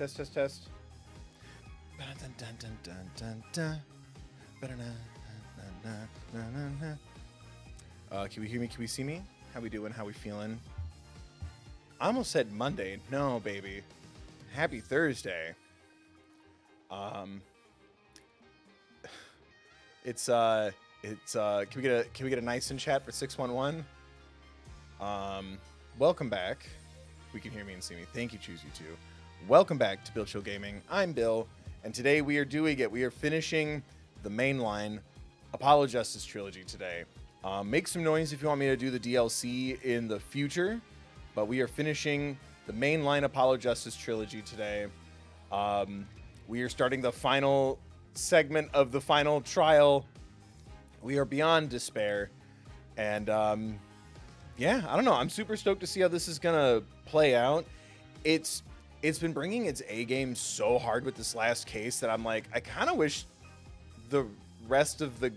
Test, test, test. Can we hear me? Can we see me? How we doing? How we feeling? I almost said Monday. No, baby. Happy Thursday. Can we get a nice in chat for 611? Welcome back. We can hear me and see me. Thank you, Choose You Two. Welcome back to Bill Chill Gaming. I'm Bill, and today we are doing it. We are finishing the mainline Apollo Justice trilogy today. Make some noise if you want me to do the DLC in the future, but we are finishing the mainline Apollo Justice trilogy today. We are starting the final segment of the final trial. We are beyond despair, and yeah, I don't know. I'm super stoked to see how this is gonna play out. It's been bringing its A game so hard with this last case that I'm like, I kind of wish the rest of the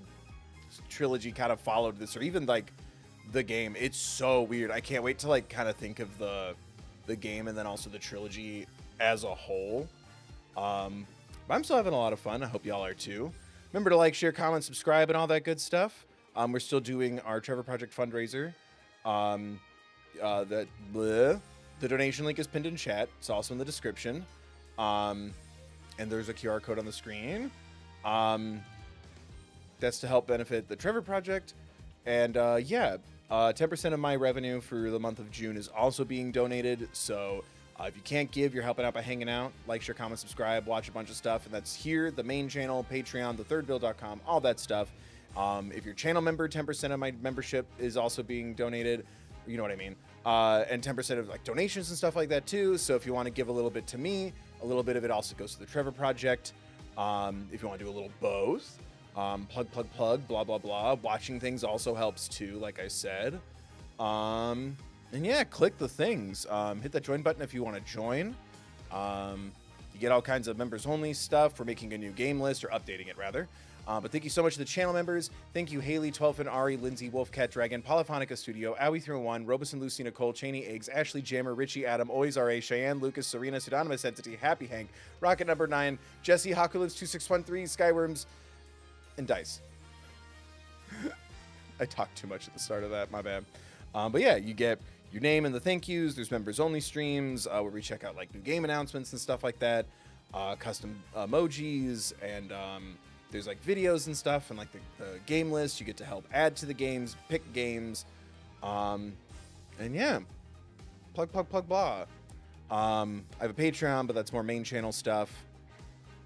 trilogy kind of followed this, or even like the game. It's so weird. I can't wait to like kind of think of the game and then also the trilogy as a whole. But I'm still having a lot of fun. I hope y'all are too. Remember to like, share, comment, subscribe, and all that good stuff. We're still doing our Trevor Project fundraiser. The donation link is pinned in chat. It's also in the description. And there's a QR code on the screen. That's to help benefit the Trevor Project. And yeah, 10% of my revenue for the month of June is also being donated. So if you can't give, you're helping out by hanging out. Like, share, comment, subscribe, watch a bunch of stuff. And that's here, the main channel, Patreon, thethirdbill.com, all that stuff. If you're channel member, 10% of my membership is also being donated. You know what I mean? And 10% of like donations and stuff like that too. So if you want to give a little bit to me, a little bit of it also goes to the Trevor Project. If you want to do a little both, plug, blah, blah, blah. Watching things also helps too, like I said. And yeah, click the things. Hit that join button if you want to join. You get all kinds of members only stuff. We're making a new game list, or updating it rather. But thank you so much to the channel members. Thank you, Haley, 12 and Ari, Lindsay, Wolfcat Dragon, Polyphonica Studio, Owie301, Robus and Lucy, Nicole, Cheney Eggs, Ashley Jammer, Richie Adam, Always RA, Cheyenne, Lucas, Serena, Pseudonymous Entity, Happy Hank, Rocket Number 9, Jesse, Hakulins 2613, Skyworms, and Dice. I talked too much at the start of that, my bad. But yeah, you get your name and the thank yous. There's members only streams where we check out like new game announcements and stuff like that. Custom emojis, and there's like videos and stuff, and like the game list. You get to help add to the games, pick games, and yeah, plug, blah. I have a Patreon, but that's more main channel stuff.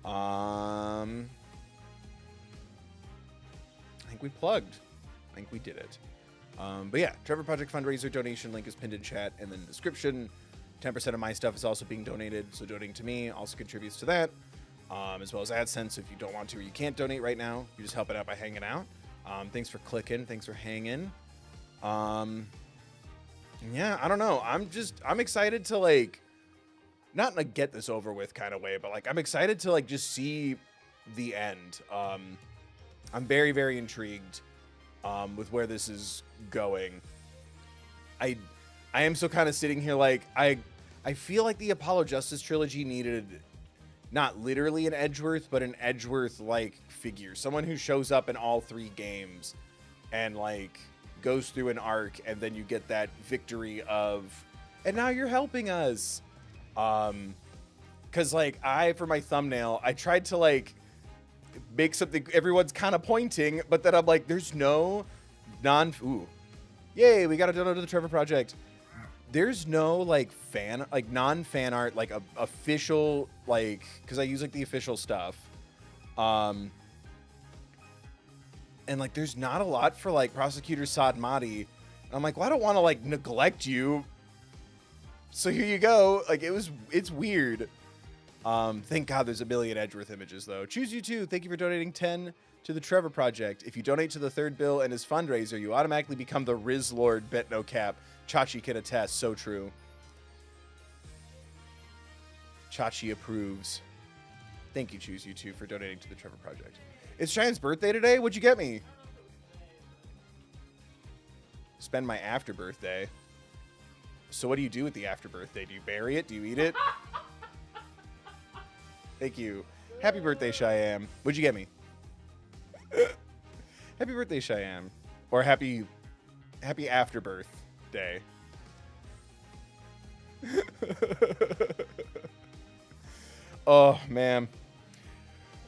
I think we plugged. I think we did it. But yeah, Trevor Project fundraiser donation link is pinned in chat and then the description. 10% of my stuff is also being donated, so donating to me also contributes to that. As well as AdSense if you don't want to or you can't donate right now. You just help it out by hanging out. Thanks for clicking. Thanks for hanging. Yeah, I don't know. I'm excited to like, not in a get this over with kind of way, but like I'm excited to like just see the end. I'm very, very intrigued with where this is going. I am so kind of sitting here like I feel like the Apollo Justice trilogy needed not literally an Edgeworth, but an Edgeworth-like figure. Someone who shows up in all three games and, like, goes through an arc, and then you get that victory of, and now you're helping us. Because, like, for my thumbnail, I tried to, like, make something everyone's kind of pointing, but then I'm like, there's no yay, we got to download to the Trevor Project. There's no like non-fan art, like official, like, because I use like the official stuff, and like there's not a lot for like Prosecutor Saad Mahdi. I'm like, well, I don't want to like neglect you, so here you go. Like it's weird. Thank God there's a million Edgeworth images though. Choose You Too. Thank you for donating 10 to the Trevor Project. If you donate to the Third Bill and his fundraiser, you automatically become the Riz Lord. Bet no cap. Chachi can attest. So true. Chachi approves. Thank you, Choose You Too, for donating to the Trevor Project. It's Cheyenne's birthday today? What'd you get me? Spend my after birthday. So what do you do with the after birthday? Do you bury it? Do you eat it? Thank you. Happy birthday, Cheyenne. What'd you get me? Happy birthday, Cheyenne. Or happy afterbirth day. Oh, man.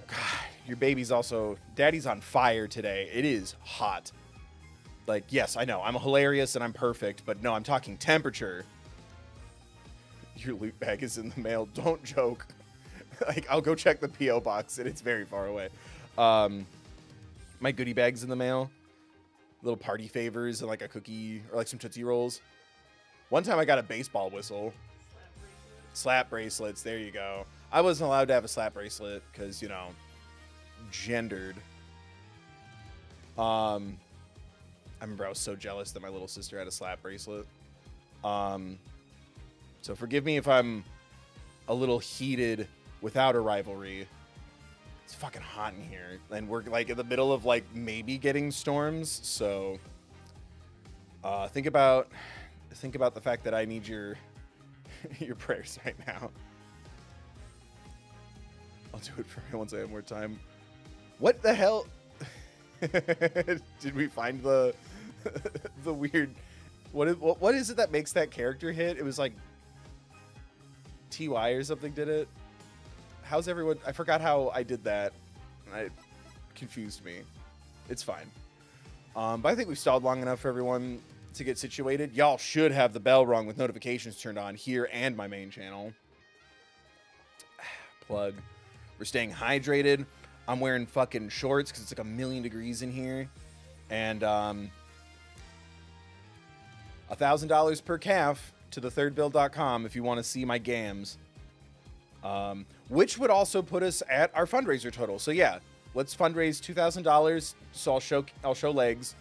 God, your baby's also... Daddy's on fire today. It is hot. Like, yes, I know. I'm hilarious and I'm perfect, but no, I'm talking temperature. Your loot bag is in the mail. Don't joke. Like, I'll go check the P.O. box, and it's very far away. My goodie bag's in the mail. Little party favors and, like, a cookie or, like, some Tootsie Rolls. One time I got a baseball whistle. Slap bracelets. There you go. I wasn't allowed to have a slap bracelet because, you know, gendered. I remember I was so jealous that my little sister had a slap bracelet. So forgive me if I'm a little heated without a rivalry. It's fucking hot in here. And we're like in the middle of like maybe getting storms. So think about the fact that I need your your prayers right now. I'll do it for me once I have more time. What the hell? Did we find the the weird what is it that makes that character hit? It was like TY or something did it. How's everyone? I forgot how I did that. It confused me. It's fine. But I think we've stalled long enough for everyone to get situated. Y'all should have the bell rung with notifications turned on here and my main channel. Plug. We're staying hydrated. I'm wearing fucking shorts because it's like 1,000,000 degrees in here. And $1,000 per calf to thethirdbill.com if you want to see my gams. Which would also put us at our fundraiser total. So yeah, let's fundraise $2,000. So I'll show legs,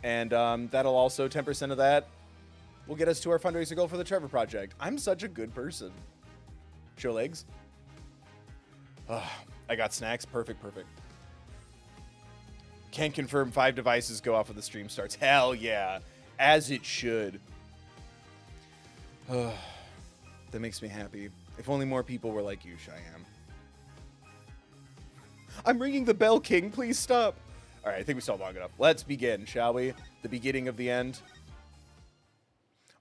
and that'll also 10% of that will get us to our fundraiser goal for the Trevor Project. I'm such a good person. Show legs. I got snacks. Perfect. Can confirm 5 devices go off when the stream starts. Hell yeah, as it should. That makes me happy. If only more people were like you, Cheyenne. I'm ringing the bell, King. Please stop. All right, I think we saw long enough. Let's begin, shall we? The beginning of the end.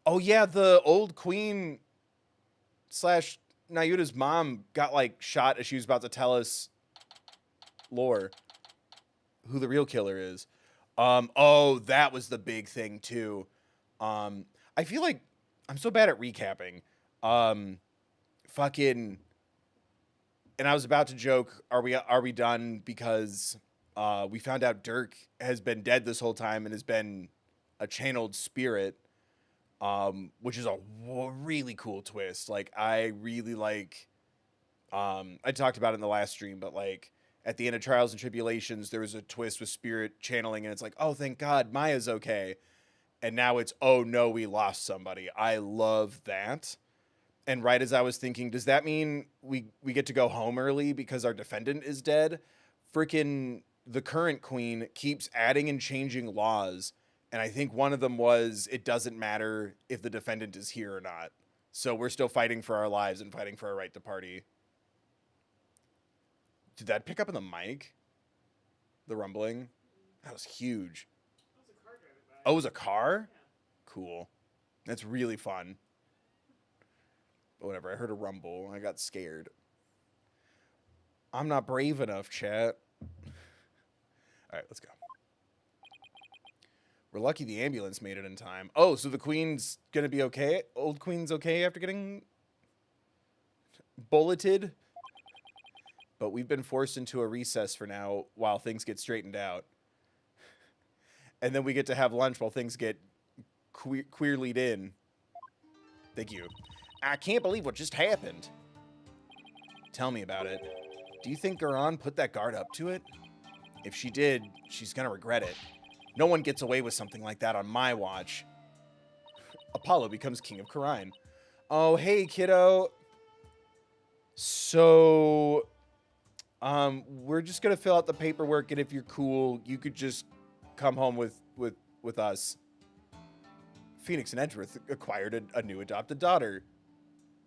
Oh, yeah, the old queen / Nayuta's mom got, like, shot as she was about to tell us lore. Who the real killer is. Oh, that was the big thing, too. I feel like I'm so bad at recapping. Fucking, and I was about to joke, are we done? Because we found out Dirk has been dead this whole time and has been a channeled spirit, which is a really cool twist. Like, I really like, I talked about it in the last stream, but like at the end of Trials and Tribulations, there was a twist with spirit channeling, and it's like, oh, thank God, Maya's okay. And now it's, oh no, we lost somebody. I love that. And right as I was thinking, does that mean we get to go home early because our defendant is dead? Freaking the current queen keeps adding and changing laws. And I think one of them was it doesn't matter if the defendant is here or not. So we're still fighting for our lives and fighting for our right to party. Did that pick up in the mic? The rumbling? That was huge. Oh, it was a car? Yeah. Cool. That's really fun. But whatever, I heard a rumble. I got scared. I'm not brave enough, chat. All right, let's go. We're lucky the ambulance made it in time. Oh, so the queen's going to be okay? Old queen's okay after getting bulleted? But we've been forced into a recess for now while things get straightened out. And then we get to have lunch while things get queerlied in. Thank you. I can't believe what just happened. Tell me about it. Do you think Garan put that guard up to it? If she did, she's gonna regret it. No one gets away with something like that on my watch. Apollo becomes king of Karine. Oh, hey, kiddo. So, we're just gonna fill out the paperwork, and if you're cool, you could just come home with us. Phoenix and Edgeworth acquired a new adopted daughter.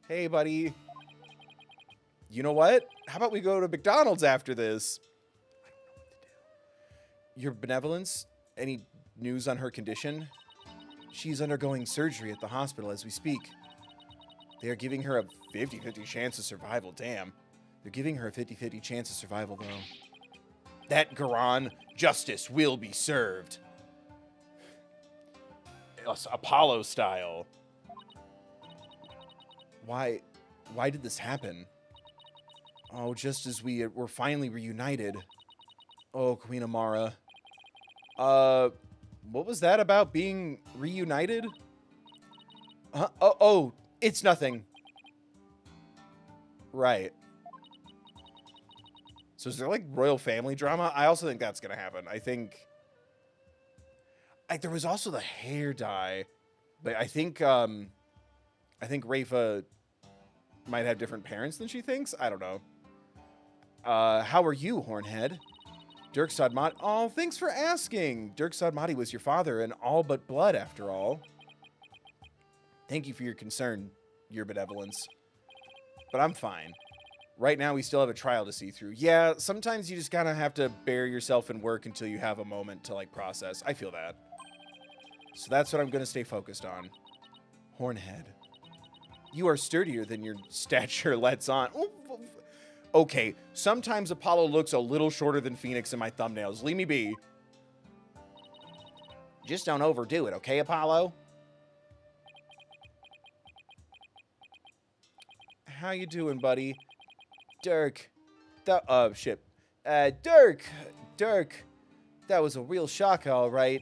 Hey, buddy. You know what? How about we go to McDonald's after this? Your benevolence? Any news on her condition? She's undergoing surgery at the hospital as we speak. They are giving her a 50-50 chance of survival. Damn. They're giving her a 50-50 chance of survival, though. That Garan, justice will be served. Apollo style. Why did this happen? Oh, just as we were finally reunited. Oh, Queen Amara. What was that about being reunited? Oh, it's nothing. Right. So is there like royal family drama? I also think that's gonna happen. I think there was also the hair dye, but I think Rafa might have different parents than she thinks. I don't know. How are you, Hornhead? Dirk Sadmati. Oh, thanks for asking. Dirk Sadmati was your father and all but blood, after all. Thank you for your concern, your benevolence. But I'm fine. Right now, we still have a trial to see through. Yeah, sometimes you just kind of have to bury yourself in work until you have a moment to, like, process. I feel that. So that's what I'm going to stay focused on. Hornhead. You are sturdier than your stature lets on. Ooh, okay, sometimes Apollo looks a little shorter than Phoenix in my thumbnails. Leave me be. Just don't overdo it, okay, Apollo? How you doing, buddy? Dirk. Shit. Dirk. That was a real shock, all right.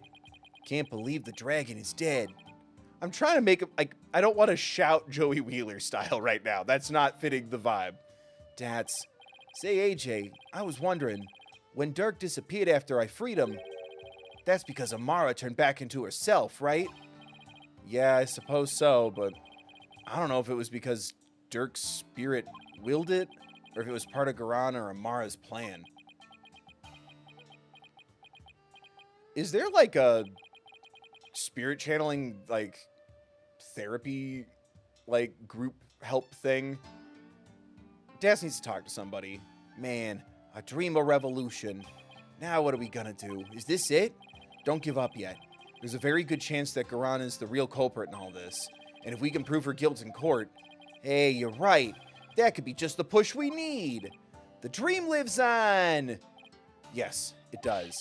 Can't believe the dragon is dead. I'm trying to make it, like, I don't want to shout Joey Wheeler style right now. That's not fitting the vibe. Dats. Say, AJ, I was wondering, when Dirk disappeared after I freed him, that's because Amara turned back into herself, right? Yeah, I suppose so, but I don't know if it was because Dirk's spirit willed it, or if it was part of Garan or Amara's plan. Is there, like, a spirit channeling, like, therapy, like, group help thing? Daz needs to talk to somebody. Man, a dream of revolution. Now what are we gonna do? Is this it? Don't give up yet. There's a very good chance that Garan is the real culprit in all this. And if we can prove her guilt in court, hey, you're right. That could be just the push we need. The dream lives on. Yes, it does.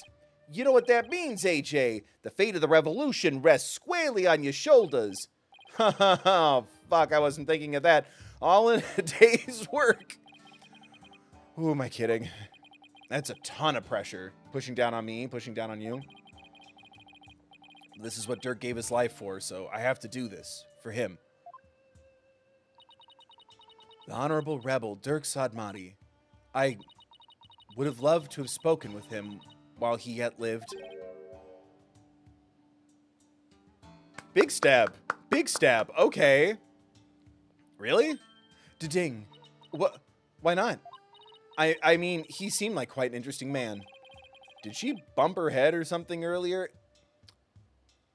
You know what that means, AJ? The fate of the revolution rests squarely on your shoulders. Ha ha ha. Fuck, I wasn't thinking of that. All in a day's work. Who am I kidding? That's a ton of pressure. Pushing down on me, pushing down on you. This is what Dirk gave his life for, so I have to do this for him. The Honorable Rebel Dirk Sadmati. I would have loved to have spoken with him while he yet lived. Big stab. Big stab. Okay. Really? Da-ding. What? Why not? I mean, he seemed like quite an interesting man. Did she bump her head or something earlier?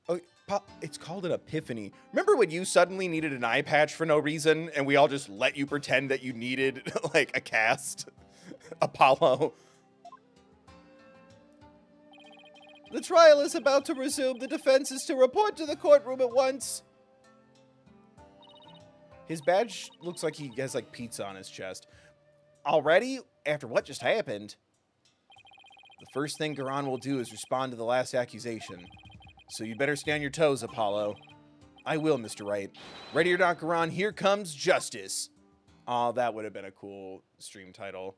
Oh, it's called an epiphany. Remember when you suddenly needed an eye patch for no reason, and we all just let you pretend that you needed, like, a cast? Apollo. The trial is about to resume. The defense is to report to the courtroom at once. His badge looks like he has, like, pizza on his chest. Already? After what just happened? The first thing Garan will do is respond to the last accusation. So you better stay on your toes, Apollo. I will, Mr. Wright. Ready or not, Garan, here comes justice. Oh, that would have been a cool stream title.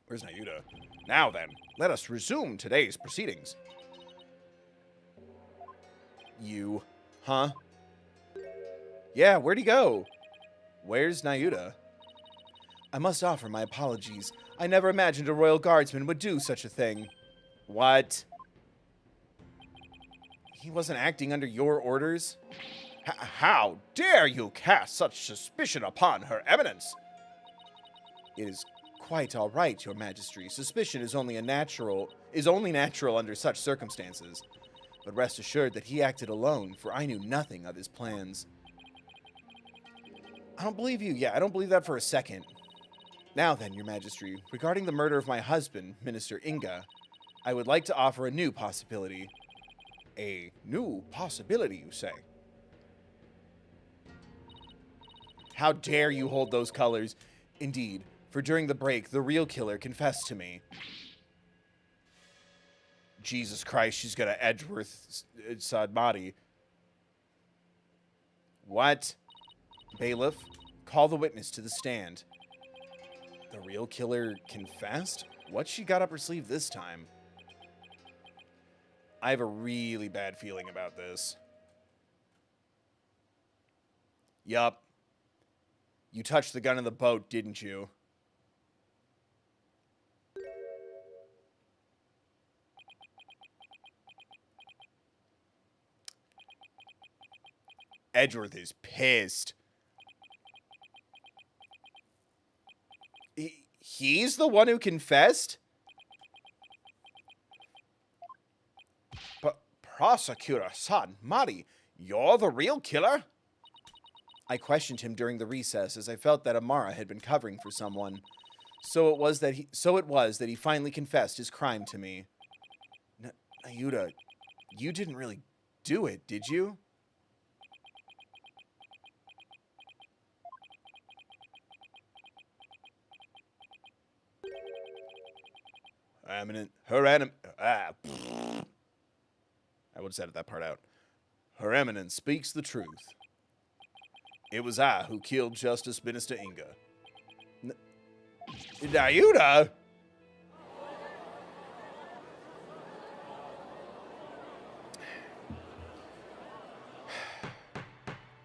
Where's Nayuta? Now then, let us resume today's proceedings. You. Huh? Yeah, where'd he go? Where's Nayuta? I must offer my apologies. I never imagined a royal guardsman would do such a thing. What? He wasn't acting under your orders? How dare you cast such suspicion upon her eminence? It is quite all right, your majesty. Suspicion is only natural under such circumstances. but rest assured that he acted alone, for I knew nothing of his plans. I don't believe you. Yeah, I don't believe that for a second. Now then, Your Majesty, regarding the murder of my husband, Minister Inga, I would like to offer a new possibility. A new possibility, you say? How dare you hold those colors? Indeed, for during the break, the real killer confessed to me. Jesus Christ, she's got to Edgeworth Sadmati. What? Bailiff, call the witness to the stand. The real killer confessed? What's she got up her sleeve this time? I have a really bad feeling about this. Yup. You touched the gun in the boat, didn't you? Edgeworth is pissed. He's the one who confessed? But Prosecutor Sadmati, you're the real killer? I questioned him during the recess as I felt that Amara had been covering for someone. So it was that he finally confessed his crime to me. Nayuta, you didn't really do it, did you? I would have said that part out. Her Eminence speaks the truth. It was I who killed Justice Minister Inga. Nayuta?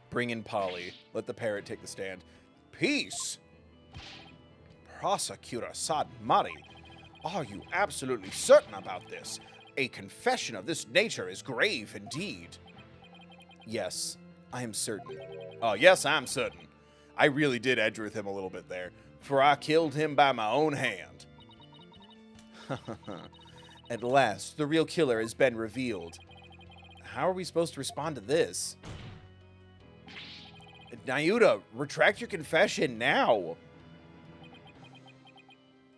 Bring in Polly. Let the parrot take the stand. Peace! Prosecutor Sadmati, are you absolutely certain about this? A confession of this nature is grave indeed. Yes, I am certain. Oh, yes, I'm certain. I really did Edgeworth him a little bit there, for I killed him by my own hand. At last, the real killer has been revealed. How are we supposed to respond to this? Nayuta, retract your confession now.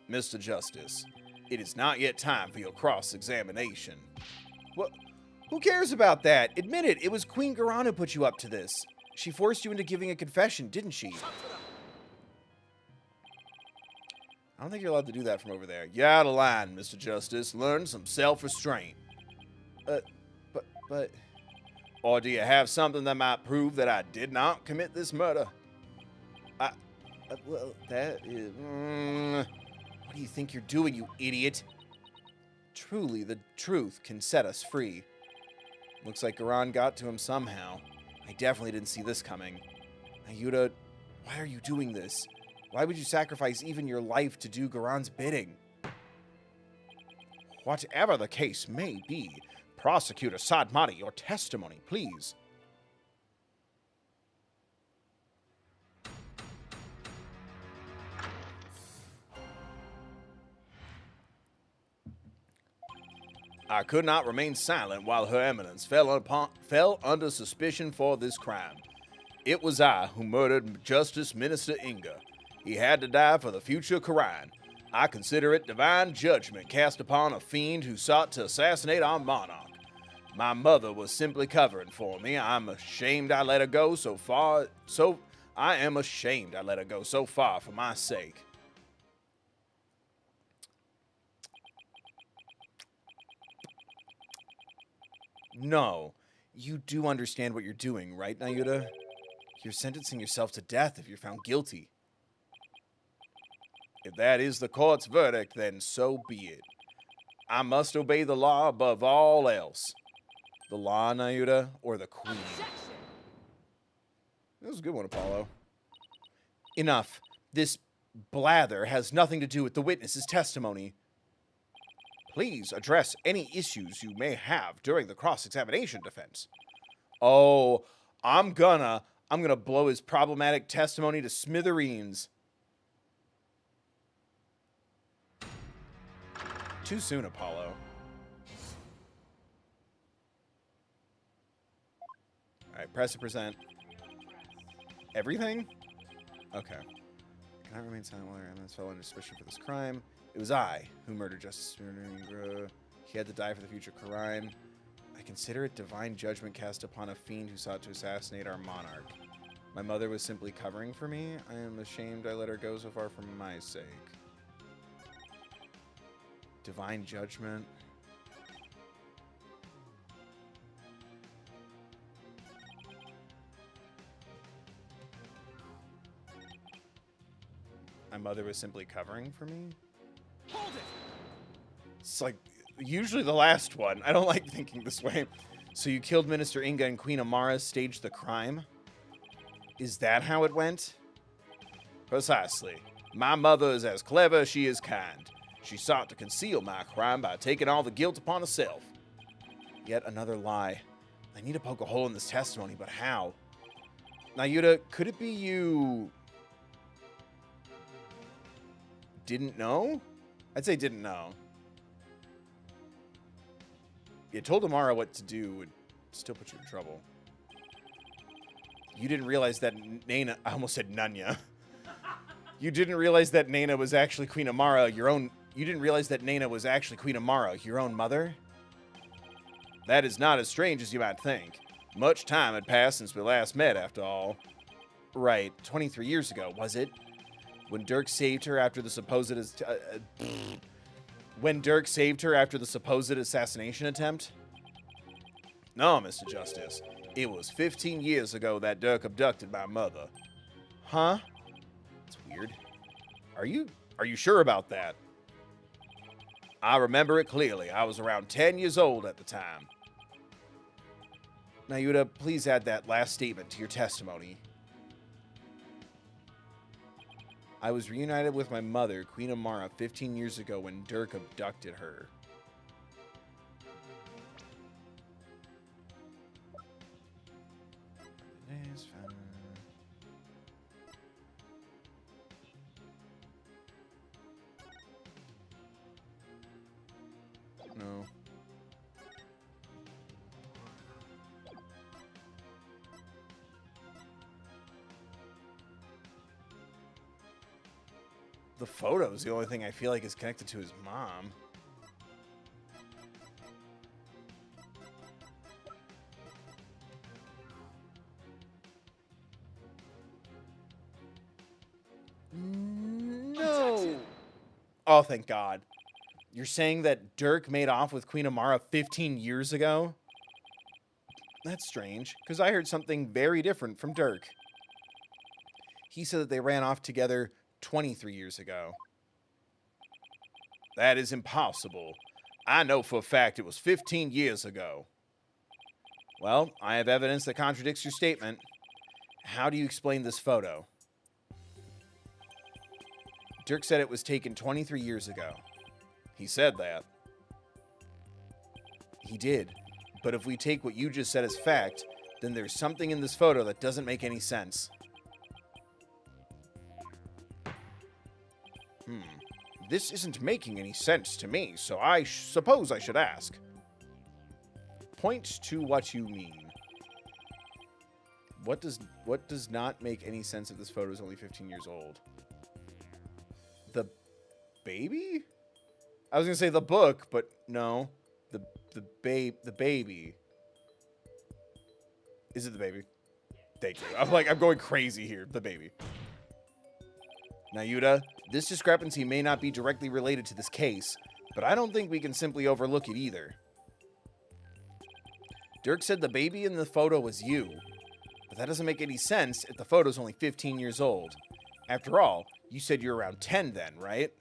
Mr. Justice, it is not yet time for your cross-examination. What? Who cares about that? Admit it, it was Queen Garan who put you up to this. She forced you into giving a confession, didn't she? I don't think you're allowed to do that from over there. You're out of line, Mr. Justice. Learn some self-restraint. But... Or do you have something that might prove that I did not commit this murder? Well, that is... What do you think you're doing, you idiot? Truly, the truth can set us free. Looks like Garan got to him somehow. I definitely didn't see this coming. Nayuta, why are you doing this? Why would you sacrifice even your life to do Garan's bidding? Whatever the case may be, Prosecutor Sadmati, your testimony, please. I could not remain silent while Her Eminence fell under suspicion for this crime. It was I who murdered Justice Minister Inga. He had to die for the future Quran. I consider it divine judgment cast upon a fiend who sought to assassinate our monarch. My mother was simply covering for me. I'm ashamed I let her go so far. I am ashamed I let her go so far for my sake. No, you do understand what you're doing, right, Nayuta? You're sentencing yourself to death if you're found guilty. If that is the court's verdict, then so be it. I must obey the law above all else. The law, Nayuta, or the queen? That was a good one, Apollo. Enough. This blather has nothing to do with the witness's testimony. Please address any issues you may have during the cross-examination defense. Oh, I'm gonna blow his problematic testimony to smithereens. Too soon, Apollo. Alright, press to present. Everything? Okay. Cannot remain silent while MS fell under suspicion for this crime. It was I who murdered Justice. He had to die for the future crime. I consider it divine judgment cast upon a fiend who sought to assassinate our monarch. My mother was simply covering for me. I am ashamed I let her go so far for my sake. Divine judgment. My mother was simply covering for me? Hold it! It's like, usually the last one. I don't like thinking this way. So you killed Minister Inga and Queen Amara, staged the crime? Is that how it went? Precisely. My mother is as clever as she is kind. She sought to conceal my crime by taking all the guilt upon herself. Yet another lie. I need to poke a hole in this testimony, but how? Nayuta, could it be you didn't know? I'd say didn't know. You told Amara what to do would still put you in trouble. You didn't realize that Nana... I almost said Nunya. You didn't realize that Nana was actually Queen Amara, your own... You didn't realize that Nana was actually Queen Amara, your own mother? That is not as strange as you might think. Much time had passed since we last met, after all. Right, 23 years ago, was it? When Dirk saved her after the supposed... when Dirk saved her after the supposed assassination attempt? No, Mr. Justice. It was 15 years ago that Dirk abducted my mother. Huh? That's weird. Are you sure about that? I remember it clearly. I was around 10 years old at the time. Nayuta, please add that last statement to your testimony. I was reunited with my mother, Queen Amara, 15 years ago when Dirk abducted her. No. The photo is the only thing I feel like is connected to his mom. No! Oh, thank God. You're saying that Dirk made off with Queen Amara 15 years ago? That's strange, because I heard something very different from Dirk. He said that they ran off together 23 years ago. That is impossible. I know for a fact it was 15 years ago. Well, I have evidence that contradicts your statement. How do you explain this photo? Dirk said it was taken 23 years ago. He said that. He did. But if we take what you just said as fact, then there's something in this photo that doesn't make any sense. This isn't making any sense to me, so I suppose I should ask. Point to what you mean. What does not make any sense if this photo is only 15 years old? The baby? I was gonna say the book, but no. The baby. Is it the baby? Thank you. I'm going crazy here. The baby. Nayuta, this discrepancy may not be directly related to this case, but I don't think we can simply overlook it either. Dirk said the baby in the photo was you, but that doesn't make any sense if the photo's only 15 years old. After all, you said you're around 10 then, right?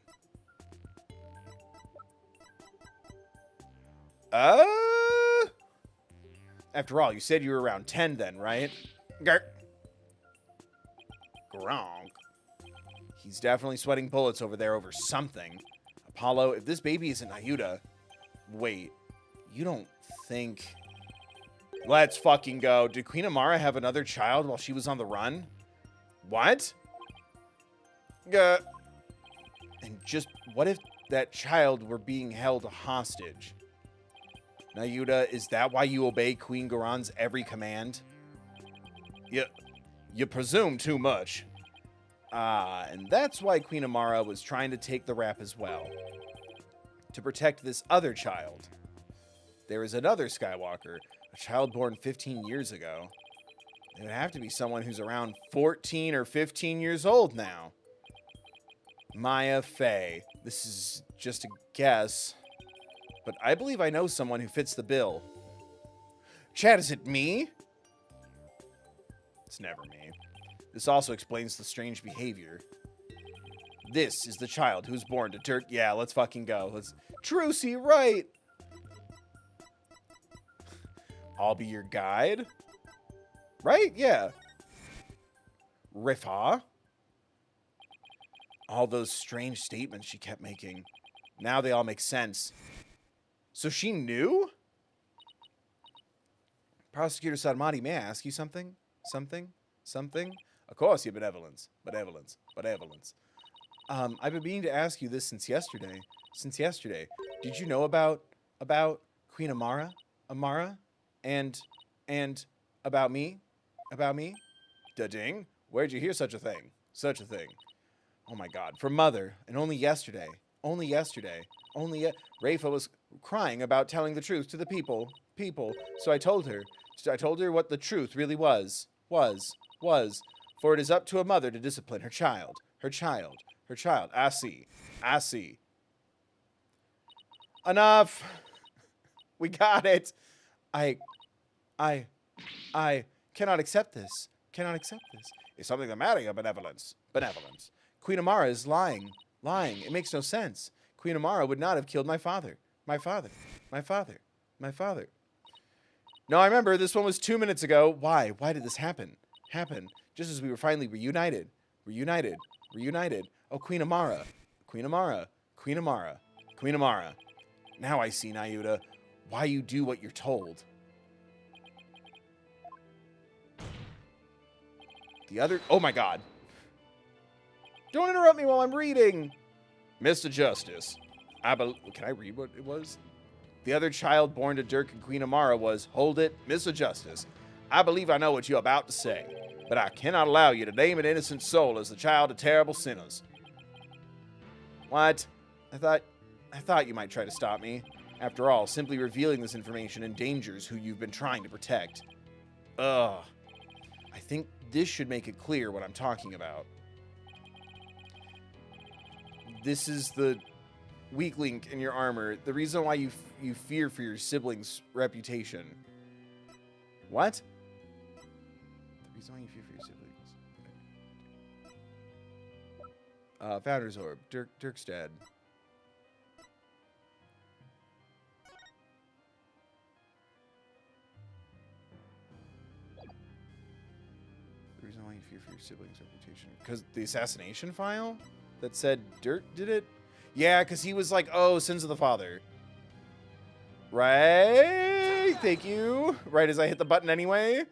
After all, you said you were around 10 then, right? Gronk. He's definitely sweating bullets over there over something. Apollo, if this baby isn't Nayuta... Wait, you don't think... Let's fucking go. Did Queen Amara have another child while she was on the run? What? And just, what if that child were being held hostage? Nayuta, is that why you obey Queen Garon's every command? You presume too much. Ah, and that's why Queen Amara was trying to take the rap as well. To protect this other child. There is another Skywalker, a child born 15 years ago. It would have to be someone who's around 14 or 15 years old now. Maya Fey. This is just a guess, but I believe I know someone who fits the bill. Chad, is it me? It's never me. This also explains the strange behavior. This is the child who's born to Dirk. Yeah, let's fucking go. Let's. Trucy, right? I'll be your guide. Right? Yeah. Rifa. All those strange statements she kept making. Now they all make sense. So she knew? Prosecutor Sadmati, may I ask you something? Something? Of course, your benevolence. Benevolence. I've been meaning to ask you this since yesterday. Did you know about Queen Amara? And about me? Da-ding. Where'd you hear such a thing? Oh my God. From Mother. And only yesterday. Rafa was crying about telling the truth to the people. So I told her what the truth really was. For it is up to a mother to discipline her child. I see. Enough. We got it. I cannot accept this. Is something the matter, your benevolence? Queen Amara is lying. It makes no sense. Queen Amara would not have killed my father. No, I remember this one was 2 minutes ago. Why did this happen? Just as we were finally reunited. Oh, Queen Amara. Now I see, Nayuta, why you do what you're told. Oh my God. Don't interrupt me while I'm reading. Mr. Justice, can I read what it was? The other child born to Dirk and Queen Amara was, hold it, Mr. Justice. I believe I know what you're about to say, but I cannot allow you to name an innocent soul as the child of terrible sinners. What? I thought you might try to stop me. After all, simply revealing this information endangers who you've been trying to protect. Ugh. I think this should make it clear what I'm talking about. This is the weak link in your armor. The reason why you fear for your siblings' reputation. What? The reason why you fear for your siblings. Founder's Orb. Dirk's dead. The reason why you fear for your siblings' reputation. Because the assassination file that said Dirk did it? Yeah, because he was like, oh, sins of the father. Right? Thank you. Right as I hit the button anyway.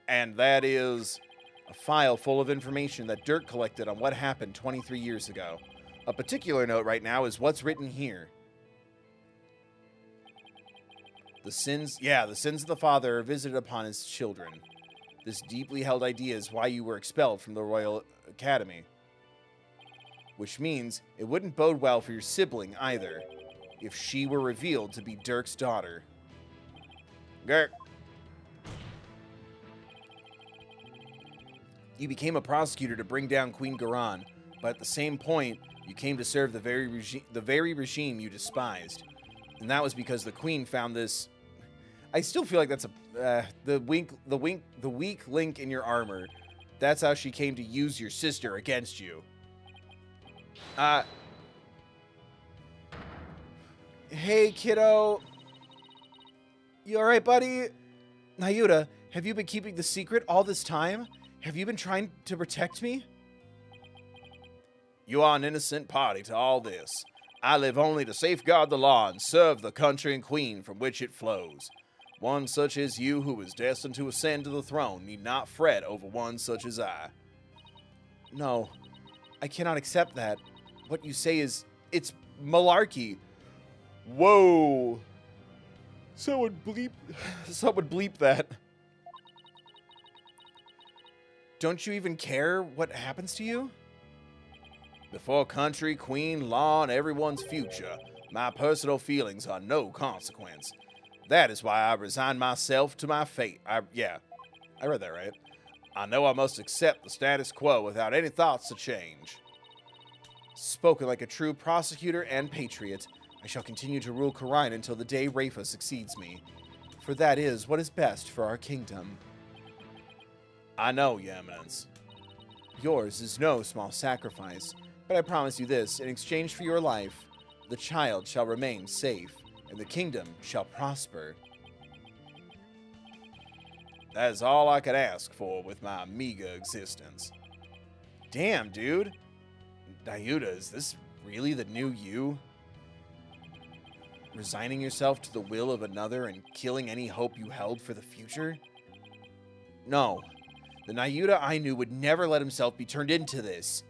And that is a file full of information that Dirk collected on what happened 23 years ago. A particular note right now is what's written here. The sins of the father are visited upon his children. This deeply held idea is why you were expelled from the Royal Academy. Which means it wouldn't bode well for your sibling either, if she were revealed to be Dirk's daughter. Dirk. You became a prosecutor to bring down Queen Garan, but at the same point, you came to serve the very regime you despised. And that was because the Queen found this. I still feel like that's the weak link in your armor. That's how she came to use your sister against you. Hey, kiddo. You alright, buddy? Nayuta, have you been keeping the secret all this time? Have you been trying to protect me? You are an innocent party to all this. I live only to safeguard the law and serve the country and queen from which it flows. One such as you who is destined to ascend to the throne need not fret over one such as I. No, I cannot accept that. What you say is, it's malarkey. Whoa. Someone bleep that. Don't you even care what happens to you? Before country, queen, law, and everyone's future, my personal feelings are no consequence. That is why I resign myself to my fate. I read that right. I know I must accept the status quo without any thoughts to change. Spoken like a true prosecutor and patriot, I shall continue to rule Khura'in until the day Rafa succeeds me, for that is what is best for our kingdom. I know, Your Eminence. Yours is no small sacrifice, but I promise you this, in exchange for your life, the child shall remain safe, and the kingdom shall prosper. That is all I could ask for with my meager existence. Damn, dude. Nayuta, is this really the new you? Resigning yourself to the will of another and killing any hope you held for the future? No. The Nayuta I knew would never let himself be turned into this.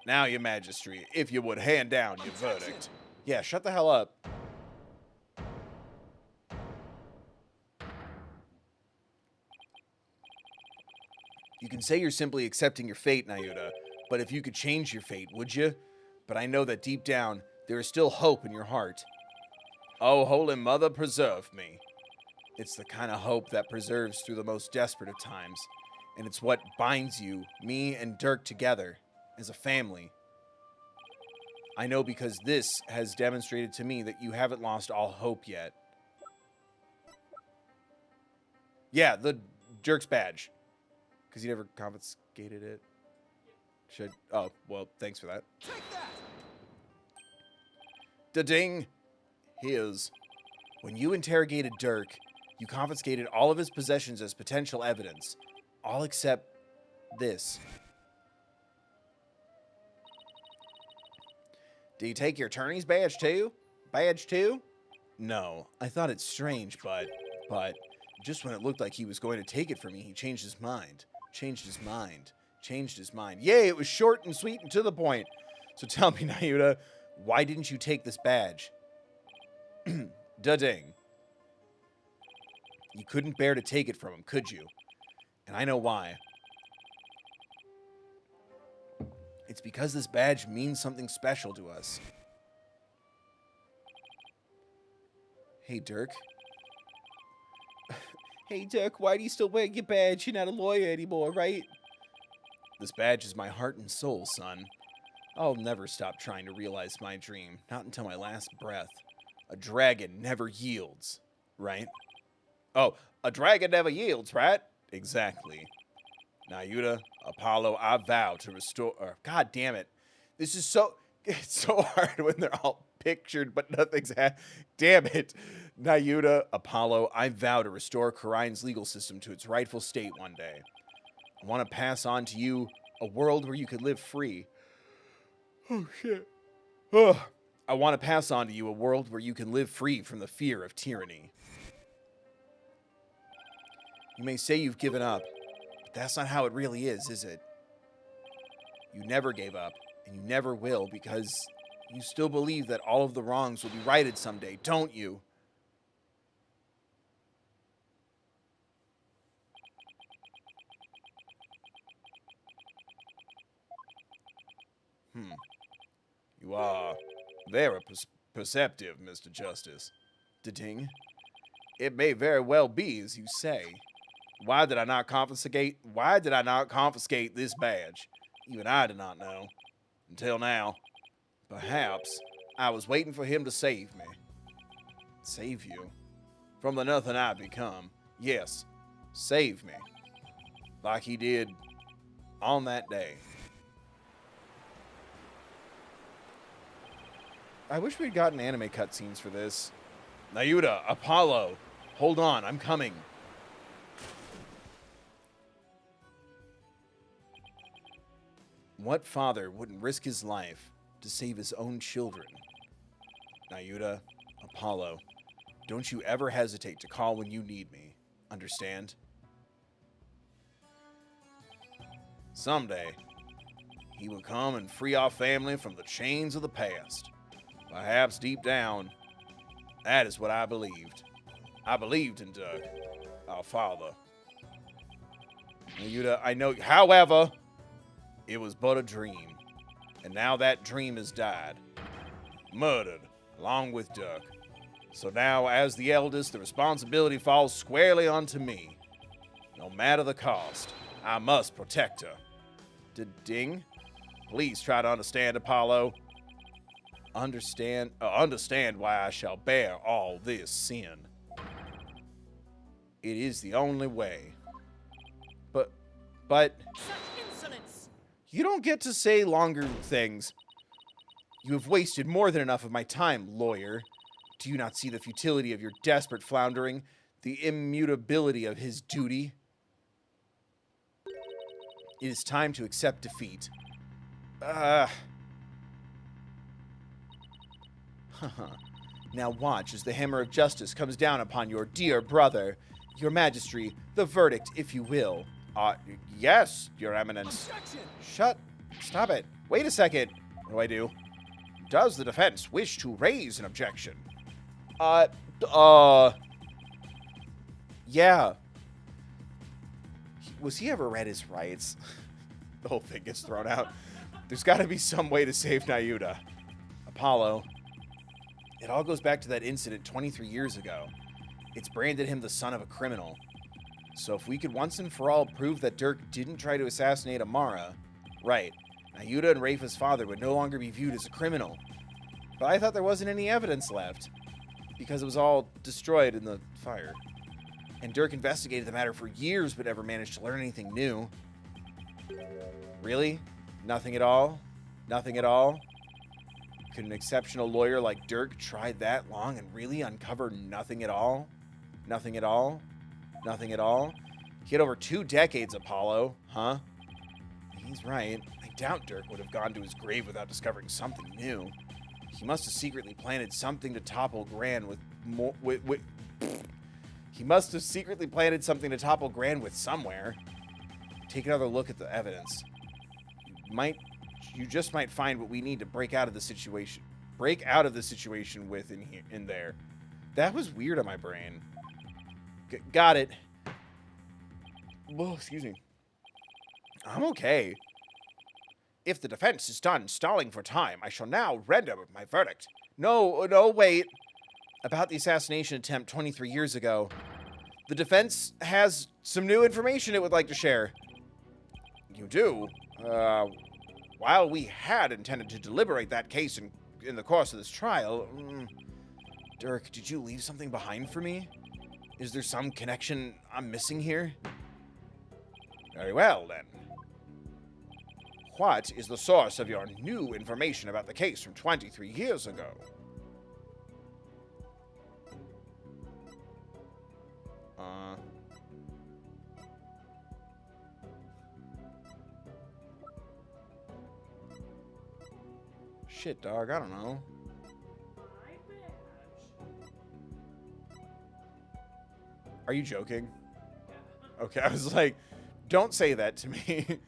Now, Your Majesty, if you would hand down your verdict. Yeah, shut the hell up. You can say you're simply accepting your fate, Nayuta, but if you could change your fate, would you? But I know that deep down, there is still hope in your heart. Oh, Holy Mother, preserve me. It's the kind of hope that preserves through the most desperate of times, and it's what binds you, me, and Dirk together, as a family. I know because this has demonstrated to me that you haven't lost all hope yet. Yeah, the Dirk's badge. Because you never confiscated it. Oh, well, thanks for that. Take that! Da-ding! Here's. When you interrogated Dirk, you confiscated all of his possessions as potential evidence. All except this. Did he take your attorney's badge too? No, I thought it strange, but just when it looked like he was going to take it from me, he changed his mind. Yay, it was short and sweet and to the point. So tell me, Nayuta, why didn't you take this badge? Da-ding. You couldn't bear to take it from him, could you? And I know why. It's because this badge means something special to us. Hey, Dirk. Hey, Dirk, why do you still wear your badge? You're not a lawyer anymore, right? This badge is my heart and soul, son. I'll never stop trying to realize my dream, not until my last breath. A dragon never yields, right? Oh, a dragon never yields, right? Exactly. Nayuta, Apollo, I vow to restore... God damn it. This is so... It's so hard when they're all pictured, but nothing's... Damn it. Nayuta, Apollo, I vow to restore Khura'in's legal system to its rightful state one day. I want to pass on to you a world where you could live free. Oh, shit. Ugh. I want to pass on to you a world where you can live free from the fear of tyranny. You may say you've given up, but that's not how it really is it? You never gave up, and you never will, because you still believe that all of the wrongs will be righted someday, don't you? You are very perceptive, Mr. Justice. Da-ding. It may very well be as you say. Why did I not confiscate this badge? Even I did not know. Until now. Perhaps I was waiting for him to save me. Save you? From the nothing I've become. Yes, save me. Like he did on that day. I wish we'd gotten anime cutscenes for this. Nayuta, Apollo, hold on, I'm coming. What father wouldn't risk his life to save his own children? Nayuta, Apollo, don't you ever hesitate to call when you need me. Understand? Someday, he will come and free our family from the chains of the past. Perhaps deep down, that is what I believed. I believed in Dirk. our father. Yuta, I know, however, it was but a dream. And now that dream has died. Murdered, along with Dirk. So now, as the eldest, the responsibility falls squarely onto me. No matter the cost, I must protect her. Ding? Please try to understand, Apollo. Understand why I shall bear all this sin. It is the only way. But Such insolence! You don't get to say longer things. You have wasted more than enough of my time, lawyer. Do you not see the futility of your desperate floundering? The immutability of his duty? It is time to accept defeat. Now watch as the hammer of justice comes down upon your dear brother. Your Majesty, the verdict, if you will. Yes, Your Eminence. Objection! Stop it. Wait a second. What do I do? Does the defense wish to raise an objection? Yeah. Was he ever read his rights? The whole thing gets thrown out. There's got to be some way to save Nayuta. Apollo. It all goes back to that incident 23 years ago. It's branded him the son of a criminal. So if we could once and for all prove that Dirk didn't try to assassinate Amara, right, Nayuta and Rafa's father would no longer be viewed as a criminal. But I thought there wasn't any evidence left, because it was all destroyed in the fire. And Dirk investigated the matter for years but never managed to learn anything new. Really? Nothing at all? Nothing at all? Could an exceptional lawyer like Dirk try that long and really uncover nothing at all? Nothing at all? Nothing at all? He had over 2 decades, Apollo, huh? He's right. I doubt Dirk would have gone to his grave without discovering something new. He must have secretly planted something to topple Gran with more. He must have secretly planted something to topple Gran with somewhere. Take another look at the evidence. You just might find what we need to break out of the situation. Break out of the situation with in there. That was weird on my brain. Got it. Whoa, excuse me. I'm okay. If the defense is done stalling for time, I shall now render my verdict. No, wait. About the assassination attempt 23 years ago. The defense has some new information it would like to share. You do? While we had intended to deliberate that case in the course of this trial, Dirk, did you leave something behind for me? Is there some connection I'm missing here? Very well, then. What is the source of your new information about the case from 23 years ago? Shit, dog, I don't know. Are you joking? Yeah. Okay, I was like, don't say that to me.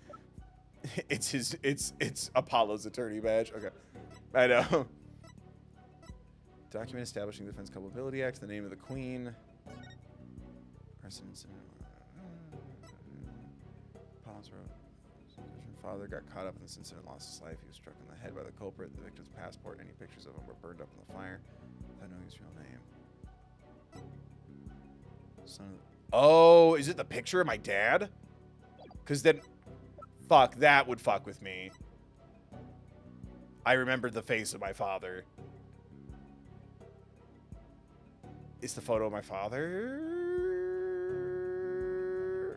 It's Apollo's attorney badge. Okay. I know. Document establishing the Defense Culpability Act, the name of the Queen. Arson incident. Apollo's wrote. Father got caught up in this incident and lost his life. He was struck in the head by the culprit. The victim's passport and any pictures of him were burned up in the fire without knowing his real name. Oh, is it the picture of my dad? Because then, fuck, that would fuck with me. I remembered the face of my father. It's the photo of my father.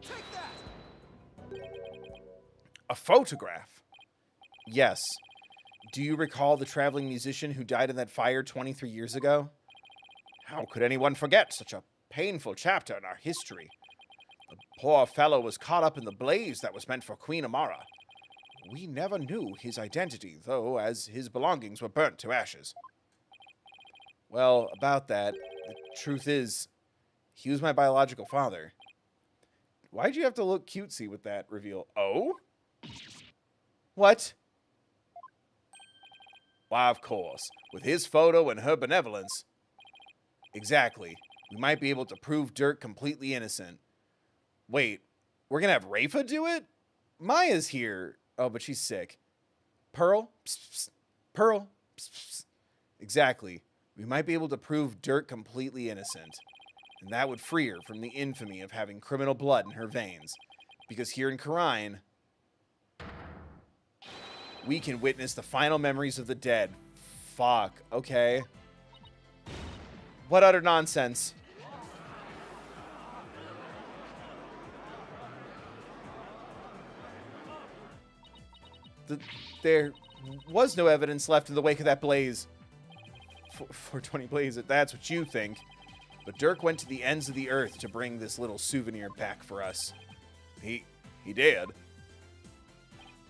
Take that! A photograph? Yes. Do you recall the traveling musician who died in that fire 23 years ago? How could anyone forget such a painful chapter in our history? The poor fellow was caught up in the blaze that was meant for Queen Amara. We never knew his identity, though, as his belongings were burnt to ashes. Well, about that, the truth is, he was my biological father. Why'd you have to look cutesy with that reveal? Oh? What? Why, of course. With his photo and her benevolence. Exactly. we might be able to prove Dirk completely innocent. Wait, we're gonna have Rafa do it? Maya's here. Oh, but she's sick. Pearl? Psst, psst. Pearl? Psst, psst. Exactly. We might be able to prove Dirk completely innocent. And that would free her from the infamy of having criminal blood in her veins. Because here in Karine, we can witness the final memories of the dead. Fuck. Okay. What utter nonsense. There was no evidence left in the wake of that blaze. 420 blaze, that's what you think. But Dirk went to the ends of the earth to bring this little souvenir back for us. He did.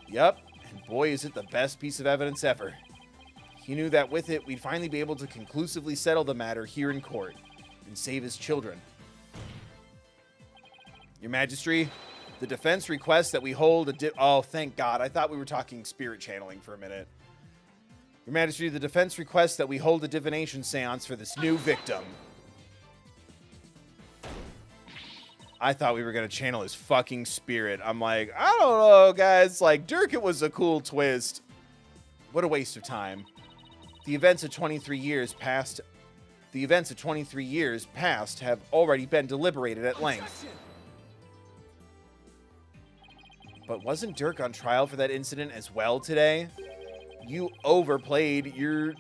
Yup, and boy is it the best piece of evidence ever. He knew that with it, we'd finally be able to conclusively settle the matter here in court and save his children. Your Majesty, the defense requests that we hold a oh, thank God. I thought we were talking spirit channeling for a minute. Your Majesty, the defense requests that we hold a divination seance for this new victim. I thought we were going to channel his fucking spirit. I'm like, I don't know, guys. Like, Dirk, it was a cool twist. What a waste of time. The events of 23 years past have already been deliberated at length. But wasn't Dirk on trial for that incident as well today? You overplayed your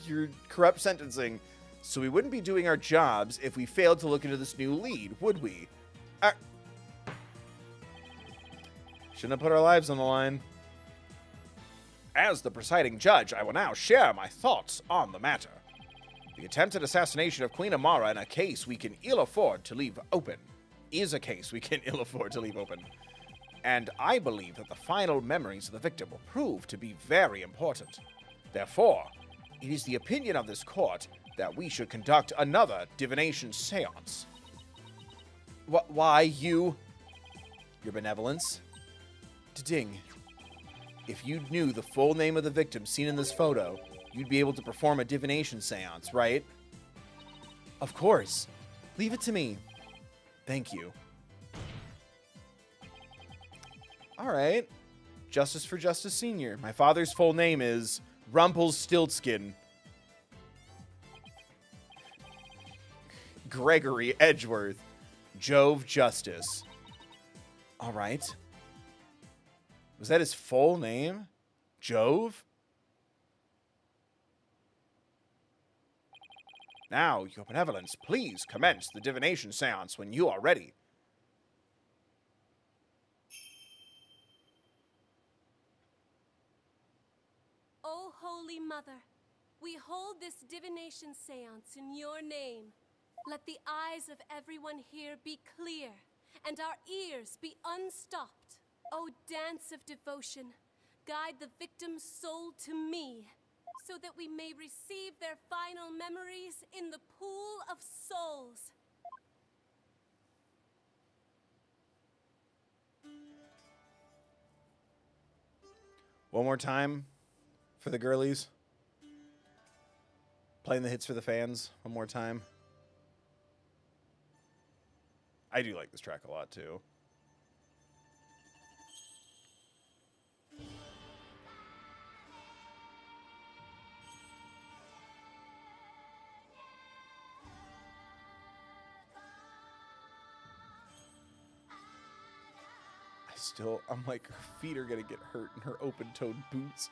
your corrupt sentencing, so we wouldn't be doing our jobs if we failed to look into this new lead, would we? Shouldn't have put our lives on the line. As the presiding judge, I will now share my thoughts on the matter. The attempted assassination of Queen Amara in a case we can ill afford to leave open is a case we can ill afford to leave open. And I believe that the final memories of the victim will prove to be very important. Therefore, it is the opinion of this court that we should conduct another divination seance. Why, you? Your benevolence? Ding. If you knew the full name of the victim seen in this photo, you'd be able to perform a divination seance, right? Of course. Leave it to me. Thank you. All right. Justice for Justice Sr. My father's full name is Rumpelstiltskin. Gregory Edgeworth. Jove Justice. All right. Was that his full name? Jove? Now, your benevolence, please commence the divination seance when you are ready. O Holy Mother, we hold this divination seance in your name. Let the eyes of everyone here be clear, and our ears be unstopped. O dance of devotion, guide the victim's soul to me, so that we may receive their final memories in the pool of souls. One more time for the girlies. Playing the hits for the fans one more time. I do like this track a lot, too. I'm like, her feet are gonna get hurt in her open-toed boots.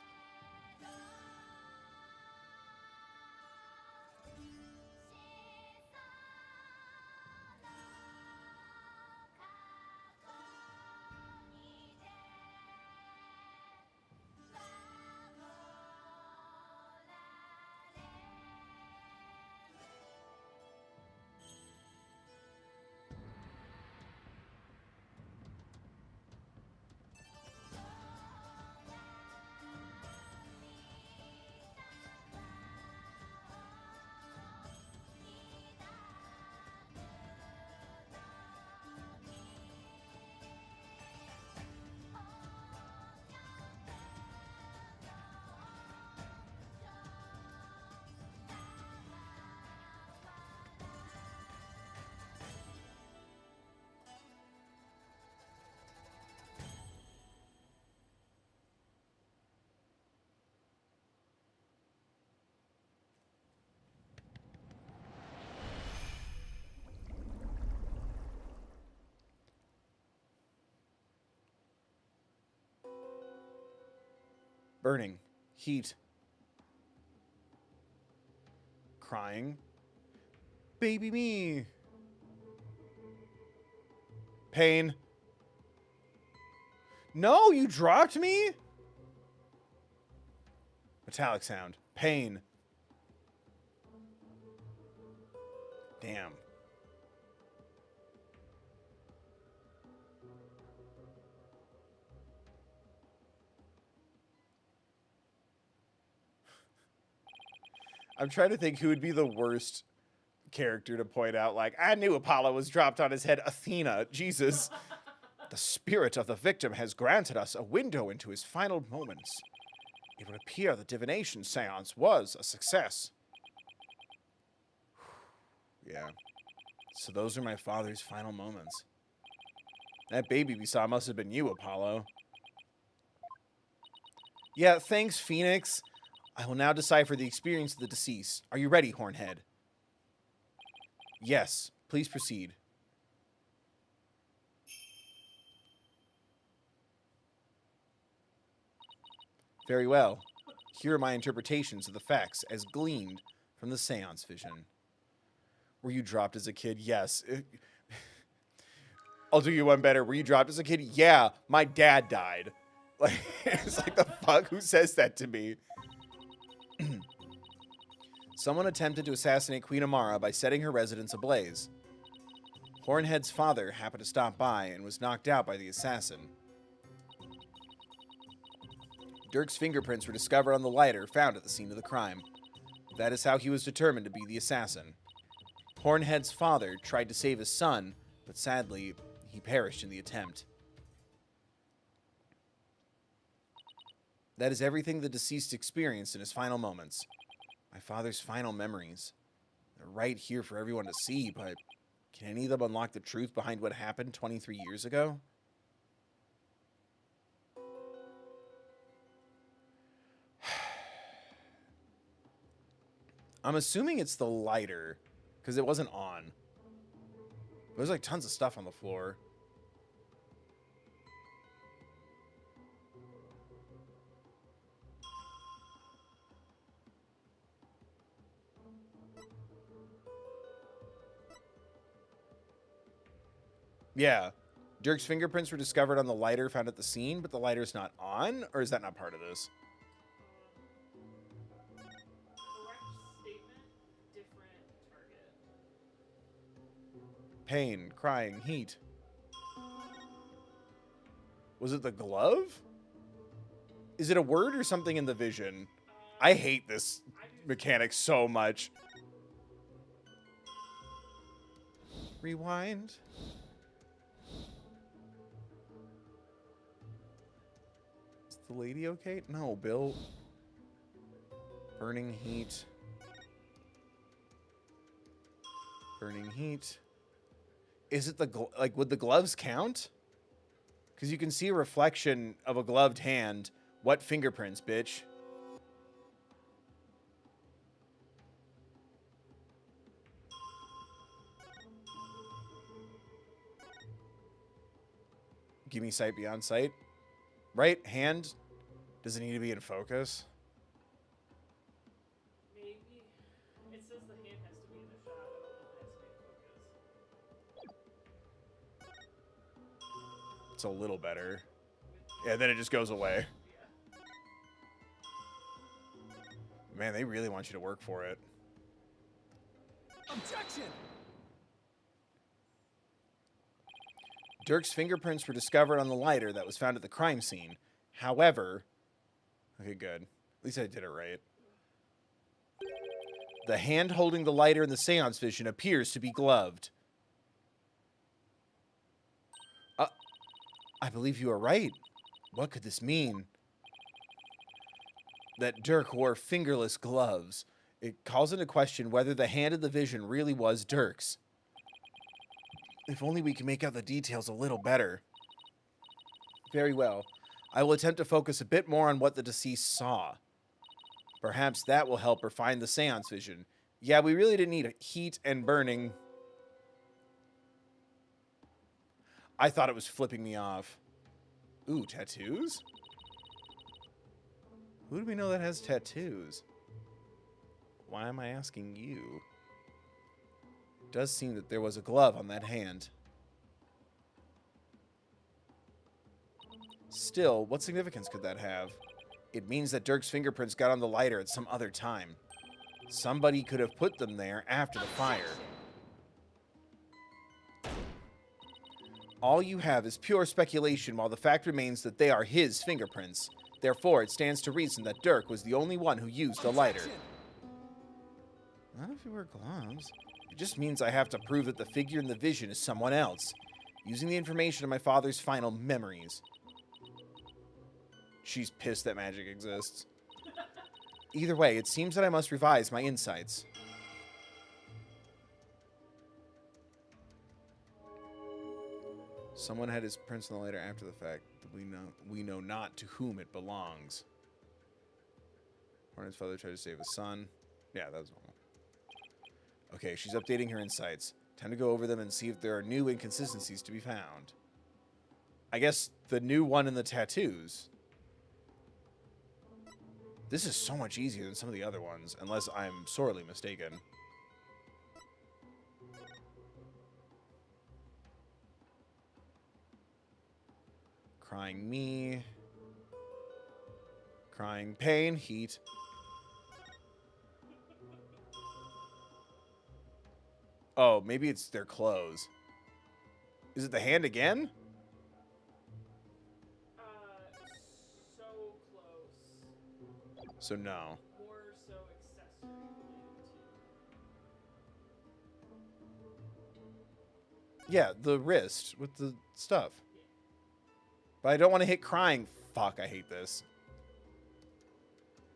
Burning. Heat. Crying. Baby me. Pain. No, you dropped me? Metallic sound. Pain. Damn. I'm trying to think who would be the worst character to point out, like, I knew Apollo was dropped on his head. Athena. Jesus. The spirit of the victim has granted us a window into his final moments. It would appear the divination seance was a success. Yeah. So those are my father's final moments. That baby we saw must have been you, Apollo. Yeah, thanks, Phoenix. I will now decipher the experience of the deceased. Are you ready, Hornhead? Yes. Please proceed. Very well. Here are my interpretations of the facts as gleaned from the seance vision. Were you dropped as a kid? Yes. I'll do you one better. Were you dropped as a kid? Yeah, my dad died. Like, it's like, the fuck? Who says that to me? Someone attempted to assassinate Queen Amara by setting her residence ablaze. Hornhead's father happened to stop by and was knocked out by the assassin. Dirk's fingerprints were discovered on the lighter found at the scene of the crime. That is how he was determined to be the assassin. Hornhead's father tried to save his son, but sadly, he perished in the attempt. That is everything the deceased experienced in his final moments. My father's final memories. They're right here for everyone to see, but can any of them unlock the truth behind what happened 23 years ago? I'm assuming it's the lighter, because it wasn't on. There's like tons of stuff on the floor. Yeah. Dirk's fingerprints were discovered on the lighter found at the scene, but the lighter's not on? Or is that not part of this? Pain, crying, heat. Was it the glove? Is it a word or something in the vision? I hate this mechanic so much. Rewind. Is the lady okay? No, Bill. Burning heat. Burning heat. Is it the, like, would the gloves count? Because you can see a reflection of a gloved hand. What fingerprints, bitch? Give me sight beyond sight. Right hand? Does it need to be in focus? Maybe. It says the hand has to be in the shot. I don't know if it has to be in focus. It's a little better. Yeah, then it just goes away. Yeah. Man, they really want you to work for it. Objection! Dirk's fingerprints were discovered on the lighter that was found at the crime scene. However... Okay, good. At least I did it right. The hand holding the lighter in the seance vision appears to be gloved. I believe you are right. What could this mean? That Dirk wore fingerless gloves. It calls into question whether the hand in the vision really was Dirk's. If only we can make out the details a little better. Very well. I will attempt to focus a bit more on what the deceased saw. Perhaps that will help her find the seance vision. Yeah, we really didn't need heat and burning. I thought it was flipping me off. Ooh, tattoos? Who do we know that has tattoos? Why am I asking you? It does seem that there was a glove on that hand. Still, what significance could that have? It means that Dirk's fingerprints got on the lighter at some other time. Somebody could have put them there after the fire. All you have is pure speculation, while the fact remains that they are his fingerprints. Therefore, it stands to reason that Dirk was the only one who used the lighter. Not if you wear gloves. It just means I have to prove that the figure in the vision is someone else, using the information of my father's final memories. She's pissed that magic exists. Either way, it seems that I must revise my insights. Someone had his prints on the lighter after the fact. We know not to whom it belongs. Hornet's father tried to save his son. Yeah, that was normal. Okay, she's updating her insights. Time to go over them and see if there are new inconsistencies to be found. I guess the new one in the tattoos. This is so much easier than some of the other ones, unless I'm sorely mistaken. Crying me. Crying pain, heat. Oh, maybe it's their clothes. Is it the hand again? So close. So no. More so accessory related to. Yeah, the wrist with the stuff. But I don't want to hit crying. Fuck, I hate this.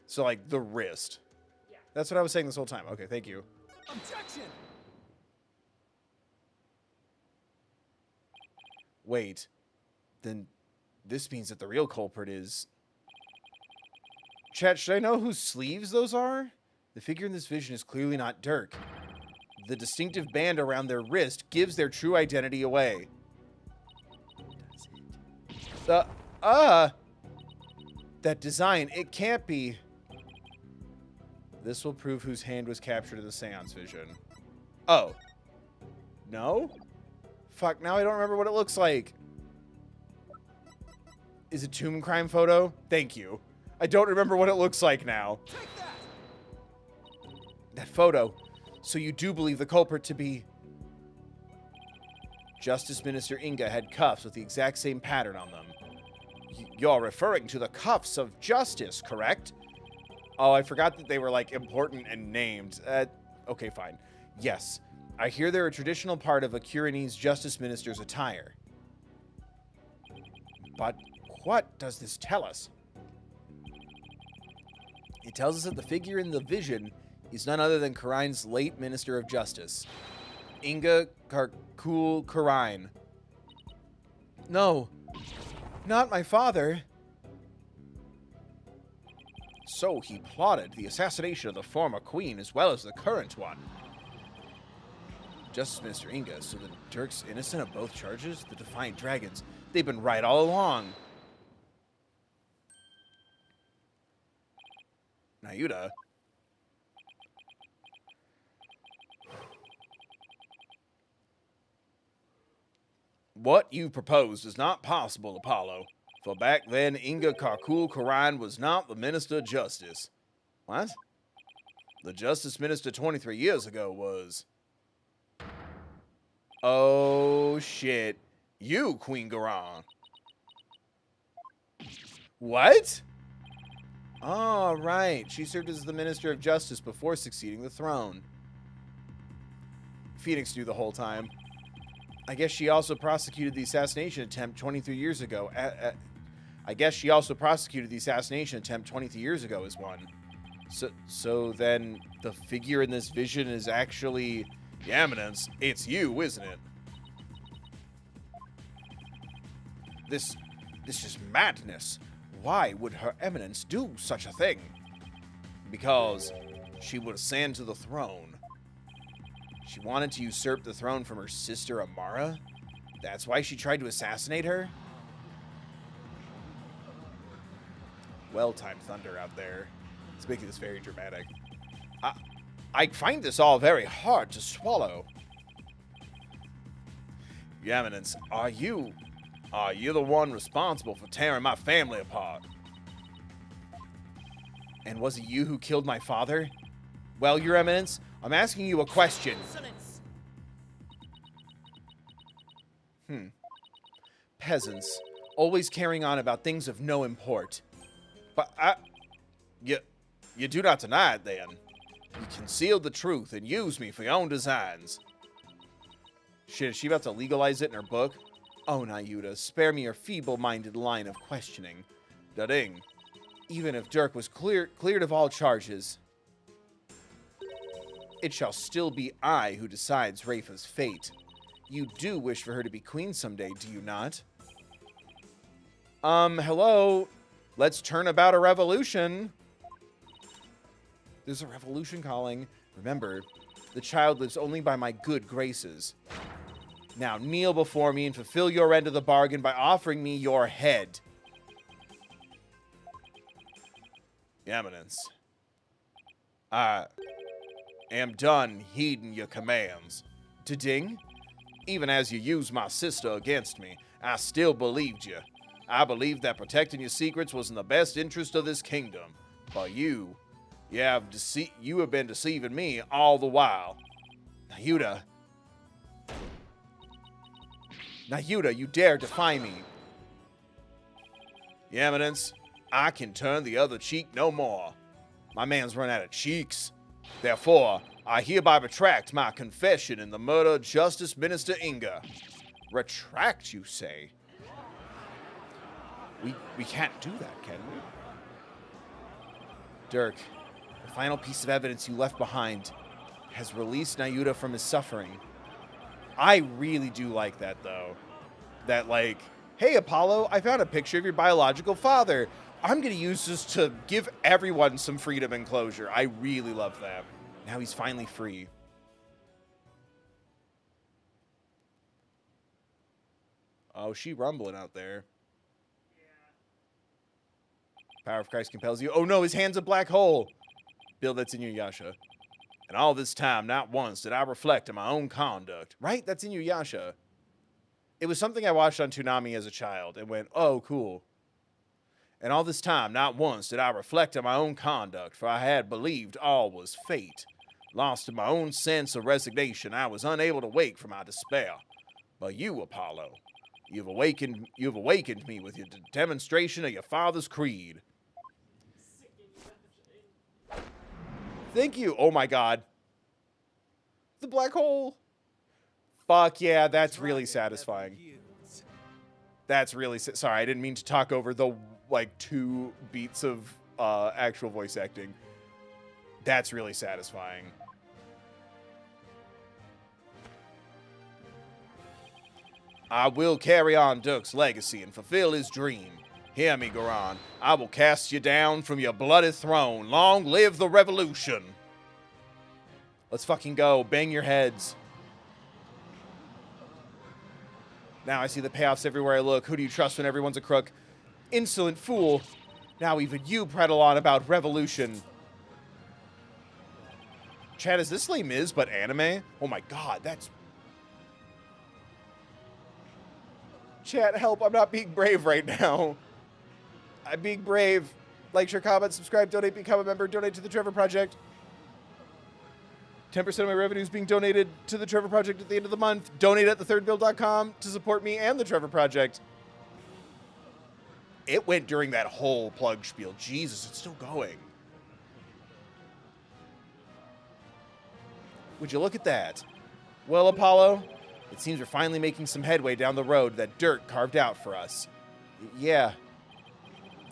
So, like, the wrist. Yeah. That's what I was saying this whole time. Okay, thank you. Objection! Wait. Then this means that the real culprit is... Chat, should I know whose sleeves those are? The figure in this vision is clearly not Dirk. The distinctive band around their wrist gives their true identity away. That design, it can't be. This will prove whose hand was captured in the seance vision. Oh. No? Fuck, now I don't remember what it looks like. Is it tomb crime photo? Thank you. I don't remember what it looks like now. Take that! That photo. So you do believe the culprit to be... Justice Minister Inga had cuffs with the exact same pattern on them. You're referring to the cuffs of justice, correct? Oh, I forgot that they were, like, important and named. Okay, fine. Yes. I hear they're a traditional part of a Curinese justice minister's attire. But what does this tell us? It tells us that the figure in the vision is none other than Karine's late Minister of Justice, Inga Karkul Karine. No, not my father. So he plotted the assassination of the former queen as well as the current one. Justice Minister Inga, so that Dirk's innocent of both charges? The Defiant Dragons, they've been right all along. Nayuda? What you proposed is not possible, Apollo. For back then, Inga Karkul Karine was not the Minister of Justice. What? The Justice Minister 23 years ago was... Oh, shit. You, Queen Garan. What? Oh, right. She served as the Minister of Justice before succeeding the throne. Phoenix knew the whole time. I guess she also prosecuted the assassination attempt 23 years ago. I guess she also prosecuted the assassination attempt 23 years ago as one. So then the figure in this vision is actually... The Eminence, it's you, isn't it? This is madness. Why would Her Eminence do such a thing? Because she would ascend to the throne. She wanted to usurp the throne from her sister Amara? That's why she tried to assassinate her? well-timed thunder out there. It's making this very dramatic. I find this all very hard to swallow. Your Eminence, are you the one responsible for tearing my family apart? And was it you who killed my father? Well, Your Eminence, I'm asking you a question. Insolence. Peasants, always carrying on about things of no import. But you do not deny it, then. You concealed the truth and used me for your own designs. Shit, is she about to legalize it in her book? Oh, Nayuta, spare me your feeble-minded line of questioning. Da-ding. Even if Dirk was cleared of all charges, it shall still be I who decides Rafa's fate. You do wish for her to be queen someday, do you not? Hello? Let's turn about a revolution. There's a revolution calling. Remember, the child lives only by my good graces. Now kneel before me and fulfill your end of the bargain by offering me your head. Eminence, I am done heeding your commands. Da-ding? Even as you used my sister against me, I still believed you. I believed that protecting your secrets was in the best interest of this kingdom. But you have been deceiving me all the while. Nayuta, you dare defy me. Your Eminence, I can turn the other cheek no more. My man's run out of cheeks. Therefore, I hereby retract my confession in the murder of Justice Minister Inga. Retract, you say? We can't do that, can we? Dirk, the final piece of evidence you left behind has released Nayuta from his suffering. I really do like that, though. That, like, hey, Apollo, I found a picture of your biological father. I'm going to use this to give everyone some freedom and closure. I really love that. Now he's finally free. Oh, she rumbling out there. Power of Christ compels you. Oh no, his hand's a black hole. Bill, that's Inuyasha. And all this time, not once did I reflect on my own conduct. Right? That's Inuyasha. It was something I watched on Toonami as a child and went, oh, cool. And all this time, not once did I reflect on my own conduct, for I had believed all was fate. Lost in my own sense of resignation, I was unable to wake from my despair. But you, Apollo, you've awakened me with your demonstration of your father's creed. Thank you. Oh my god. The black hole. Fuck yeah, that's really satisfying. That's really sorry, I didn't mean to talk over the like 2 beats of actual voice acting. That's really satisfying. I will carry on Dirk's legacy and fulfill his dream. Hear me, Goran. I will cast you down from your bloody throne. Long live the revolution. Let's fucking go. Bang your heads. Now I see the payoffs everywhere I look. Who do you trust when everyone's a crook? Insolent fool. Now even you prattle on about revolution. Chad, is this Les Mis but anime? Oh my god, that's... Chat, help, I'm not being brave right now. I'm being brave. Like, share, comment, subscribe, donate, become a member, donate to the Trevor Project. 10% of my revenue is being donated to the Trevor Project at the end of the month. Donate at thethirdbill.com to support me and the Trevor Project. It went during that whole plug spiel. Jesus, it's still going. Would you look at that? Well, Apollo, it seems we're finally making some headway down the road that Dirk carved out for us. Yeah.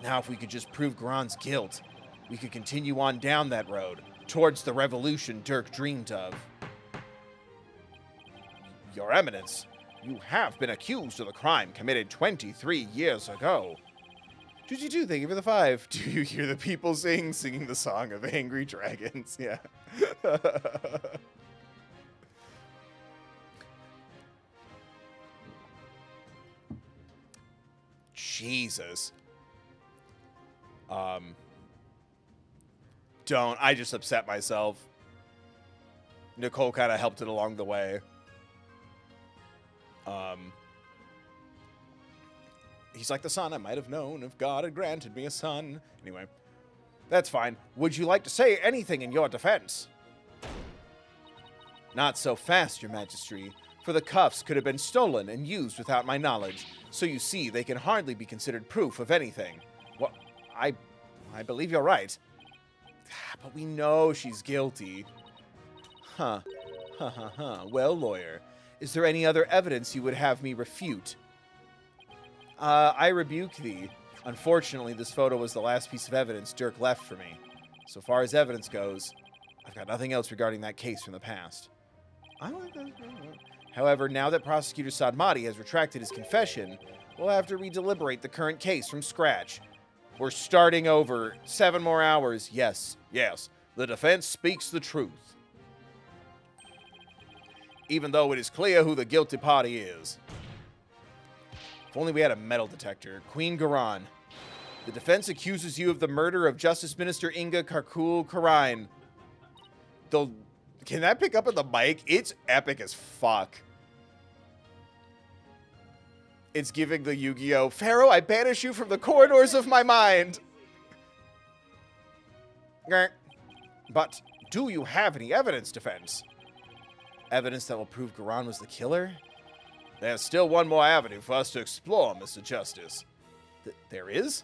Now if we could just prove Goran's guilt, we could continue on down that road, towards the revolution Dirk dreamed of. Your Eminence, you have been accused of the crime committed 23 years ago. 222, thank you for the 5. Do you hear the people singing the song of Angry Dragons? Yeah. Jesus. Don't. I just upset myself. Nicole kind of helped it along the way. He's like the son I might have known if God had granted me a son. Anyway, that's fine. Would you like to say anything in your defense? Not so fast, Your Majesty, for the cuffs could have been stolen and used without my knowledge, so you see they can hardly be considered proof of anything. Well, I believe you're right. But we know she's guilty. Huh. Well, lawyer, is there any other evidence you would have me refute? I rebuke thee. Unfortunately, this photo was the last piece of evidence Dirk left for me. So far as evidence goes, I've got nothing else regarding that case from the past. However, now that Prosecutor Sadmati has retracted his confession, we'll have to redeliberate the current case from scratch. We're starting over. 7 more hours. Yes. The defense speaks the truth. Even though it is clear who the guilty party is. If only we had a metal detector. Queen Garan. The defense accuses you of the murder of Justice Minister Inga Karkul Karain. Can that pick up on the mic? It's epic as fuck. It's giving the Yu-Gi-Oh! Pharaoh, I banish you from the corridors of my mind. But do you have any evidence, defense? Evidence that will prove Garan was the killer? There's still one more avenue for us to explore, Mr. Justice. There is?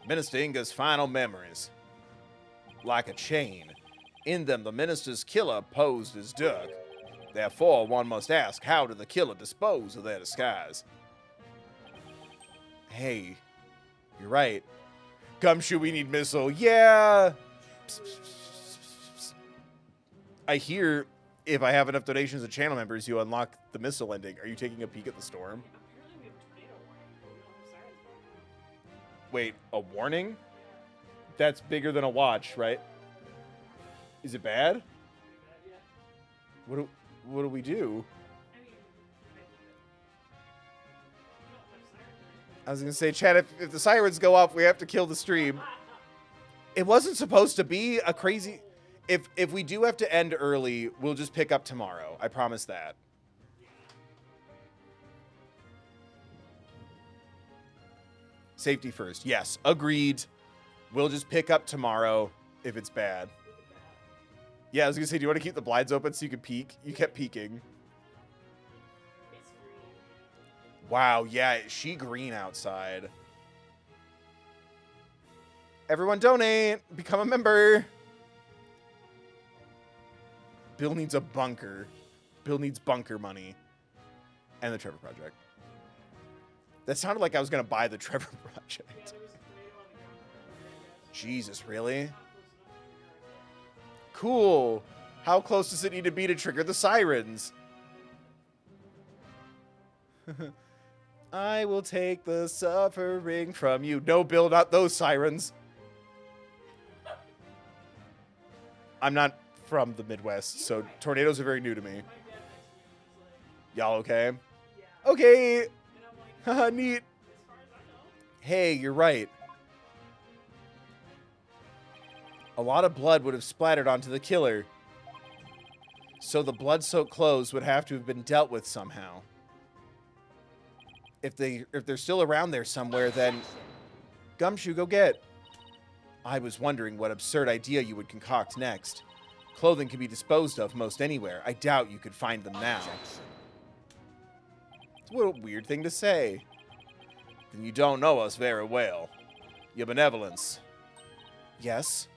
Minister Inga's final memories. Like a chain. In them, the minister's killer posed as Dirk. Therefore, one must ask, how did the killer dispose of their disguise? Hey, you're right. Gumshoe, we need missile. Yeah! Psst, psst, psst, psst, psst. I hear if I have enough donations and channel members, you unlock the missile ending. Are you taking a peek at the storm? Apparently we have tornado warning. We don't have sirens going. Wait, a warning? That's bigger than a watch, right? Is it bad? Pretty bad, yeah. What do we do? I mean, we don't have sirens or anything. I was gonna say, Chad, if the sirens go off, we have to kill the stream. It wasn't supposed to be a crazy... If we do have to end early, we'll just pick up tomorrow. I promise that. Safety first. Yes, agreed. We'll just pick up tomorrow if it's bad. Yeah, I was gonna say, do you want to keep the blinds open so you can peek? You kept peeking. It's green. Wow, yeah, she green outside. Everyone donate. Become a member. Bill needs a bunker. Bill needs bunker money. And the Trevor Project. That sounded like I was going to buy the Trevor Yeah, Project. there was a tornado on the ground earlier, I guess. Jesus, really? Not close enough to figure it out. Cool. How close does it need to be to trigger the sirens? I will take the suffering from you. No, Bill, not those sirens. I'm not from the Midwest, so tornadoes are very new to me. My dad texted me and he's like, Y'all okay? yeah. Okay. And I'm like, Haha, neat. as far as I know. Hey, you're right. A lot of blood would have splattered onto the killer. So the blood-soaked clothes would have to have been dealt with somehow. If they're still around there somewhere, then... Gumshoe, go get. I was wondering what absurd idea you would concoct next. Clothing can be disposed of most anywhere. I doubt you could find them now. What a weird thing to say. Then you don't know us very well. Your benevolence. Yes?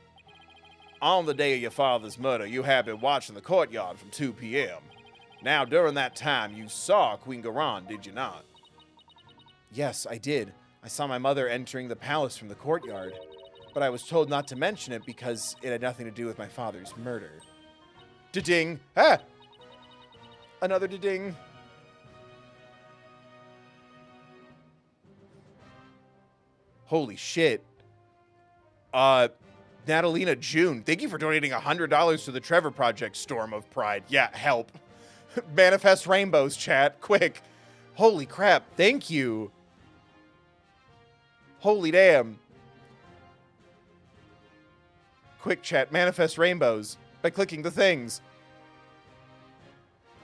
On the day of your father's murder, you had been watching the courtyard from 2 p.m. Now, during that time, you saw Queen Garan, did you not? Yes, I did. I saw my mother entering the palace from the courtyard. But I was told not to mention it because it had nothing to do with my father's murder. Da-ding! Ah! Another da-ding. Holy shit. Natalina June, thank you for donating $100 to the Trevor Project Storm of Pride. Yeah, help. Manifest rainbows, chat. Quick. Holy crap, thank you. Holy damn. Quick chat, manifest rainbows by clicking the things.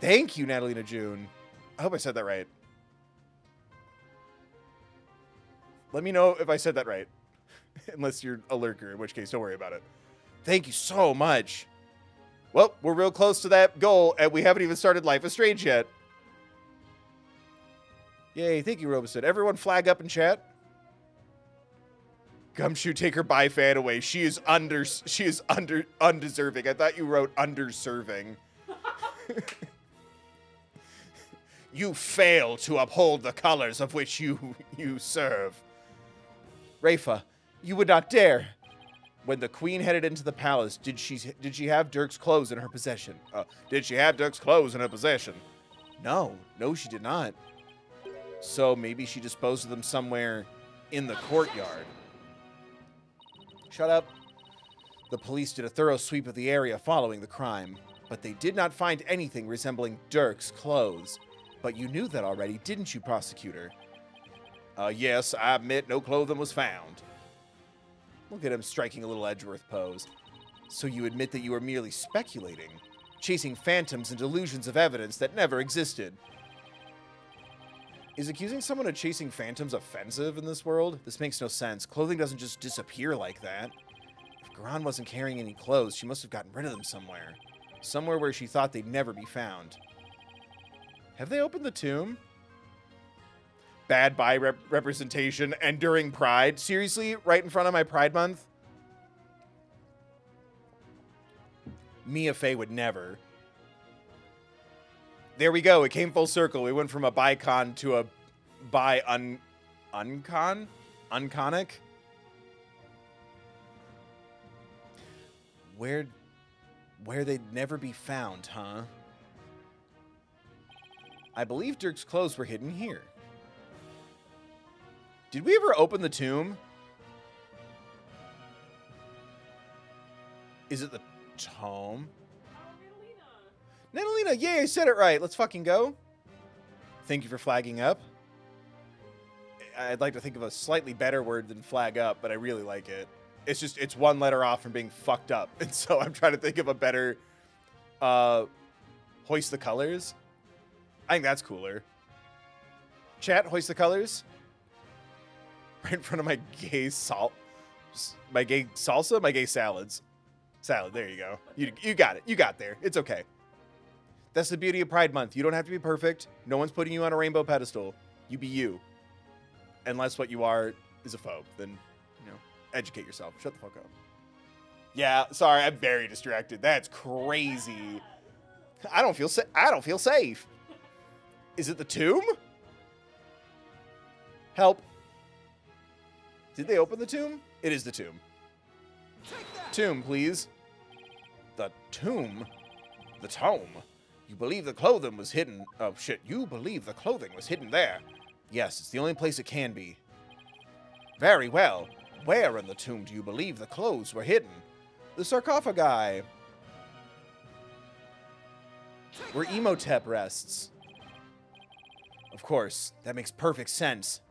Thank you, Natalina June. I hope I said that right. Let me know if I said that right. Unless you're a lurker, in which case, don't worry about it. Thank you so much. Well, we're real close to that goal, and we haven't even started Life is Strange yet. Yay, thank you, Robeson. Everyone flag up in chat. Gumshoe, take her bi fan away. She is undeserving. I thought you wrote underserving. You fail to uphold the colors of which you serve. Rafa, you would not dare. When the queen headed into the palace, did she have Dirk's clothes in her possession? Did she have Dirk's clothes in her possession? No, she did not. So maybe she disposed of them somewhere in the courtyard. Shut up. The police did a thorough sweep of the area following the crime, but they did not find anything resembling Dirk's clothes. But you knew that already, didn't you, prosecutor? Yes, I admit no clothing was found. Look at him striking a little Edgeworth pose. So you admit that you were merely speculating, chasing phantoms and delusions of evidence that never existed. Is accusing someone of chasing phantoms offensive in this world? This makes no sense. Clothing doesn't just disappear like that. If Garan wasn't carrying any clothes, she must have gotten rid of them somewhere. Somewhere where she thought they'd never be found. Have they opened the tomb? Bad bi representation and during Pride. Seriously? Right in front of my Pride Month? Mia Fey would never. There we go. It came full circle. We went from a bicon to a uncon? Unconic? Where they'd never be found, huh? I believe Dirk's clothes were hidden here. Did we ever open the tomb? Is it the tome? Natalina, yay, I said it right. Let's fucking go. Thank you for flagging up. I'd like to think of a slightly better word than flag up, but I really like it. It's one letter off from being fucked up. And so I'm trying to think of a better, hoist the colors. I think that's cooler. Chat, hoist the colors. Right in front of my gay my gay salsa, my gay salads. Salad, there you go. You got it. You got there. It's okay. That's the beauty of Pride Month. You don't have to be perfect. No one's putting you on a rainbow pedestal. You be you. Unless what you are is a phobe, then, educate yourself. Shut the fuck up. Yeah, sorry, I'm very distracted. That's crazy. I don't feel safe. Is it the tomb? Help. Did they open the tomb? It is the tomb. Tomb, please. The tomb? The tome. You believe the clothing was hidden. Oh, shit. You believe the clothing was hidden there. Yes, it's the only place it can be. Very well. Where in the tomb do you believe the clothes were hidden? The sarcophagi. Where Emotep rests. Of course, that makes perfect sense.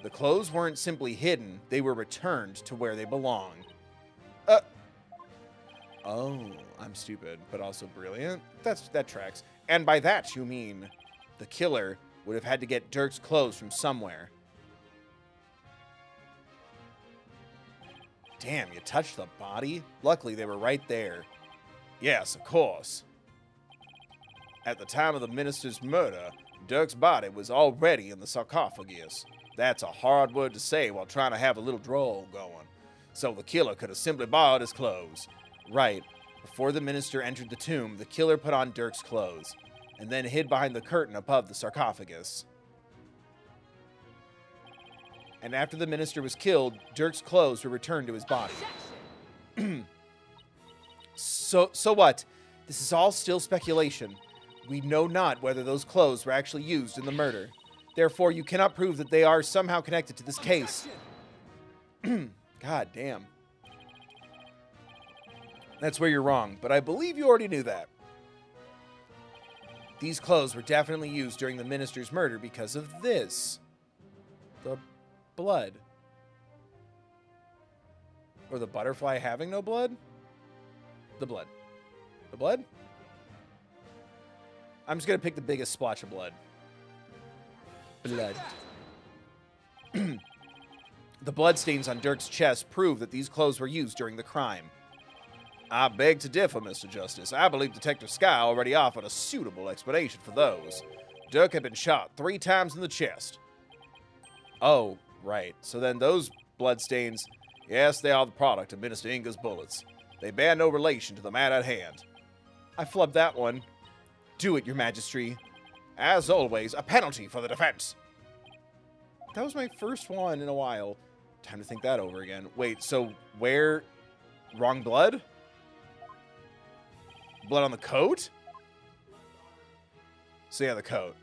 The clothes weren't simply hidden, they were returned to where they belong. Oh, I'm stupid, but also brilliant? That tracks. And by that you mean the killer would have had to get Dirk's clothes from somewhere. Damn, you touched the body? Luckily, they were right there. Yes, of course. At the time of the minister's murder, Dirk's body was already in the sarcophagus. That's a hard word to say while trying to have a little drawl going. So the killer could have simply borrowed his clothes. Right. Before the minister entered the tomb, the killer put on Dirk's clothes, and then hid behind the curtain above the sarcophagus. And after the minister was killed, Dirk's clothes were returned to his body. So what? This is all still speculation. We know not whether those clothes were actually used in the murder. Therefore, you cannot prove that they are somehow connected to this case. God damn. That's where you're wrong, but I believe you already knew that. These clothes were definitely used during the minister's murder because of this. The blood. Or the butterfly having no blood? The blood. The blood? I'm just going to pick the biggest splotch of blood. Blood. The bloodstains on Dirk's chest prove that these clothes were used during the crime. I beg to differ, Mr. Justice. I believe Detective Sky already offered a suitable explanation for those. Dirk had been shot 3 times in the chest. Oh, right. So then those bloodstains, yes, they are the product of Minister Inga's bullets. They bear no relation to the man at hand. I flubbed that one. Do it, Your Majesty. As always, a penalty for the defense. That was my first one in a while. Time to think that over again. Wait, so where... Wrong blood? Blood on the coat? So yeah, the coat.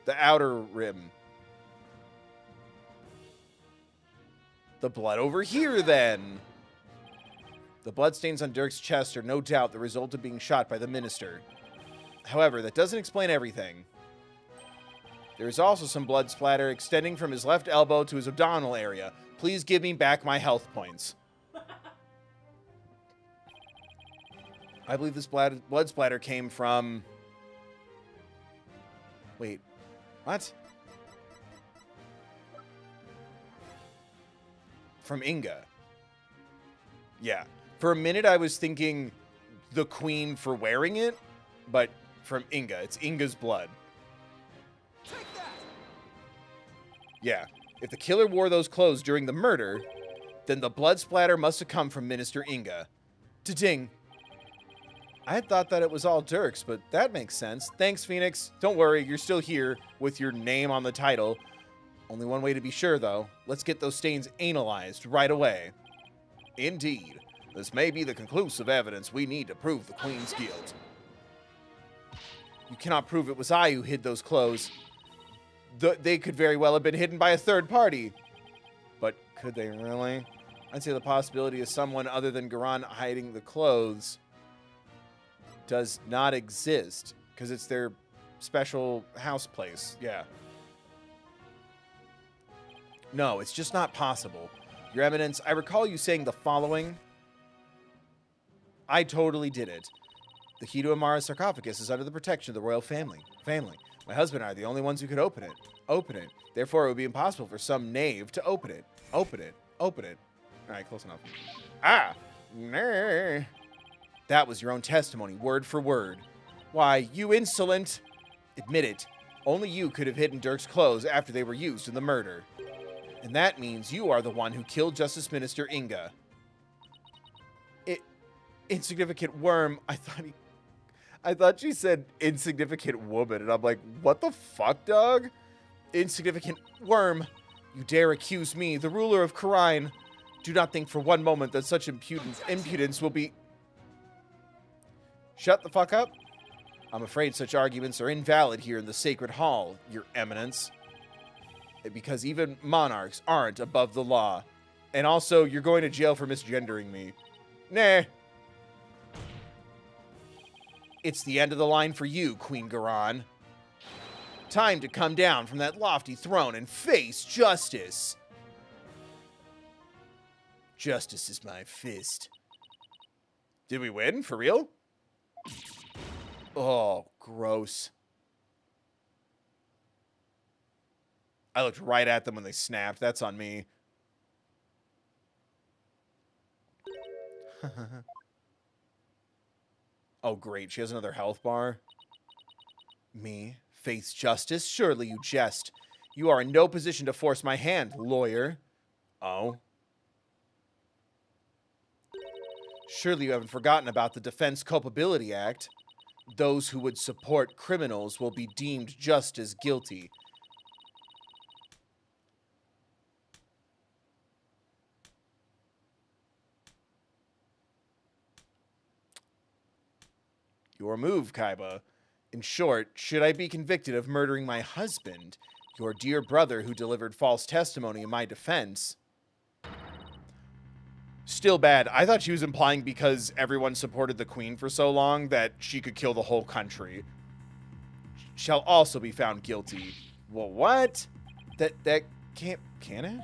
The outer rim. The blood over here, then. The bloodstains on Dirk's chest are no doubt the result of being shot by the minister. However, that doesn't explain everything. There is also some blood splatter extending from his left elbow to his abdominal area. Please give me back my health points. I believe this blood splatter came from... Wait, what? From Inga. Yeah. For a minute, I was thinking the queen for wearing it, but from Inga. It's Inga's blood. Take that! Yeah. If the killer wore those clothes during the murder, then the blood splatter must have come from Minister Inga. Ta-ding. I had thought that it was all Dirk's, but that makes sense. Thanks, Phoenix. Don't worry, you're still here with your name on the title. Only one way to be sure, though. Let's get those stains analyzed right away. Indeed. This may be the conclusive evidence we need to prove the Queen's guilt. You cannot prove it was I who hid those clothes. They could very well have been hidden by a third party. But could they really? I'd say the possibility of someone other than Garan hiding the clothes does not exist, because it's their special house place. Yeah. No, it's just not possible. Your Eminence, I recall you saying the following. I totally did it. The key to Amara's sarcophagus is under the protection of the royal family. My husband and I are the only ones who could open it. Therefore, it would be impossible for some knave to open it. Open it. All right, close enough. Ah! Nah. That was your own testimony, word for word. Why, you insolent... Admit it. Only you could have hidden Dirk's clothes after they were used in the murder. And that means you are the one who killed Justice Minister Inga. Insignificant worm. I thought she said insignificant woman, and I'm like, what the fuck, dog? Insignificant worm. You dare accuse me, the ruler of Khura'in. Do not think for one moment that such impudence will be... Shut the fuck up. I'm afraid such arguments are invalid here in the Sacred Hall, Your Eminence. Because even monarchs aren't above the law. And also, you're going to jail for misgendering me. Nah. It's the end of the line for you, Queen Garan. Time to come down from that lofty throne and face justice. Justice is my fist. Did we win? For real? Oh, gross. I looked right at them when they snapped. That's on me. Oh, great. She has another health bar. Me? Face justice? Surely you jest. You are in no position to force my hand, lawyer. Oh. Surely you haven't forgotten about the Defense Culpability Act. Those who would support criminals will be deemed just as guilty. Your move, Kaiba. In short, should I be convicted of murdering my husband, your dear brother who delivered false testimony in my defense? Still bad. I thought she was implying because everyone supported the queen for so long that she could kill the whole country. Shall also be found guilty. Well, what? That can't... Can it?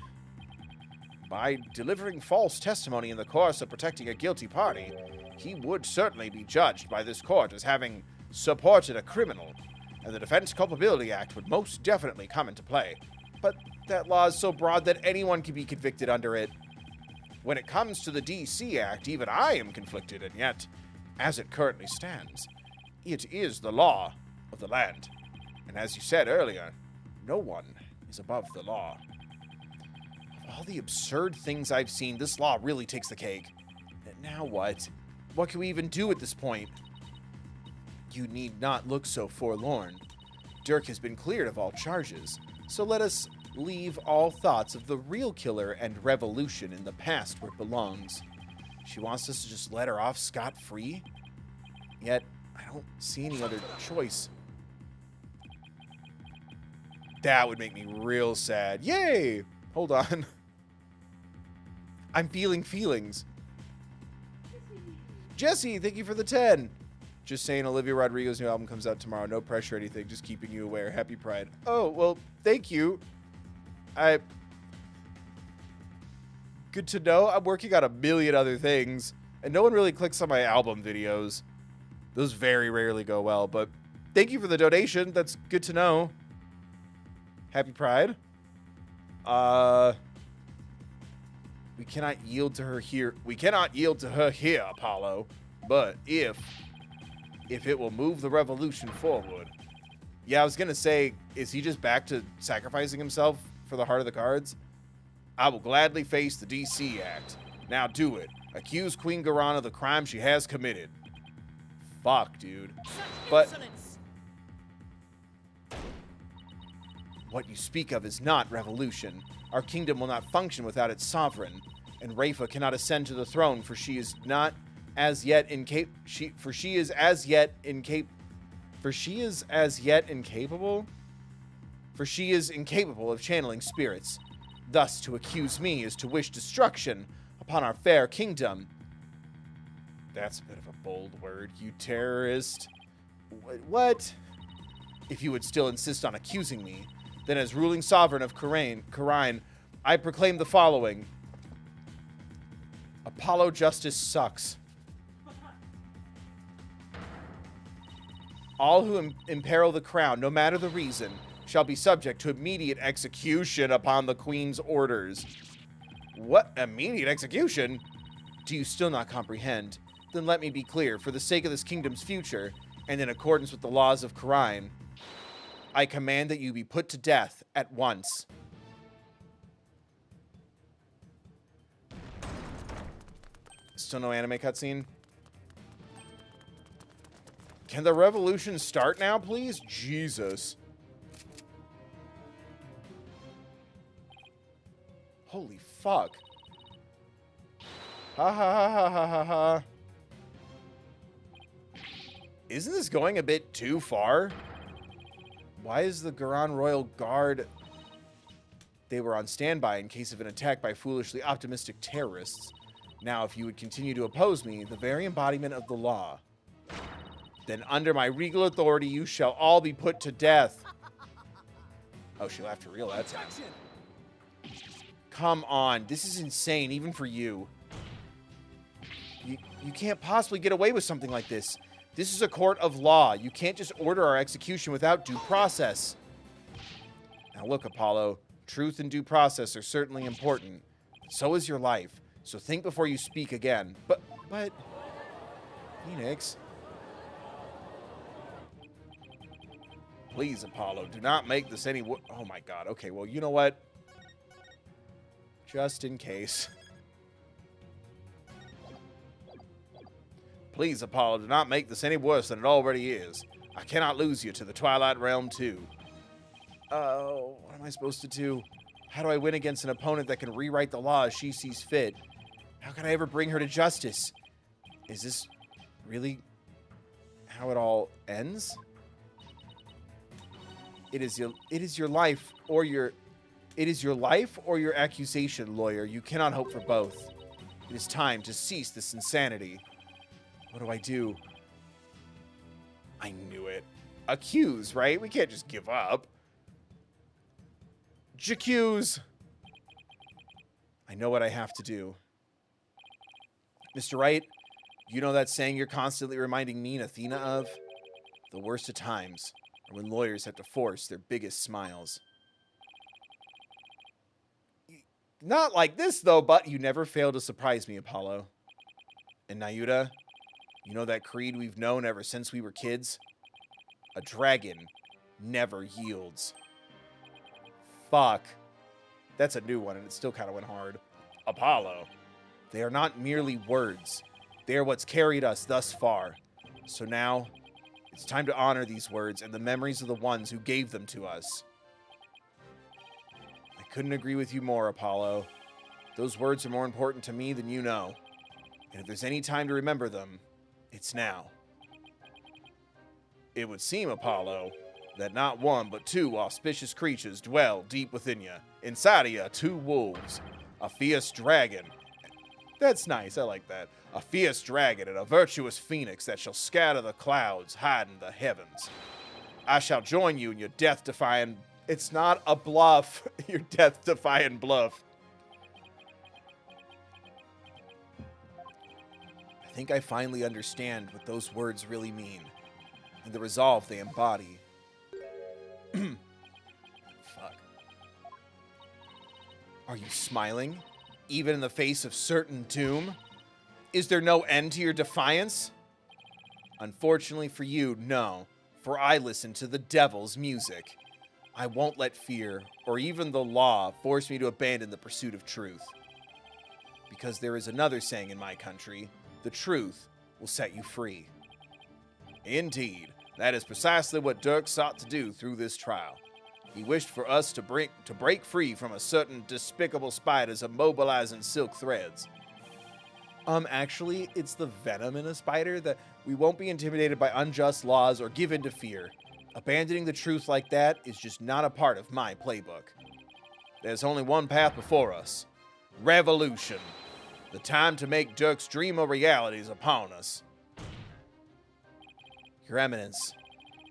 by delivering false testimony in the course of protecting a guilty party, he would certainly be judged by this court as having supported a criminal, and the Defense Culpability Act would most definitely come into play. But that law is so broad that anyone can be convicted under it. When it comes to the DC Act, even I am conflicted, and yet, as it currently stands, it is the law of the land. And as you said earlier, no one is above the law. Of all the absurd things I've seen, this law really takes the cake. And now what? What can we even do at this point? You need not look so forlorn. Dirk has been cleared of all charges, so let us leave all thoughts of the real killer and revolution in the past where it belongs. She wants us to just let her off scot-free? Yet, I don't see any other choice. That would make me real sad. Yay! Hold on. I'm feeling feelings. Jesse, thank you for the 10. Just saying, Olivia Rodrigo's new album comes out tomorrow. No pressure or anything, just keeping you aware. Happy Pride. Oh, well, thank you. Good to know. I'm working on a million other things, and no one really clicks on my album videos. Those very rarely go well, but thank you for the donation. That's good to know. Happy Pride. We cannot yield to her here. We cannot yield to her here, Apollo. But if it will move the revolution forward. Yeah, I was gonna say, is he just back to sacrificing himself for the heart of the cards? I will gladly face the DC Act. Now do it. Accuse Queen Garan of the crime she has committed. Fuck, dude. But what you speak of is not revolution. Our kingdom will not function without its sovereign, and Rafa cannot ascend to the throne, for she is not as yet incapable. She is as yet incapable of channeling spirits. Thus, to accuse me is to wish destruction upon our fair kingdom. That's a bit of a bold word, you terrorist. What? If you would still insist on accusing me, then as ruling sovereign of Khura'in, I proclaim the following. Apollo Justice sucks. All who imperil the crown, no matter the reason, shall be subject to immediate execution upon the Queen's orders. What? Immediate execution? Do you still not comprehend? Then let me be clear, for the sake of this kingdom's future, and in accordance with the laws of Khura'in, I command that you be put to death at once. Still no anime cutscene? Can the revolution start now, please? Jesus. Holy fuck. Ha ha ha ha ha ha ha. Isn't this going a bit too far? Why is the Garan Royal Guard... They were on standby in case of an attack by foolishly optimistic terrorists. Now, if you would continue to oppose me, the very embodiment of the law, then under my regal authority, you shall all be put to death. Oh, she laughed for real that time. Come on, this is insane, even for you. You can't possibly get away with something like this. This is a court of law. You can't just order our execution without due process. Now look, Apollo, truth and due process are certainly important. So is your life. So think before you speak again. But, Phoenix. Please, Apollo, do not make this any... Oh my god, okay, well, you know what? Just in case. Please, Apollo, do not make this any worse than it already is. I cannot lose you to the Twilight Realm, too. Oh, what am I supposed to do? How do I win against an opponent that can rewrite the law as she sees fit? How can I ever bring her to justice? Is this really how it all ends? It is your life or your accusation, lawyer. You cannot hope for both. It is time to cease this insanity. What do I do? I knew it. Accuse, right? We can't just give up. J'accuse. I know what I have to do. Mr. Wright, you know that saying you're constantly reminding me and Athena of? The worst of times are when lawyers have to force their biggest smiles. Not like this, though, but you never fail to surprise me, Apollo. And Nayuta, you know that creed we've known ever since we were kids? A dragon never yields. Fuck. That's a new one, and it still kind of went hard. Apollo. They are not merely words. They are what's carried us thus far. So now, it's time to honor these words and the memories of the ones who gave them to us. I couldn't agree with you more, Apollo. Those words are more important to me than you know. And if there's any time to remember them, it's now. It would seem, Apollo, that not one but two auspicious creatures dwell deep within you. Inside of you, two wolves, a fierce dragon. That's nice, I like that. A fierce dragon and a virtuous phoenix that shall scatter the clouds, hide in the heavens. I shall join you in your death-defying... It's not a bluff. Your death-defying bluff. I think I finally understand what those words really mean, and the resolve they embody. Fuck. Are you smiling? Even in the face of certain doom? Is there no end to your defiance? Unfortunately for you, no, for I listen to the devil's music. I won't let fear, or even the law, force me to abandon the pursuit of truth. Because there is another saying in my country, the truth will set you free. Indeed, that is precisely what Dirk sought to do through this trial. He wished for us to break free from a certain despicable spiders immobilizing silk threads. Actually, it's the venom in a spider that we won't be intimidated by unjust laws or give in to fear. Abandoning the truth like that is just not a part of my playbook. There's only one path before us. Revolution. The time to make Dirk's dream a reality is upon us. Your Eminence,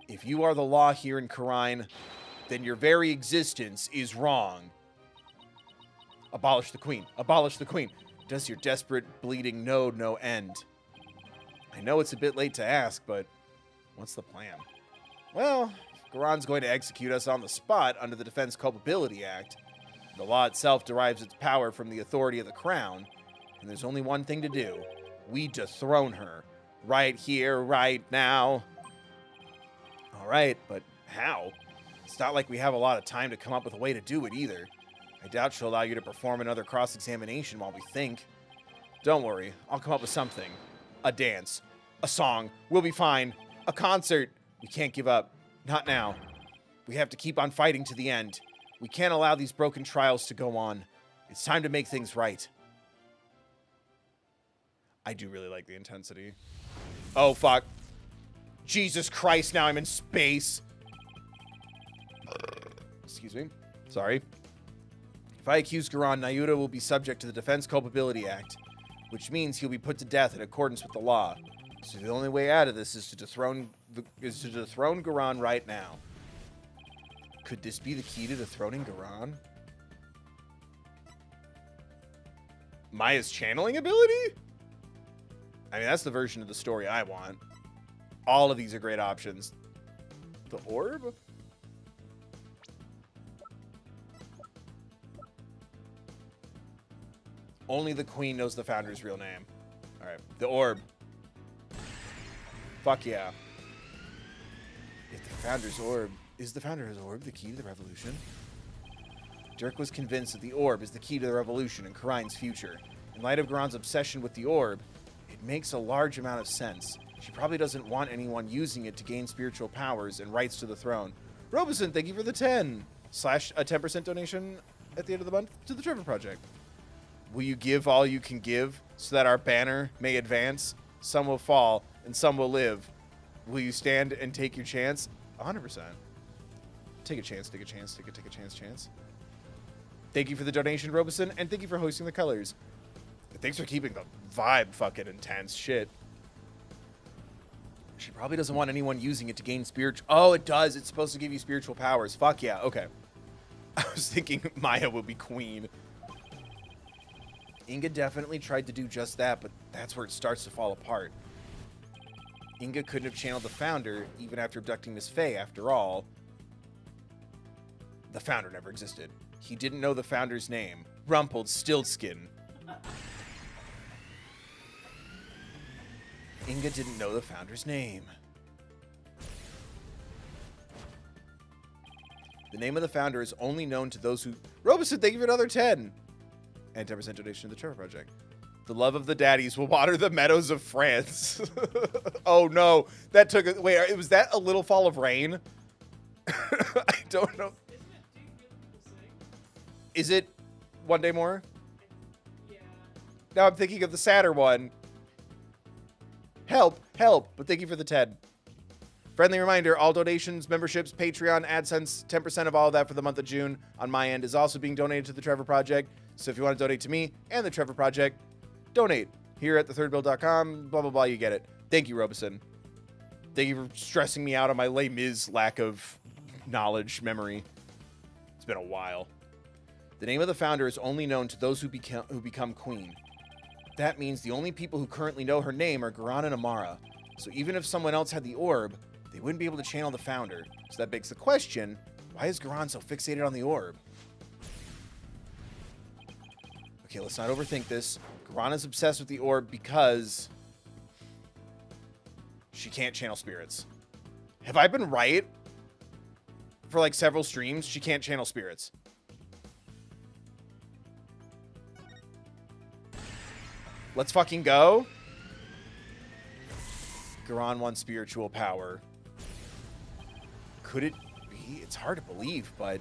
if you are the law here in Karine, then your very existence is wrong. Abolish the Queen. Abolish the Queen. Does your desperate bleeding know no end? I know it's a bit late to ask, but what's the plan? Well, Garon's going to execute us on the spot under the Defense Culpability Act. The law itself derives its power from the authority of the Crown, and there's only one thing to do. We dethrone her. Right here, right now. All right, but how? It's not like we have a lot of time to come up with a way to do it either. I doubt she'll allow you to perform another cross-examination while we think. Don't worry, I'll come up with something. A dance. A song. We'll be fine. A concert. We can't give up. Not now. We have to keep on fighting to the end. We can't allow these broken trials to go on. It's time to make things right. I do really like the intensity. Oh, fuck. Jesus Christ, now I'm in space. Excuse me. Sorry. If I accuse Garon, Nayuta will be subject to the Defense Culpability Act, which means he'll be put to death in accordance with the law. So the only way out of this is to dethrone Garon right now. Could this be the key to dethroning Garon? Maya's channeling ability? I mean, that's the version of the story I want. All of these are great options. The orb? Only the Queen knows the Founder's real name. Alright, the orb. Fuck yeah. If the Founder's orb... Is the Founder's orb the key to the revolution? Dirk was convinced that the orb is the key to the revolution and Karine's future. In light of Garon's obsession with the orb, it makes a large amount of sense. She probably doesn't want anyone using it to gain spiritual powers and rights to the throne. Robeson, thank you for the 10. / a 10% donation at the end of the month to the Trevor Project. Will you give all you can give so that our banner may advance? Some will fall and some will live. Will you stand and take your chance? 100%. Take a chance, take a chance, take a chance. Thank you for the donation, Robeson, and thank you for hosting the colors. Thanks for keeping the vibe fucking intense. Shit. She probably doesn't want anyone using it to gain spiritual... Oh, it does. It's supposed to give you spiritual powers. Fuck yeah. Okay. I was thinking Maya will be queen. Inga definitely tried to do just that, but that's where it starts to fall apart. Inga couldn't have channeled the Founder even after abducting Miss Faye. After all, the Founder never existed. He didn't know the Founder's name. Rumpelstiltskin. Inga didn't know the Founder's name. The name of the Founder is only known to those who... Robeson, thank you for another 10. And 10% donation to the Trevor Project. The love of the daddies will water the meadows of France. Oh, no. That took... Wait, was that a little fall of rain? I don't know. Is it One Day More? Yeah. Now I'm thinking of the sadder one. Help, help, but thank you for the 10. Friendly reminder, all donations, memberships, Patreon, AdSense, 10% of all of that for the month of June on my end is also being donated to the Trevor Project. So if you want to donate to me and the Trevor Project, donate here at thethirdbill.com, blah, blah, blah, you get it. Thank you, Robeson. Thank you for stressing me out on my Les Mis lack of knowledge, memory. It's been a while. The name of the Founder is only known to those who become queen. That means the only people who currently know her name are Garan and Amara. So even if someone else had the orb, they wouldn't be able to channel the Founder. So that begs the question, why is Garan so fixated on the orb? Okay, let's not overthink this. Garan is obsessed with the orb because she can't channel spirits. Have I been right? For like several streams, she can't channel spirits. Let's fucking go. Garan wants spiritual power. Could it be? It's hard to believe, but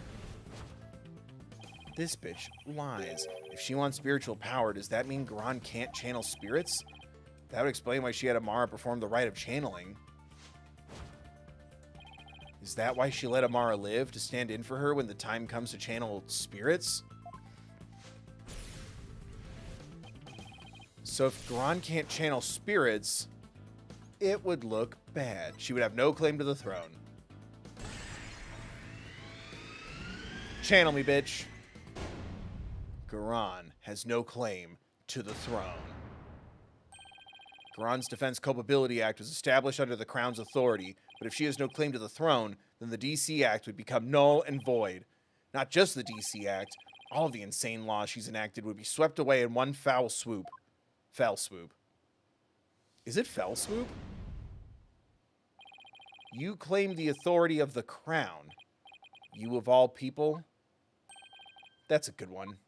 this bitch lies. If she wants spiritual power, does that mean Garan can't channel spirits? That would explain why she had Amara perform the rite of channeling. Is that why she let Amara live? To stand in for her when the time comes to channel spirits? So if Garan can't channel spirits, it would look bad. She would have no claim to the throne. Channel me, bitch. Garan has no claim to the throne. Garan's Defense Culpability Act was established under the Crown's authority, but if she has no claim to the throne, then the DC Act would become null and void. Not just the DC Act, all of the insane laws she's enacted would be swept away in one foul swoop. Fell swoop. Is it fell swoop? You claim the authority of the crown. You of all people? That's a good one.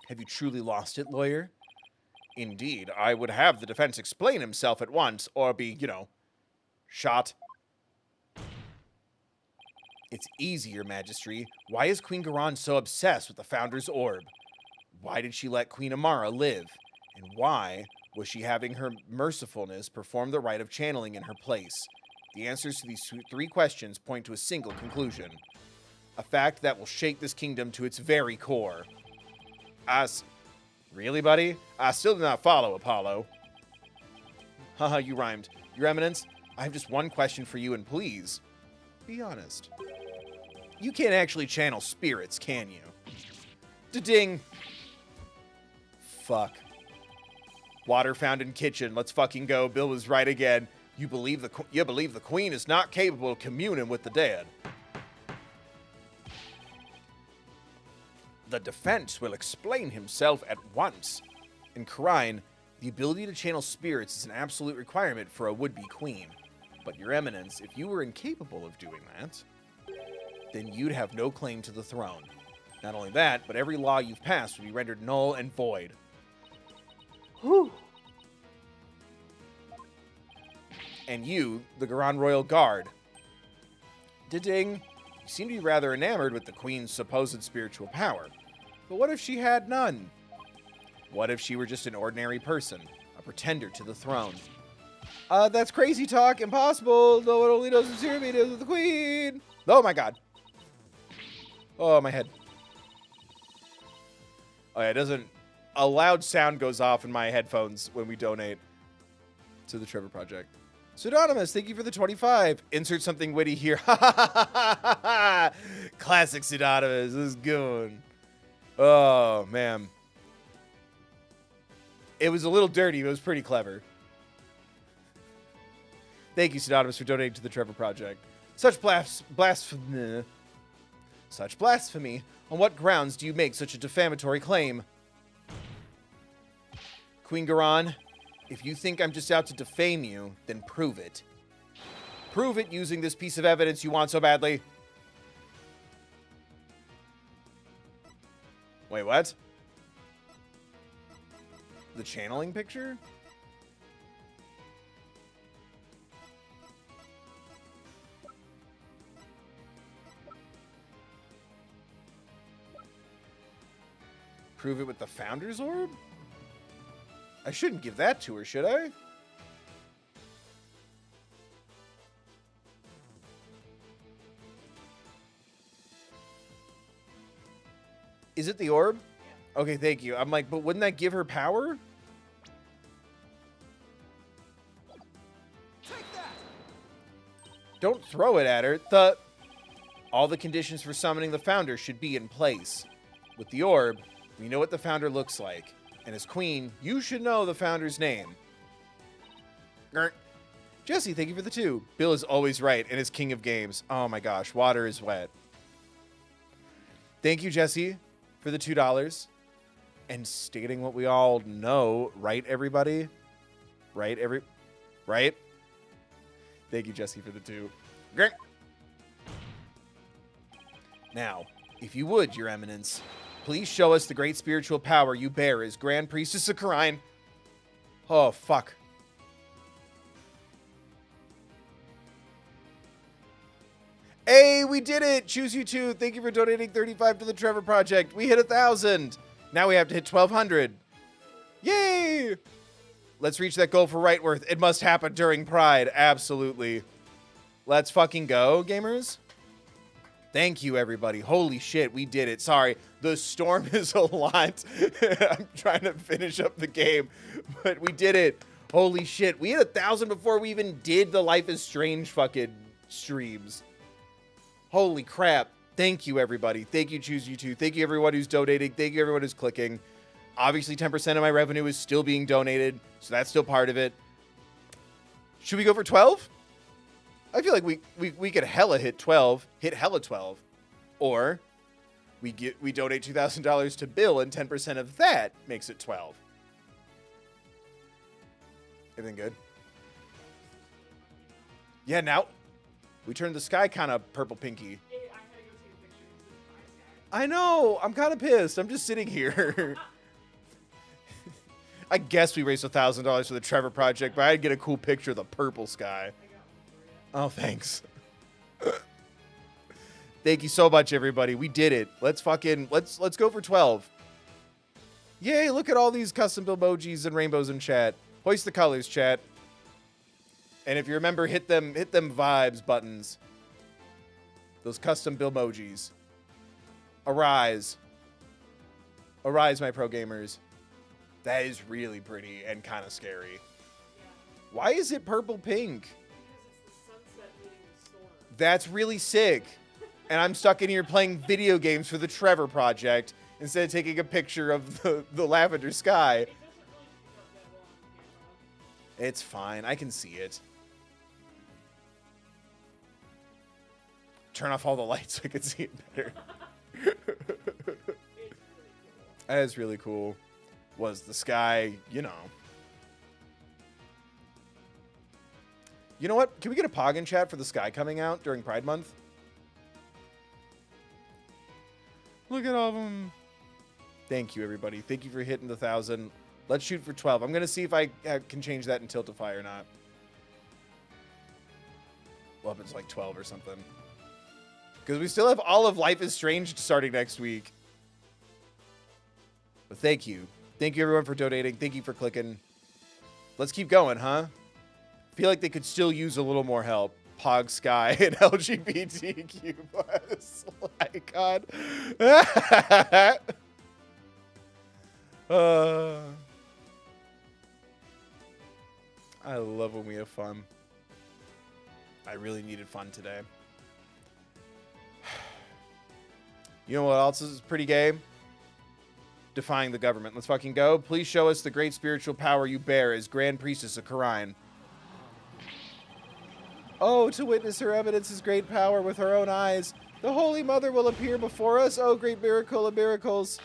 Have you truly lost it, lawyer? Indeed, I would have the defense explain himself at once, or be, shot. It's easy, Your Majesty. Why is Queen Garan so obsessed with the Founder's orb? Why did she let Queen Amara live? And why was she having her mercifulness perform the rite of channeling in her place? The answers to these three questions point to a single conclusion. A fact that will shake this kingdom to its very core. Really, buddy? I still do not follow, Apollo. Haha, you rhymed. Your Eminence, I have just one question for you, and please, be honest. You can't actually channel spirits, can you? Da-ding. Fuck. Water found in kitchen. Let's fucking go. Bill was right again. You believe the queen is not capable of communing with the dead. The defense will explain himself at once. In Karine, the ability to channel spirits is an absolute requirement for a would-be queen. But Your Eminence, if you were incapable of doing that, then you'd have no claim to the throne. Not only that, but every law you've passed would be rendered null and void. Whew. And you, the Garan Royal Guard. Da-ding. You seem to be rather enamored with the Queen's supposed spiritual power. But what if she had none? What if she were just an ordinary person, a pretender to the throne? That's crazy talk. Impossible. No one only knows who Sirmi is with the Queen. Oh my god. Oh, my head. Oh, yeah, it doesn't... A loud sound goes off in my headphones when we donate to the Trevor Project. Pseudonymous, thank you for the 25. Insert something witty here. Classic Pseudonymous. This is good. Oh, man. It was a little dirty, but it was pretty clever. Thank you, Synonymous, for donating to the Trevor Project. Such blasphemy. Such blasphemy. On what grounds do you make such a defamatory claim? Queen Garan, if you think I'm just out to defame you, then prove it. Prove it using this piece of evidence you want so badly. Wait, what? The channeling picture? Prove it with the Founder's Orb? I shouldn't give that to her, should I? Is it the orb? Yeah. Okay, thank you. I'm like, but wouldn't that give her power? Take that. Don't throw it at her. All the conditions for summoning the Founder should be in place. With the orb, we know what the Founder looks like. And as Queen, you should know the Founder's name. Grr. Jesse, thank you for the 2. Bill is always right and is king of games. Oh my gosh, water is wet. Thank you, Jesse, for the $2. And stating what we all know, right, everybody? Right? Thank you, Jesse, for the 2. Grr. Now, if you would, Your Eminence, please show us the great spiritual power you bear as Grand Priestess of Karine. Oh, fuck. Hey, we did it! Choose you 2. Thank you for donating 35 to the Trevor Project. We hit 1,000. Now we have to hit 1,200. Yay! Let's reach that goal for Wrightworth. It must happen during Pride. Absolutely. Let's fucking go, gamers. Thank you, everybody. Holy shit, we did it. Sorry, the storm is a lot. I'm trying to finish up the game, but we did it. Holy shit. We hit 1,000 before we even did the Life is Strange fucking streams. Holy crap. Thank you, everybody. Thank you, Choose You 2. Thank you, everyone who's donating. Thank you, everyone who's clicking. Obviously, 10% of my revenue is still being donated, so that's still part of it. Should we go for 12? I feel like we could hella hit 12, hit hella 12, or we donate $2,000 to Bill and 10% of that makes it 12. Everything good? Yeah, now we turned the sky kind of purple pinky. I know. I'm kind of pissed. I'm just sitting here. I guess we raised $1,000 for the Trevor Project, but I'd get a cool picture of the purple sky. Oh, thanks. Thank you so much, everybody. We did it. Let's go for 12. Yay, look at all these custom emojis and rainbows in chat. Hoist the colors, chat. And if you remember, hit them vibes buttons. Those custom Billmojis. Arise. Arise, my pro gamers. That is really pretty and kind of scary. Why is it purple pink? That's really sick. And I'm stuck in here playing video games for the Trevor Project instead of taking a picture of the lavender sky. It's fine. I can see it. Turn off all the lights so I can see it better. That is really cool. Was the sky, you know. You know what? Can we get a Pog in chat for the sky coming out during Pride Month? Look at all of them. Thank you, everybody. Thank you for hitting the 1,000. Let's shoot for 12. I'm going to see if I can change that in Tiltify or not. Well, if it's like 12 or something. Because we still have all of Life is Strange starting next week. But thank you. Thank you, everyone, for donating. Thank you for clicking. Let's keep going, huh? Feel like they could still use a little more help. Pog Sky and LGBTQ+. My God. I love when we have fun. I really needed fun today. You know what else is pretty gay? defying the government. Let's fucking go. Please show us the great spiritual power you bear as Grand Priestess of Khura'in. Oh, to witness her evidence's great power with her own eyes. The Holy Mother will appear before us. Oh, great miracle of miracles.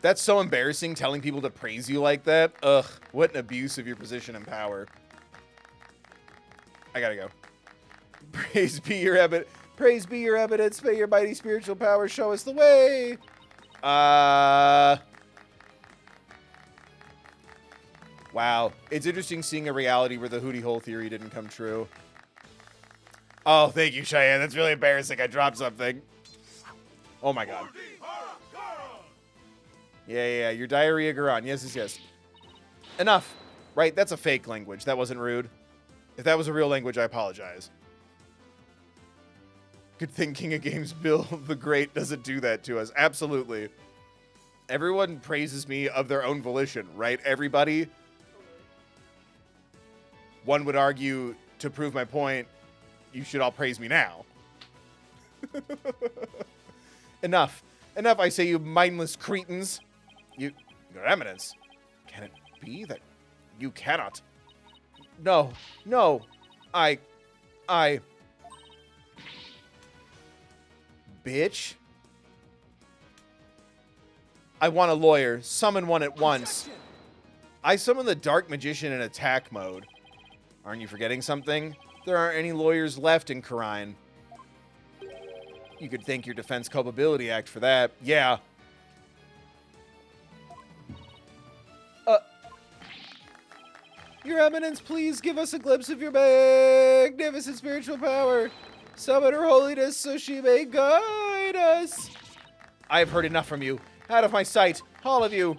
That's so embarrassing, telling people to praise you like that. Ugh, what an abuse of your position and power. I gotta go. Praise be your evidence. Praise be your evidence. May your mighty spiritual power show us the way. Wow. It's interesting seeing a reality where the hootie hole theory didn't come true. Oh, thank you, Cheyenne. That's really embarrassing. I dropped something. Oh, my God. Yeah. Your diarrhea, Garon. Yes. Enough. Right, that's a fake language. That wasn't rude. If that was a real language, I apologize. Good thing King of Games Bill the Great doesn't do that to us. Absolutely. Everyone praises me of their own volition, right? Everybody. One would argue, to prove my point, you should all praise me now. Enough, I say, you mindless cretins. Your Eminence. Can it be that you cannot? No. I... Bitch. I want a lawyer. Summon one at once. I summon the Dark Magician in attack mode. Aren't you forgetting something? There aren't any lawyers left in Khura'in. You could thank your Defense Culpability Act for that. Yeah. Your Eminence, please give us a glimpse of your magnificent spiritual power. Summon her holiness so she may guide us. I have heard enough from you. Out of my sight, all of you.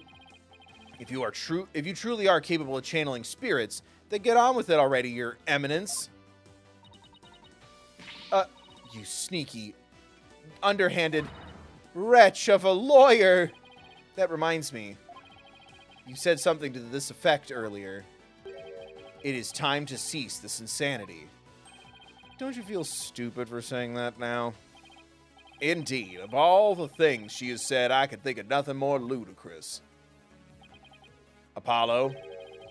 If you truly are capable of channeling spirits, then get on with it already, Your Eminence. You sneaky, underhanded wretch of a lawyer. That reminds me. You said something to this effect earlier. It is time to cease this insanity. Don't you feel stupid for saying that now? Indeed, of all the things she has said, I could think of nothing more ludicrous. Apollo,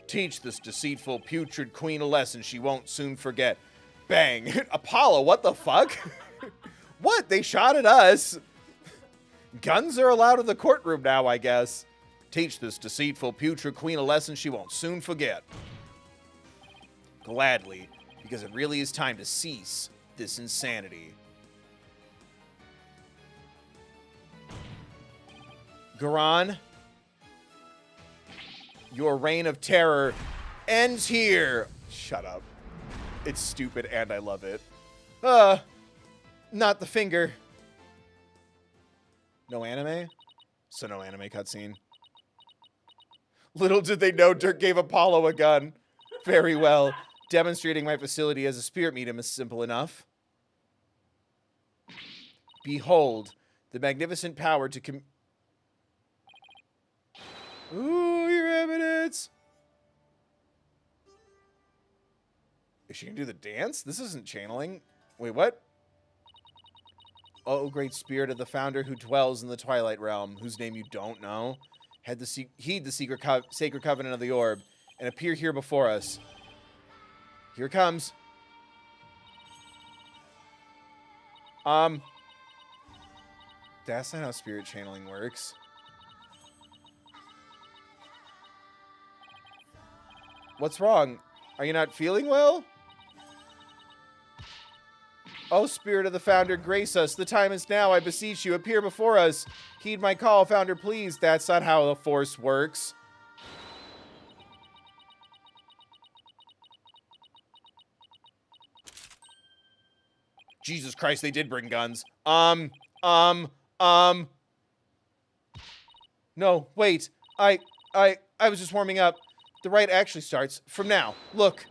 teach this deceitful, putrid queen a lesson she won't soon forget. Bang! Apollo, what the fuck? What? They shot at us? Guns are allowed in the courtroom now, I guess. Teach this deceitful, putrid queen a lesson she won't soon forget. Gladly, because it really is time to cease this insanity. Garon, your reign of terror ends here. Shut up. It's stupid and I love it. Not the finger. No anime? So no anime cutscene. Little did they know Dirk gave Apollo a gun. Very well. Demonstrating my facility as a spirit medium is simple enough. Behold, the magnificent power to Ooh, Your Eminence! Is she gonna do the dance? This isn't channeling. Wait, what? Oh, great spirit of the founder who dwells in the Twilight Realm, whose name you don't know, heed the sacred covenant of the orb, and appear here before us. Here it comes. That's not how spirit channeling works. What's wrong? Are you not feeling well? Oh, spirit of the founder, grace us. The time is now. I beseech you, appear before us. Heed my call, founder, please. That's not how the force works. Jesus Christ, they did bring guns. No, wait. I was just warming up. The rite actually starts from now. Look.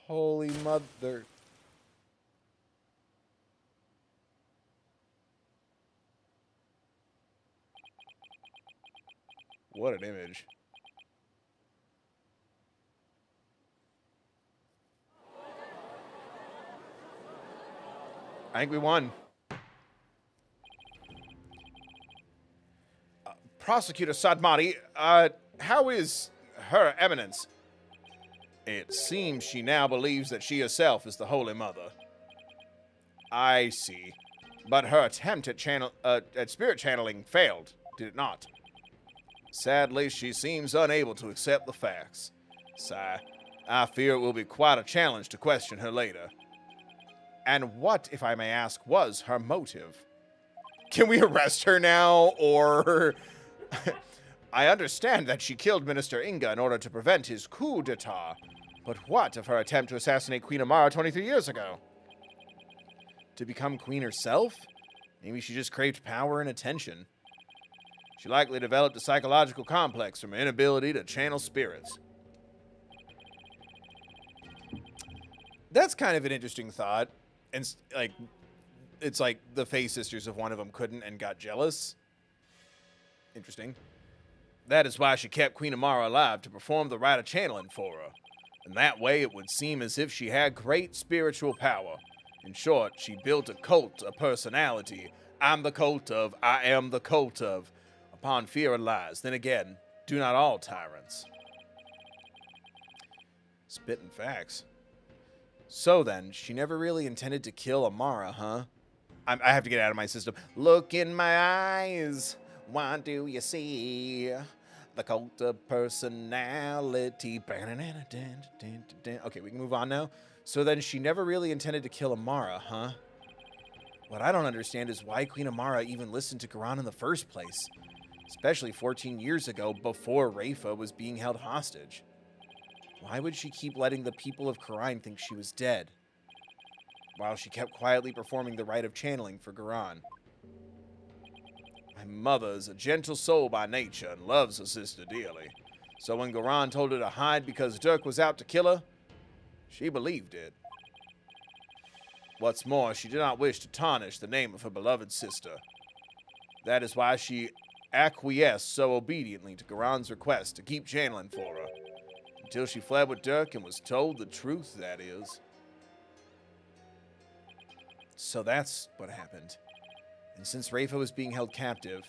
Holy mother. What an image. I think we won. Prosecutor Sadmati, how is Her Eminence? It seems she now believes that she herself is the Holy Mother. I see. But her attempt at spirit channeling failed, did it not? Sadly, she seems unable to accept the facts. Sigh, I fear it will be quite a challenge to question her later. And what, if I may ask, was her motive? Can we arrest her now, or... I understand that she killed Minister Inga in order to prevent his coup d'etat. But what of her attempt to assassinate Queen Amara 23 years ago? To become queen herself? Maybe she just craved power and attention. She likely developed a psychological complex from her inability to channel spirits. That's kind of an interesting thought. And, like, it's like the Fae sisters of one of them couldn't and got jealous. Interesting. That is why she kept Queen Amara alive, to perform the rite of channeling for her. And that way it would seem as if she had great spiritual power. In short, she built a cult, a personality. I'm the cult of, I am the cult of. Upon fear and lies. Then again, do not all tyrants. Spitting facts. So then, she never really intended to kill Amara, huh? I have to get out of my system. Look in my eyes. What do you see? The cult of personality. Okay, we can move on now. So then she never really intended to kill Amara, huh? What I don't understand is why Queen Amara even listened to Quran in the first place. Especially 14 years ago, before Rafa was being held hostage. Why would she keep letting the people of Quran think she was dead, while she kept quietly performing the rite of channeling for Quran? My mother is a gentle soul by nature and loves her sister dearly. So when Quran told her to hide because Dirk was out to kill her, she believed it. What's more, she did not wish to tarnish the name of her beloved sister. That is why she acquiesced so obediently to Quran's request to keep channeling for her, until she fled with Dirk and was told the truth, that is. So that's what happened. And since Rafa was being held captive,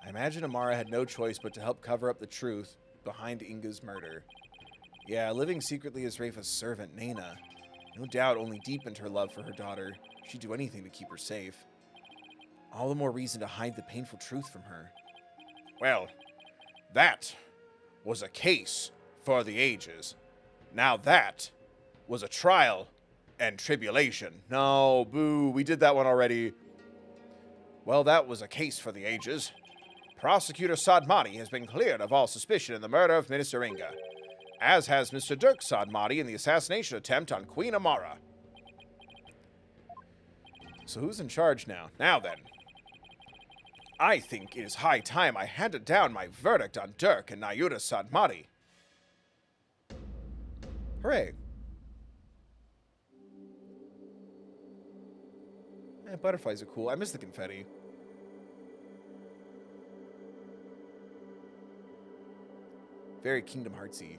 I imagine Amara had no choice but to help cover up the truth behind Inga's murder. Yeah, living secretly as Rafa's servant, Nena, no doubt only deepened her love for her daughter. She'd do anything to keep her safe. All the more reason to hide the painful truth from her. Well, that was a case for the ages. Now that was a trial and tribulation. No, boo, we did that one already. Well, that was a case for the ages. Prosecutor Sadmati has been cleared of all suspicion in the murder of Minister Inga, as has Mr. Dirk Sadmati in the assassination attempt on Queen Amara. So who's in charge now? Now then. I think it is high time I handed down my verdict on Dirk and Nayuda Sadmati. Hooray. Butterflies are cool. I miss the confetti. Very Kingdom Heartsy.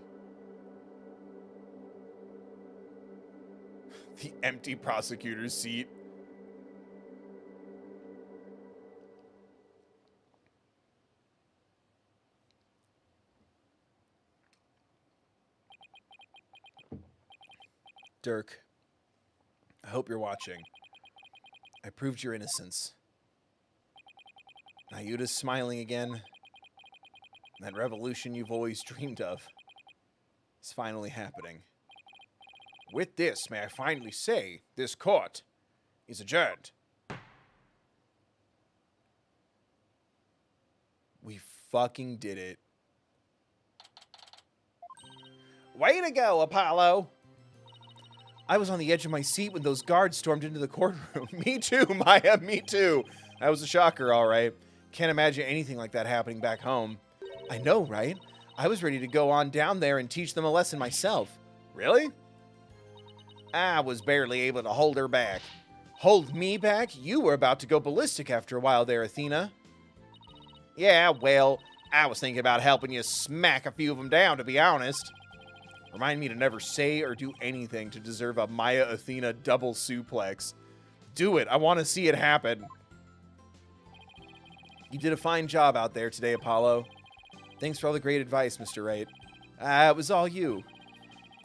The empty prosecutor's seat. Dirk, I hope you're watching. I proved your innocence. Nayuda's smiling again. That revolution you've always dreamed of is finally happening. With this, may I finally say, this court is adjourned. We fucking did it. Way to go, Apollo! I was on the edge of my seat when those guards stormed into the courtroom. Me too, Maya, me too. That was a shocker, all right. Can't imagine anything like that happening back home. I know, right? I was ready to go on down there and teach them a lesson myself. Really? I was barely able to hold her back. Hold me back? You were about to go ballistic after a while there, Athena. Yeah, well, I was thinking about helping you smack a few of them down, to be honest. Remind me to never say or do anything to deserve a Maya Athena double suplex. Do it. I want to see it happen. You did a fine job out there today, Apollo. Thanks for all the great advice, Mr. Wright. It was all you.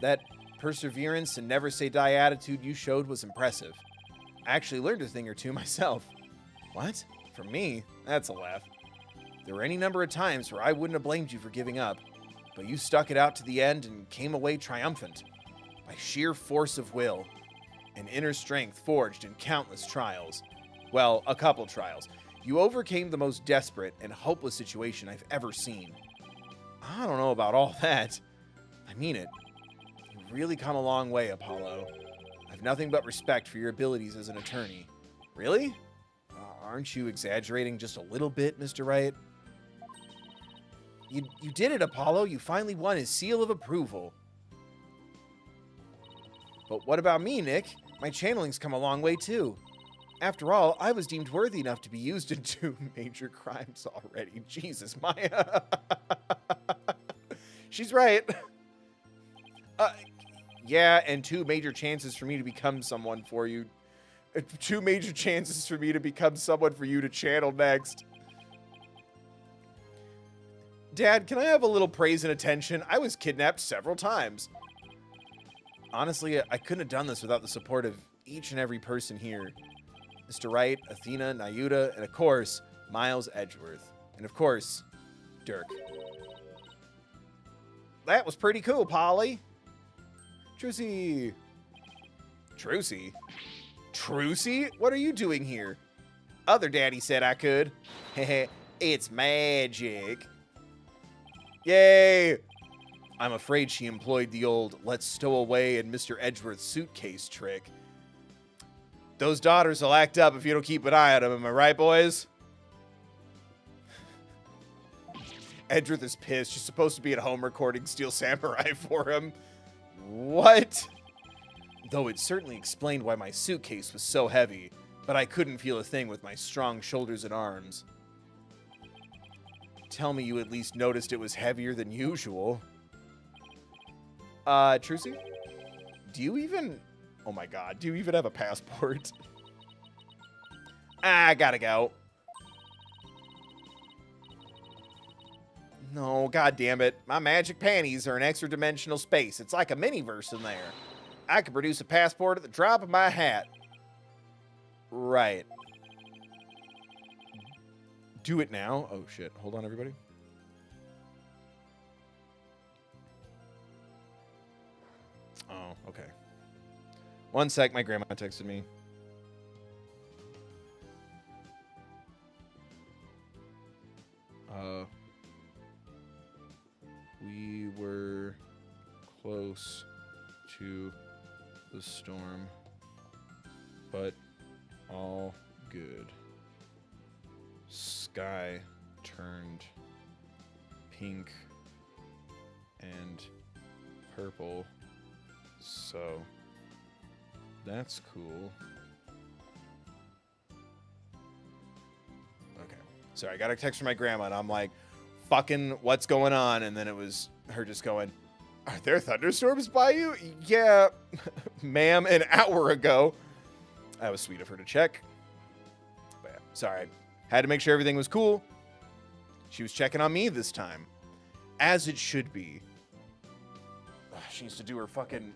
That perseverance and never say die attitude you showed was impressive. I actually learned a thing or two myself. What? From me? That's a laugh. There were any number of times where I wouldn't have blamed you for giving up, but you stuck it out to the end and came away triumphant. By sheer force of will, and inner strength forged in countless trials. Well, a couple trials. You overcame the most desperate and hopeless situation I've ever seen. I don't know about all that. I mean it. You've really come a long way, Apollo. I've nothing but respect for your abilities as an attorney. Really? Aren't you exaggerating just a little bit, Mr. Wright? You did it, Apollo. You finally won his seal of approval. But what about me, Nick? My channeling's come a long way, too. After all, I was deemed worthy enough to be used in 2 major crimes already. Jesus, Maya. She's right. Yeah, and 2 major chances for me to become someone for you. 2 major chances for me to become someone for you to channel next. Dad, can I have a little praise and attention? I was kidnapped several times. Honestly, I couldn't have done this without the support of each and every person here. Mr. Wright, Athena, Nayuta, and of course, Miles Edgeworth. And of course, Dirk. That was pretty cool, Polly. Trucy. Trucy? Trucy? What are you doing here? Other daddy said I could. Heh, it's magic. Yay! I'm afraid she employed the old let's stow away in Mr. Edgeworth's suitcase trick. Those daughters will act up if you don't keep an eye on them, am I right, boys? Edgeworth is pissed. She's supposed to be at home recording Steel Samurai for him. What? Though it certainly explained why my suitcase was so heavy, but I couldn't feel a thing with my strong shoulders and arms. Tell me you at least noticed it was heavier than usual. Trucy? Do you even... Oh my god, do you even have a passport? I gotta go. No, god damn it. My magic panties are in extra dimensional space. It's like a mini-verse in there. I could produce a passport at the drop of my hat. Right. Do it now. Oh shit, hold on everybody. Oh, okay. One sec, my grandma texted me. We were close to the storm, but all good. Sky turned pink and purple, so that's cool. Okay. Sorry, I got a text from my grandma, and I'm like, fucking, what's going on? And then it was her just going, are there thunderstorms by you? Yeah, ma'am, an hour ago. That was sweet of her to check. But yeah, sorry. Had to make sure everything was cool. She was checking on me this time. As it should be. Ugh, she needs to do her fucking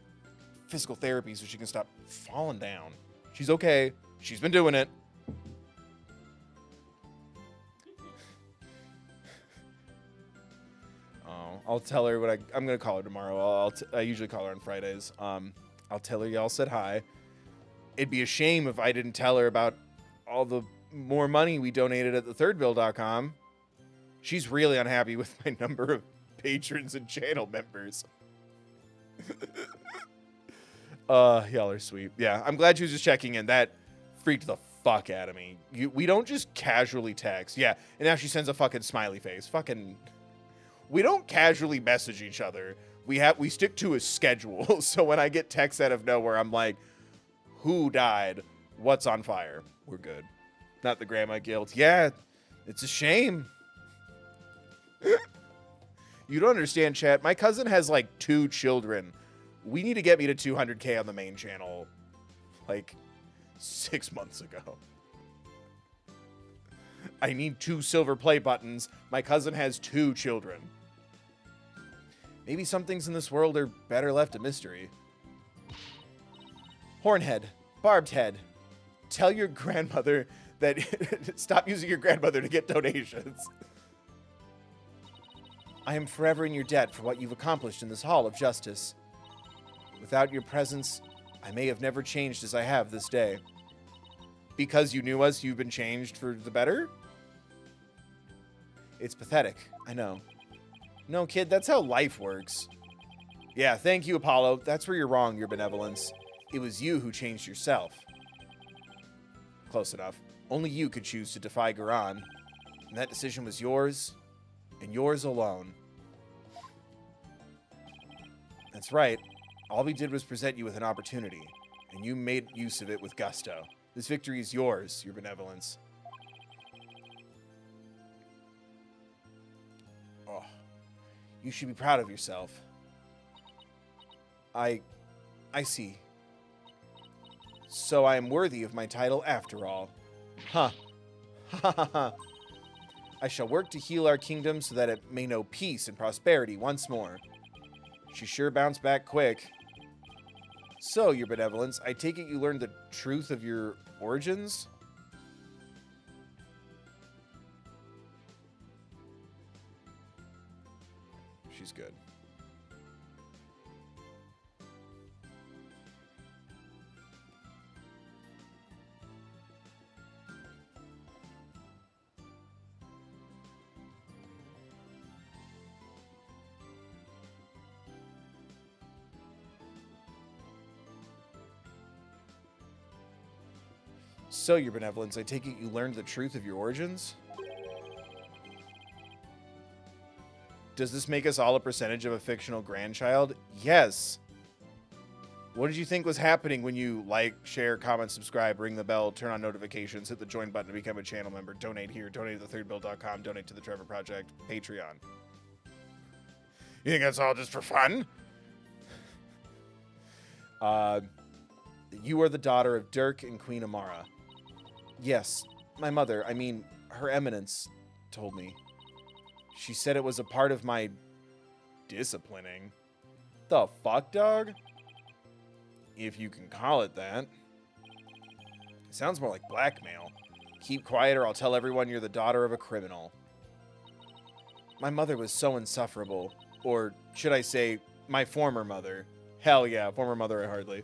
physical therapy so she can stop falling down. She's okay. She's been doing it. Oh, I'll tell her what I'm going to call her tomorrow. I usually call her on Fridays. I'll tell her y'all said hi. It'd be a shame if I didn't tell her about all the more money we donated at thethirdbill.com. She's really unhappy with my number of patrons and channel members. Y'all are sweet. Yeah, I'm glad she was just checking in. That freaked the fuck out of me. We don't just casually text. Yeah, and now she sends a fucking smiley face. Fucking... We don't casually message each other. We stick to a schedule. So when I get texts out of nowhere, I'm like, who died? What's on fire? We're good. Not the grandma guilt. Yeah, it's a shame. You don't understand, chat. My cousin has like 2 children. We need to get me to 200K on the main channel. Like, 6 months ago. I need 2 silver play buttons. My cousin has 2 children. Maybe some things in this world are better left a mystery. Hornhead, barbed head. Tell your grandmother that stop using your grandmother to get donations. I am forever in your debt for what you've accomplished in this hall of justice. Without your presence, I may have never changed as I have this day. Because you knew us, you've been changed for the better? It's pathetic, I know. No, kid, that's how life works. Yeah, thank you, Apollo. That's where you're wrong, your benevolence. It was you who changed yourself. Close enough. Only you could choose to defy Garan. And that decision was yours, and yours alone. That's right. All we did was present you with an opportunity, and you made use of it with gusto. This victory is yours, your benevolence. Oh, you should be proud of yourself. I see. So I am worthy of my title after all. Huh. Ha ha ha. I shall work to heal our kingdom so that it may know peace and prosperity once more. She sure bounced back quick. So, your benevolence, I take it you learned the truth of your origins? She's good. So, your benevolence, I take it you learned the truth of your origins? Does this make us all a percentage of a fictional grandchild? Yes. What did you think was happening when you like, share, comment, subscribe, ring the bell, turn on notifications, hit the join button to become a channel member, donate here, donate to thethirdbill.com, donate to the Trevor Project, Patreon? You think that's all just for fun? You are the daughter of Dirk and Queen Amara. Yes, my mother, I mean, Her Eminence, told me. She said it was a part of my disciplining. The fuck, dog? If you can call it that. It sounds more like blackmail. Keep quiet or I'll tell everyone you're the daughter of a criminal. My mother was so insufferable. Or should I say, my former mother. Hell yeah, former mother I hardly.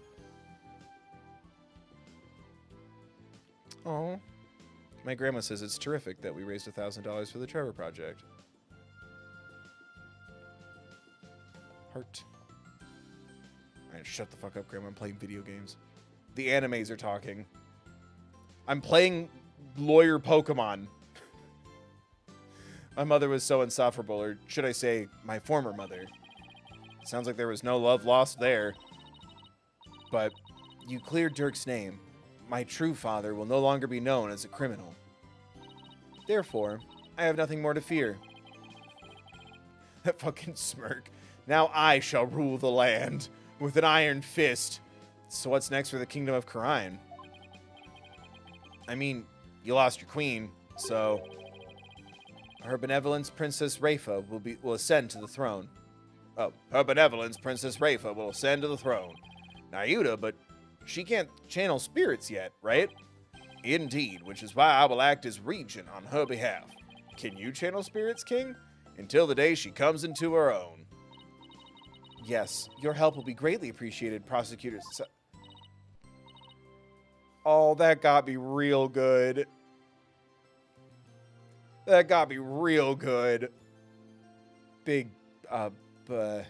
Oh, my grandma says it's terrific that we raised $1,000 for the Trevor Project. Heart. Alright, shut the fuck up, Grandma. I'm playing video games. The animes are talking. I'm playing lawyer Pokemon. My mother was so insufferable, or should I say, my former mother. Sounds like there was no love lost there. But you cleared Dirk's name. My true father will no longer be known as a criminal. Therefore, I have nothing more to fear. That fucking smirk. Now I shall rule the land with an iron fist. So what's next for the kingdom of Khura'in? I mean, you lost your queen, so Her Benevolence Princess Rafa will ascend to the throne. Oh, Her Benevolence Princess Rafa will ascend to the throne. Nayuda, but she can't channel spirits yet, right? Indeed, which is why I will act as regent on her behalf. Can you channel spirits, King? Until the day she comes into her own. Yes, your help will be greatly appreciated, prosecutors. Oh, that got me real good. That got me real good. Big, buh.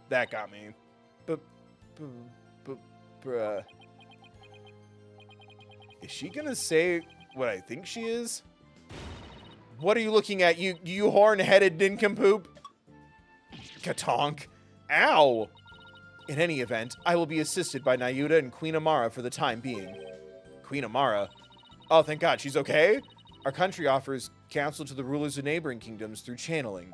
That got me. Bruh. Is she gonna say what I think she is? What are you looking at, you horn-headed nincompoop? Katonk. Ow! In any event, I will be assisted by Nayuda and Queen Amara for the time being. Queen Amara? Oh, thank God, she's okay? Our country offers counsel to the rulers of neighboring kingdoms through channeling.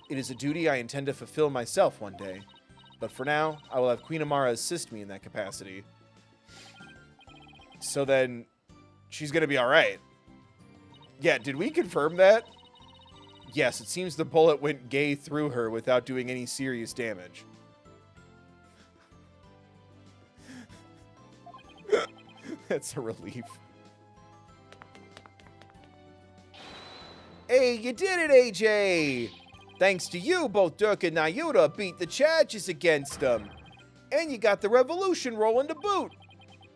It is a duty I intend to fulfill myself one day. But for now, I will have Queen Amara assist me in that capacity. So then, she's gonna be alright. Yeah, did we confirm that? Yes, it seems the bullet went gay through her without doing any serious damage. That's a relief. Hey, you did it, AJ! Thanks to you, both Dirk and Nayuta beat the charges against them. And you got the revolution rolling to boot.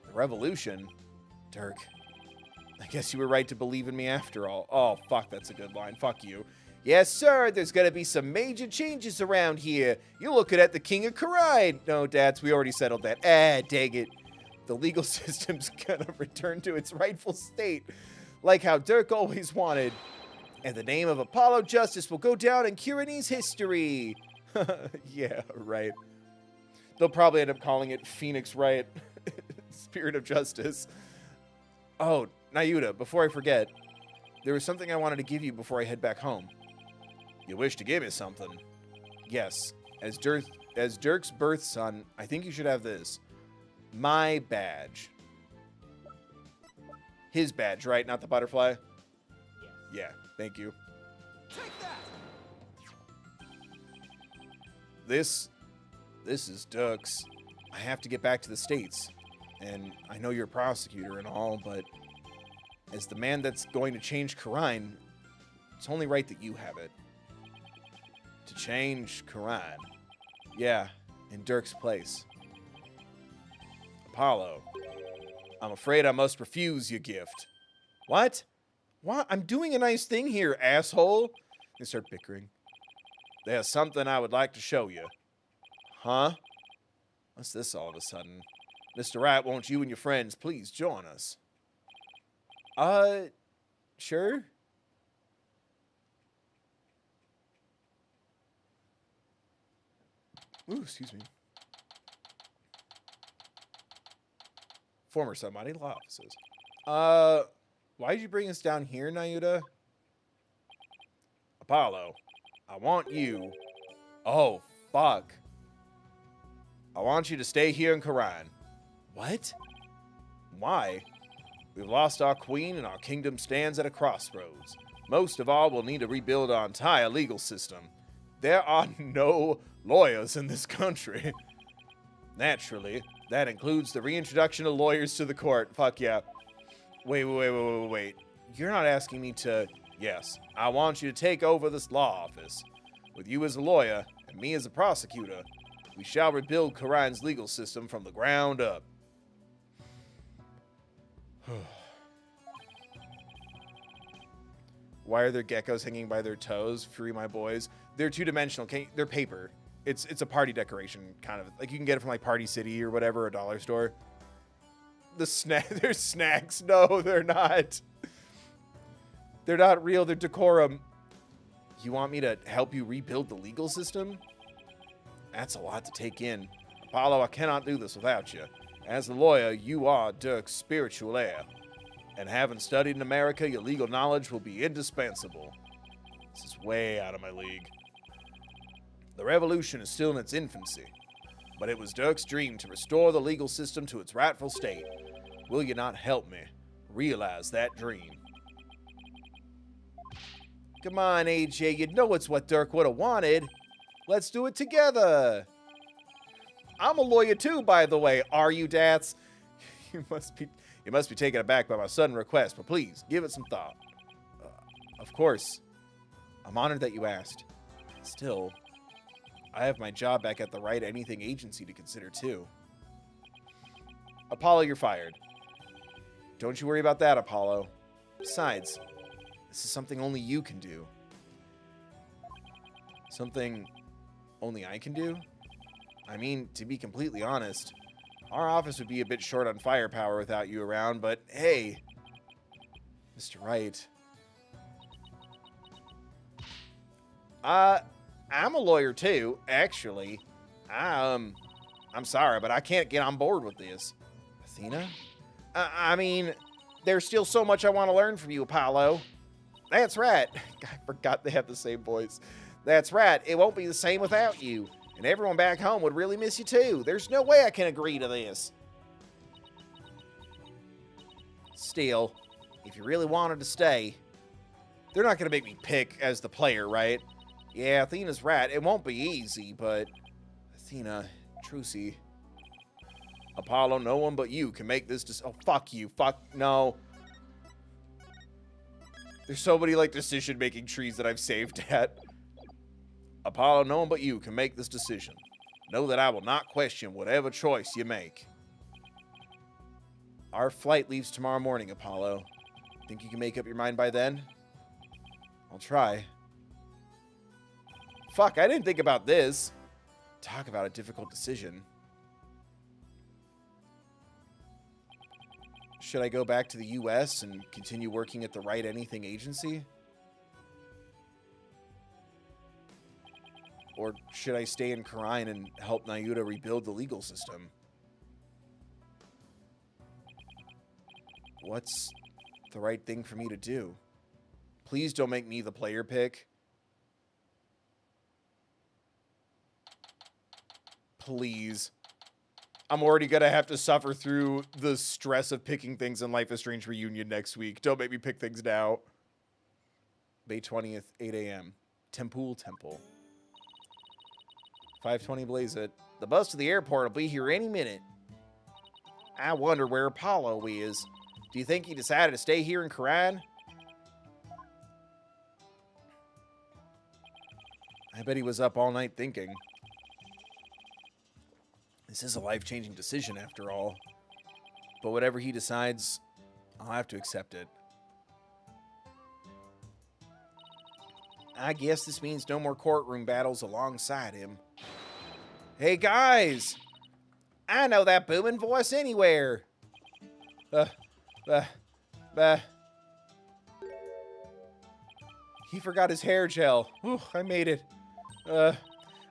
The revolution? Dirk, I guess you were right to believe in me after all. Oh, fuck, that's a good line. Fuck you. Yes, sir, there's gonna be some major changes around here. You're looking at the King of Karide. No, Dats, we already settled that. Ah, dang it. The legal system's gonna return to its rightful state, like how Dirk always wanted. And the name of Apollo Justice will go down in Kirinese history. Yeah, right. They'll probably end up calling it Phoenix Wright. Spirit of Justice. Oh, Nayuta, before I forget, there was something I wanted to give you before I head back home. You wish to give me something? Yes. As Dirk's birth son, I think you should have this. My badge. His badge, right? Not the butterfly? Yes. Yeah, thank you. Take that! This is Dirk's. I have to get back to the States. And I know you're a prosecutor and all, but as the man that's going to change Karine, it's only right that you have it. To change Karine. Yeah, in Dirk's place. Apollo, I'm afraid I must refuse your gift. What? What? I'm doing a nice thing here, asshole. They start bickering. There's something I would like to show you. Huh? What's this all of a sudden? Mr. Wright, won't you and your friends please join us? Sure. Ooh, excuse me. Former somebody, law offices. Why did you bring us down here, Nayuta? Apollo, I want you... Oh, fuck. I want you to stay here in Karine. What? Why? We've lost our queen and our kingdom stands at a crossroads. Most of all, we'll need to rebuild our entire legal system. There are no lawyers in this country. Naturally, that includes the reintroduction of lawyers to the court. Fuck yeah. Wait. You're not asking me to... Yes, I want you to take over this law office. With you as a lawyer and me as a prosecutor, we shall rebuild Karine's legal system from the ground up. Why are there geckos hanging by their toes? Free my boys. They're two-dimensional. They're paper. It's a party decoration, kind of. Like, you can get it from, like, Party City or whatever, a dollar store. They're snacks. No, they're not. They're not real. They're decorum. You want me to help you rebuild the legal system? That's a lot to take in. Apollo, I cannot do this without you. As a lawyer, you are Dirk's spiritual heir. And having studied in America, your legal knowledge will be indispensable. This is way out of my league. The revolution is still in its infancy, but it was Dirk's dream to restore the legal system to its rightful state. Will you not help me realize that dream? Come on, AJ, you know it's what Dirk would have wanted. Let's do it together. I'm a lawyer too, by the way. Are you, Dats? You must be taken aback by my sudden request, but please, give it some thought. Of course. I'm honored that you asked. Still, I have my job back at the Wright Anything Agency to consider too. Apollo, you're fired. Don't you worry about that, Apollo. Besides, this is something only you can do. Something only I can do? I mean, to be completely honest, our office would be a bit short on firepower without you around, but hey, Mr. Wright. I'm a lawyer too, actually. I'm sorry, but I can't get on board with this. Athena? I mean, there's still so much I want to learn from you, Apollo. That's right. I forgot they have the same voice. That's right. It won't be the same without you. And everyone back home would really miss you too. There's no way I can agree to this. Still, if you really wanted to stay, they're not going to make me pick as the player, right? Yeah, Athena's right. It won't be easy, but... Athena, Trucy... Apollo, no one but you can make this oh, fuck you. Fuck, no. There's so many, like, decision-making trees that I've saved at. Apollo, no one but you can make this decision. Know that I will not question whatever choice you make. Our flight leaves tomorrow morning, Apollo. Think you can make up your mind by then? I'll try. Fuck, I didn't think about this. Talk about a difficult decision. Should I go back to the U.S. and continue working at the Wright Anything agency? Or should I stay in Karine and help Nayuta rebuild the legal system? What's the right thing for me to do? Please don't make me the player pick. Please. I'm already going to have to suffer through the stress of picking things in Life is Strange Reunion next week. Don't make me pick things now. May 20th, 8 a.m. Temple. 5:20 Blaze It. The bus to the airport will be here any minute. I wonder where Apollo is. Do you think he decided to stay here in Karine? I bet he was up all night thinking. This is a life-changing decision, after all. But whatever he decides, I'll have to accept it. I guess this means no more courtroom battles alongside him. Hey, guys! I know that booming voice anywhere! He forgot his hair gel. Whew, I made it.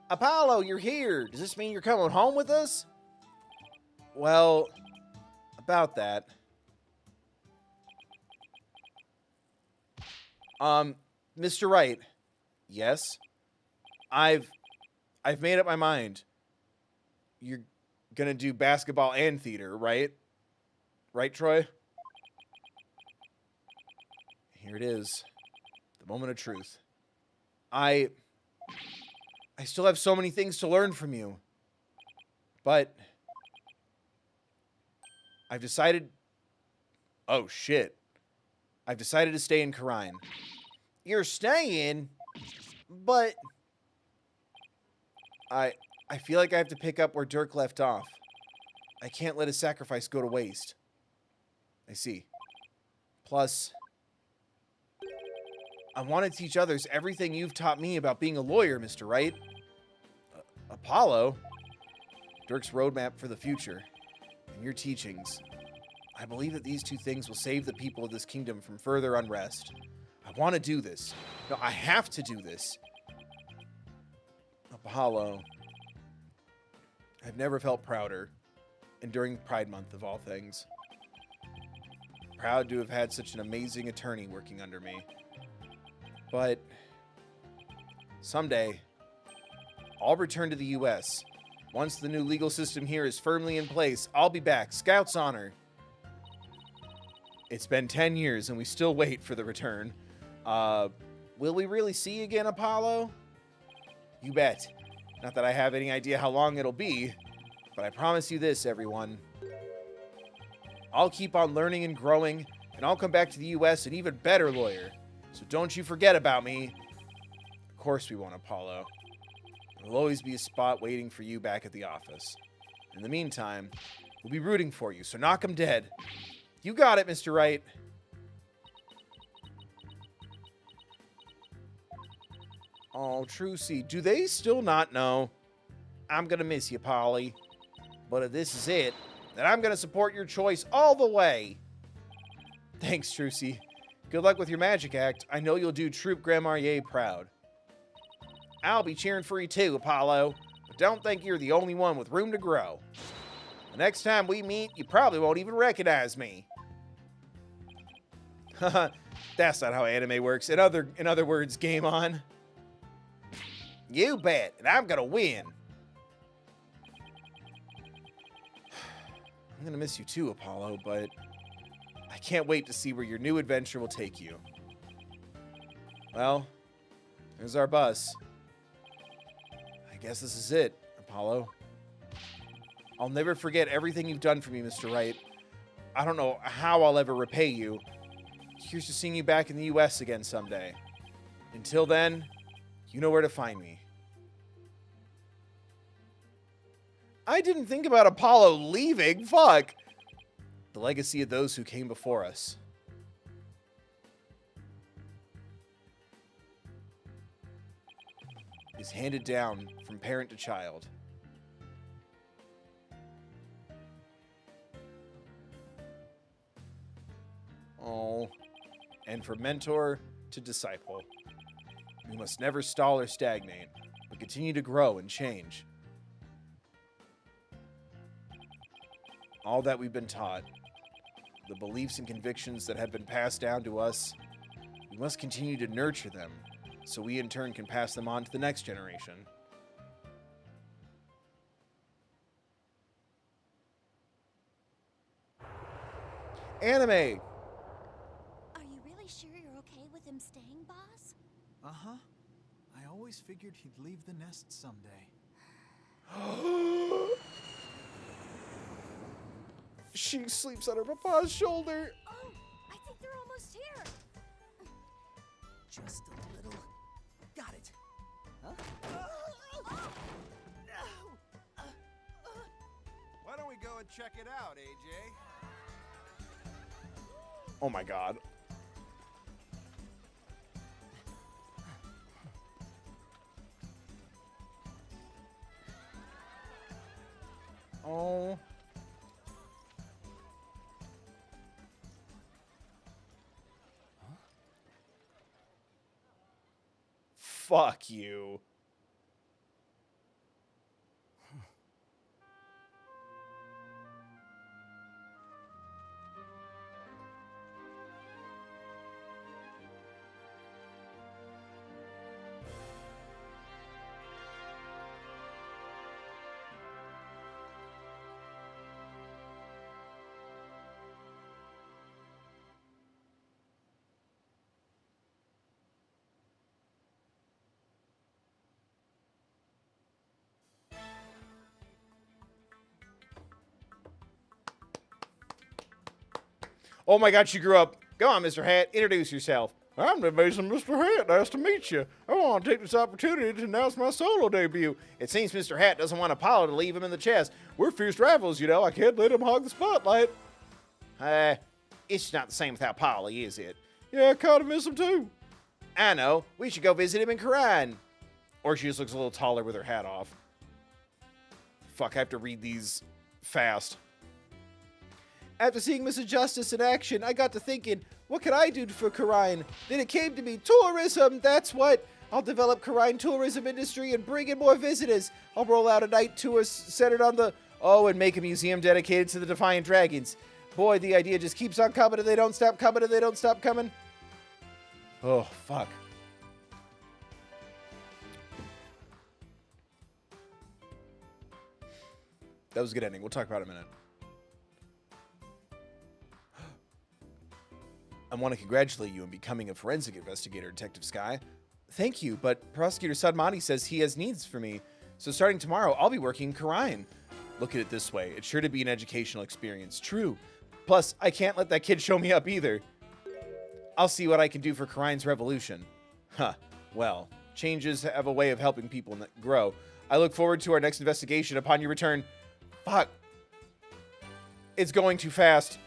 Apollo, you're here. Does this mean you're coming home with us? Well, about that. Mr. Wright. Yes? I've made up my mind. You're gonna do basketball and theater, right? Right, Troy? Here it is. The moment of truth. I still have so many things to learn from you. But I've decided... Oh, shit. I've decided to stay in Karine. You're staying? But... I feel like I have to pick up where Dirk left off. I can't let his sacrifice go to waste. I see. Plus, I want to teach others everything you've taught me about being a lawyer, Mr. Wright. Apollo? Dirk's roadmap for the future, and your teachings. I believe that these two things will save the people of this kingdom from further unrest. I want to do this. No, I have to do this. Apollo. I've never felt prouder, and during Pride Month of all things. Proud to have had such an amazing attorney working under me. But someday, I'll return to the U.S. Once the new legal system here is firmly in place, I'll be back. Scout's honor. It's been 10 years, and we still wait for the return. Will we really see you again, Apollo? You bet. Not that I have any idea how long it'll be, but I promise you this, everyone. I'll keep on learning and growing, and I'll come back to the U.S. an even better lawyer. So don't you forget about me. Of course we won't, Apollo. There'll always be a spot waiting for you back at the office. In the meantime, we'll be rooting for you, so knock 'em dead. You got it, Mr. Wright. Oh, Trucy, do they still not know? I'm gonna miss you, Polly. But if this is it, then I'm gonna support your choice all the way. Thanks, Trucy. Good luck with your magic act. I know you'll do Troop Grand Marnier proud. I'll be cheering for you too, Apollo. But don't think you're the only one with room to grow. The next time we meet, you probably won't even recognize me. Haha, that's not how anime works. In other words, game on. You bet, and I'm gonna win. I'm gonna miss you too, Apollo, but I can't wait to see where your new adventure will take you. Well, there's our bus. I guess this is it, Apollo. I'll never forget everything you've done for me, Mr. Wright. I don't know how I'll ever repay you. Here's to seeing you back in the U.S. again someday. Until then, you know where to find me. I didn't think about Apollo leaving. Fuck. The legacy of those who came before us. Is handed down from parent to child. Oh, and from mentor to disciple. We must never stall or stagnate, but continue to grow and change. All that we've been taught, the beliefs and convictions that have been passed down to us, we must continue to nurture them, so we in turn can pass them on to the next generation. Anime! Are you really sure you're okay with him staying, boss? Uh-huh. I always figured he'd leave the nest someday. She sleeps on her papa's shoulder. Oh, I think they're almost here. Just a little. Got it. Huh? Why don't we go and check it out, AJ? Oh my god. Oh. Fuck you. Oh my god, she grew up. Go on, Mr. Hat, introduce yourself. I'm the amazing Mr. Hat. Nice to meet you. I want to take this opportunity to announce my solo debut. It seems Mr. Hat doesn't want Apollo to leave him in the chest. We're fierce rivals, you know. I can't let him hog the spotlight. It's not the same without Polly, is it? Yeah, I kind of miss him too. I know. We should go visit him in Quran. Or she just looks a little taller with her hat off. Fuck, I have to read these fast. After seeing Mrs. Justice in action, I got to thinking, what could I do for Karine? Then it came to me, tourism, that's what. I'll develop Karine tourism industry and bring in more visitors. I'll roll out a night tour centered on the... Oh, and make a museum dedicated to the Defiant Dragons. Boy, the idea just keeps on coming and they don't stop coming and they don't stop coming. Oh, fuck. That was a good ending. We'll talk about it in a minute. I want to congratulate you on becoming a forensic investigator, Detective Sky. Thank you, but Prosecutor Sadmani says he has needs for me. So starting tomorrow, I'll be working in Karine. Look at it this way. It's sure to be an educational experience. True. Plus, I can't let that kid show me up either. I'll see what I can do for Karine's revolution. Huh. Well, changes have a way of helping people grow. I look forward to our next investigation upon your return. Fuck. It's going too fast.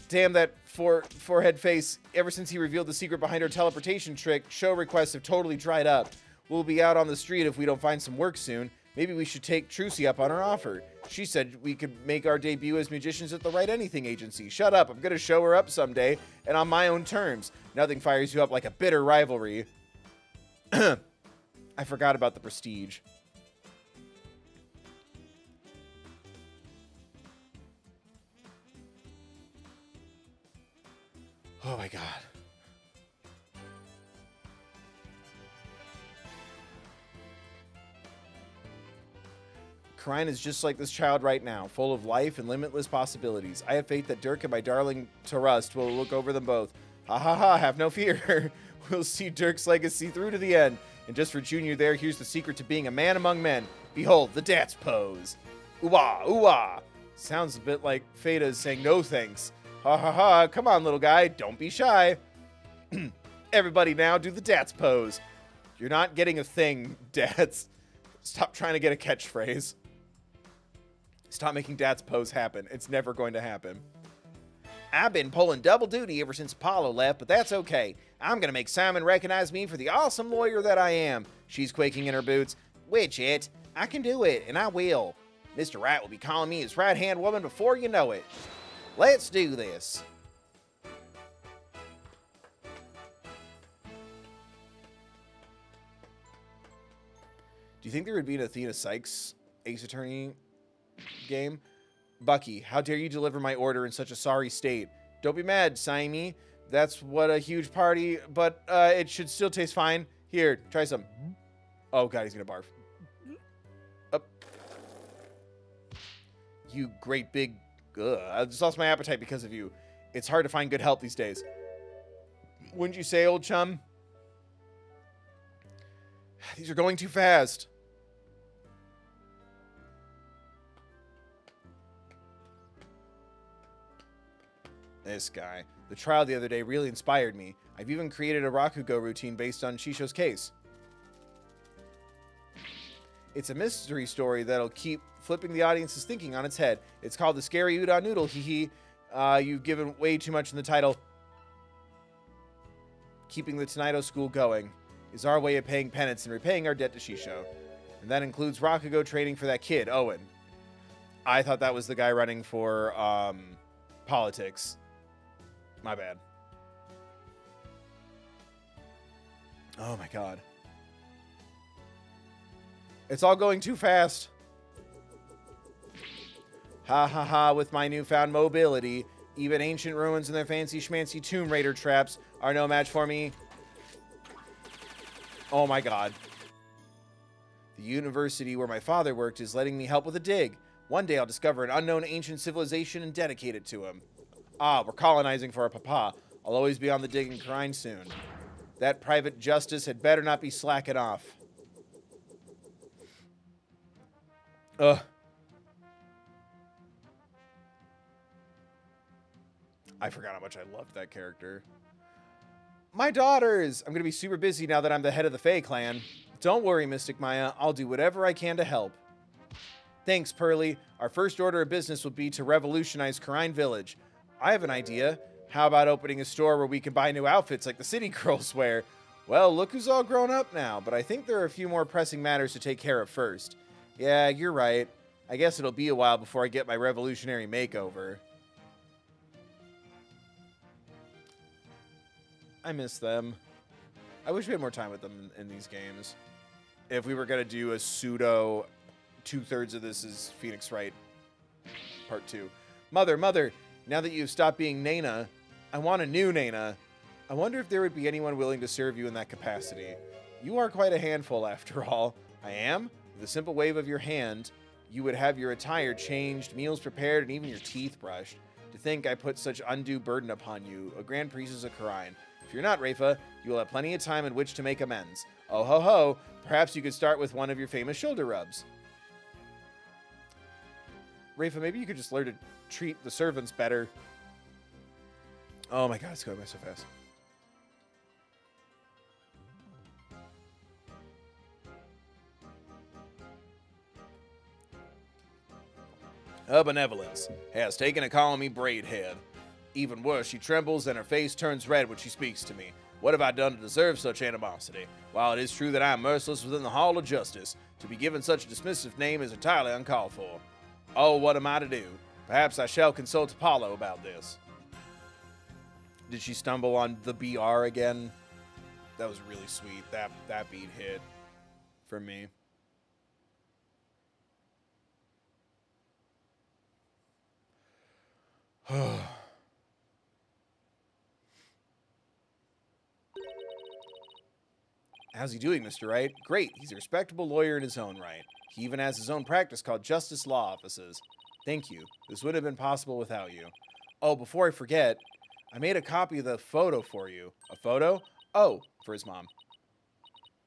Damn that forehead face. Ever since he revealed the secret behind her teleportation trick, show requests have totally dried up. We'll be out on the street if we don't find some work soon. Maybe we should take Trucy up on her offer. She said we could make our debut as magicians at the Wright Anything Agency. Shut up. I'm going to show her up someday, and on my own terms. Nothing fires you up like a bitter rivalry. I forgot about the prestige. Oh my god. Karine is just like this child right now, full of life and limitless possibilities. I have faith that Dirk and my darling Tarust will look over them both. Ha ha ha, have no fear. We'll see Dirk's legacy through to the end. And just for Junior there, here's the secret to being a man among men. Behold, the dance pose. Ooh-ah, ooh-ah. Sounds a bit like Feta saying no thanks. Ha ha ha, come on, little guy, don't be shy. Everybody now do the dance pose. You're not getting a thing, dads. Stop trying to get a catchphrase. Stop making dad's pose happen. It's never going to happen. I've been pulling double duty ever since Apollo left, but that's okay. I'm going to make Simon recognize me for the awesome lawyer that I am. She's quaking in her boots. Widget, I can do it, and I will. Mr. Wright will be calling me his right-hand woman before you know it. Let's do this. Do you think there would be an Athena Sykes Ace Attorney game? Bucky, how dare you deliver my order in such a sorry state? Don't be mad, Simey. That's what a huge party, but it should still taste fine. Here, try some. Oh, God, he's going to barf. You great big... I just lost my appetite because of you. It's hard to find good help these days. Wouldn't you say, old chum? These are going too fast. This guy. The trial the other day really inspired me. I've even created a Rakugo routine based on Shisho's case. It's a mystery story that'll keep flipping the audience's thinking on its head. It's called The Scary Udon Noodle, hee. You've given way too much in the title. Keeping the Tonido School going is our way of paying penance and repaying our debt to Shisho. And that includes Rakugo training for that kid, Owen. I thought that was the guy running for politics. My bad. Oh my God. It's all going too fast. Ha ha ha, with my newfound mobility, even ancient ruins and their fancy schmancy Tomb Raider traps are no match for me. Oh my God. The university where my father worked is letting me help with a dig. One day I'll discover an unknown ancient civilization and dedicate it to him. Ah, we're colonizing for our papa. I'll always be on the dig in Karine soon. That private justice had better not be slacking off. Ugh. I forgot how much I loved that character. My daughters! I'm going to be super busy now that I'm the head of the Fae clan. Don't worry, Mystic Maya. I'll do whatever I can to help. Thanks, Pearly. Our first order of business will be to revolutionize Karine Village. I have an idea. How about opening a store where we can buy new outfits like the city girls wear? Well, look who's all grown up now, but I think there are a few more pressing matters to take care of first. Yeah, you're right. I guess it'll be a while before I get my revolutionary makeover. I miss them. I wish we had more time with them in these games. If we were going to do a pseudo 2/3 of this is Phoenix Wright Part 2. Mother, now that you've stopped being Nana, I want a new Nana. I wonder if there would be anyone willing to serve you in that capacity. You are quite a handful, after all. I am? With a simple wave of your hand, you would have your attire changed, meals prepared, and even your teeth brushed. To think I put such undue burden upon you, a grand priestess of Karine. If you're not, Rafa, you will have plenty of time in which to make amends. Oh ho ho, perhaps you could start with one of your famous shoulder rubs. Rafa, maybe you could just learn to treat the servants better. Oh my God, it's going by so fast. Her benevolence has taken a call on me Braidhead. Even worse, she trembles and her face turns red when she speaks to me. What have I done to deserve such animosity? While it is true that I am merciless within the Hall of Justice, to be given such a dismissive name is entirely uncalled for. Oh, what am I to do? Perhaps I shall consult Apollo about this. Did she stumble on the BR again? That was really sweet. That beat hit for me. How's he doing, Mr. Wright? Great. He's a respectable lawyer in his own right. He even has his own practice called Justice Law Offices. Thank you. This would have been possible without you. Oh, before I forget, I made a copy of the photo for you. A photo? Oh, for his mom.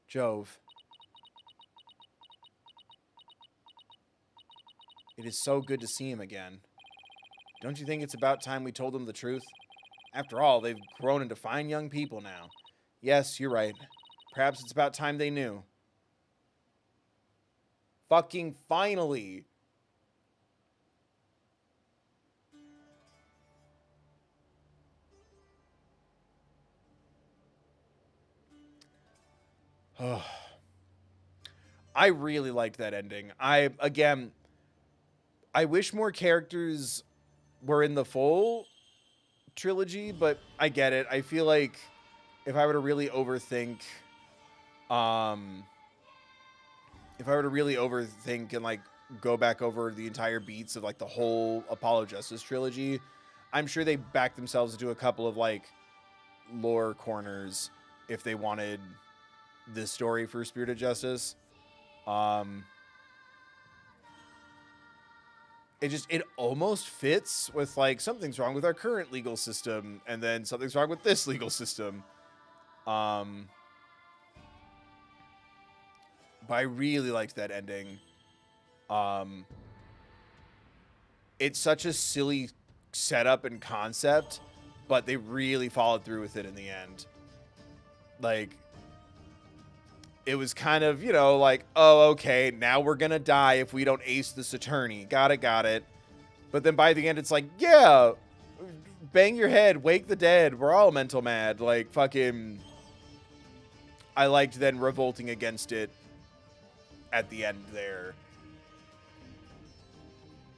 Jove. It is so good to see him again. Don't you think it's about time we told them the truth? After all, they've grown into fine young people now. Yes, you're right. Perhaps it's about time they knew. Fucking finally! I really liked that ending. I wish more characters were in the full trilogy, but I get it. I feel like if I were to really overthink, and like go back over the entire beats of like the whole Apollo Justice trilogy, I'm sure they backed themselves into a couple of like lore corners if they wanted this story for Spirit of Justice. It almost fits with like something's wrong with our current legal system and then something's wrong with this legal system. But I really liked that ending. It's such a silly setup and concept, but they really followed through with it in the end. Like, it was kind of, like, oh, okay, now we're gonna die if we don't ace this attorney. Got it. But then by the end, it's like, yeah, bang your head, wake the dead. We're all mental mad. Like, fucking, I liked then revolting against it at the end there.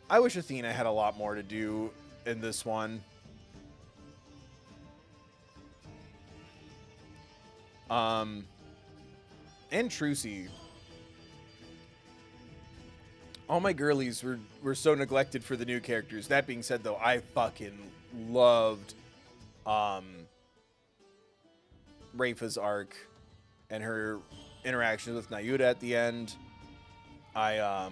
I wish Athena had a lot more to do in this one. And Trucy. All my girlies were so neglected for the new characters. That being said, though, I fucking loved Rafa's arc and her interactions with Nayuta at the end. I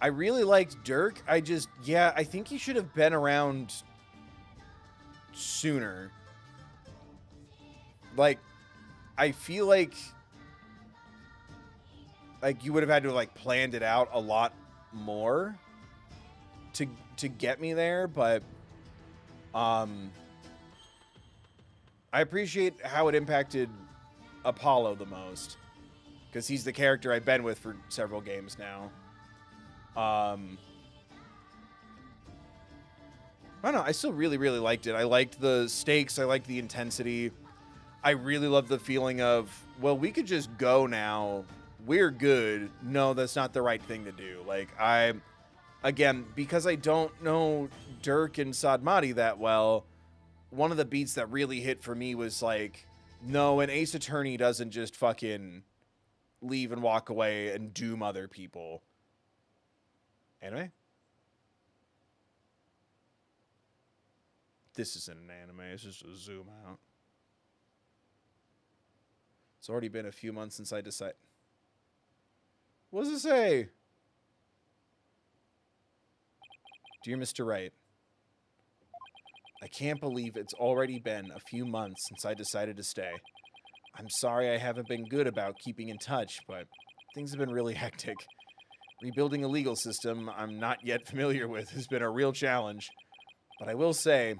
really liked Dirk. I think he should have been around sooner. Like, I feel like you would have had to have, like, planned it out a lot more to get me there, but I appreciate how it impacted Apollo the most, because he's the character I've been with for several games now. I don't know, I still really, really liked it. I liked the stakes, I liked the intensity. I really love the feeling of, well, we could just go now. We're good. No, that's not the right thing to do. Like, again, because I don't know Dirk and Sadmati that well, one of the beats that really hit for me was like, no, an ace attorney doesn't just fucking leave and walk away and doom other people. Anime? This isn't an anime. It's just a zoom out. It's already been a few months since I decided. What does it say? Dear Mr. Wright, I can't believe it's already been a few months since I decided to stay. I'm sorry I haven't been good about keeping in touch, but things have been really hectic. Rebuilding a legal system I'm not yet familiar with has been a real challenge, but I will say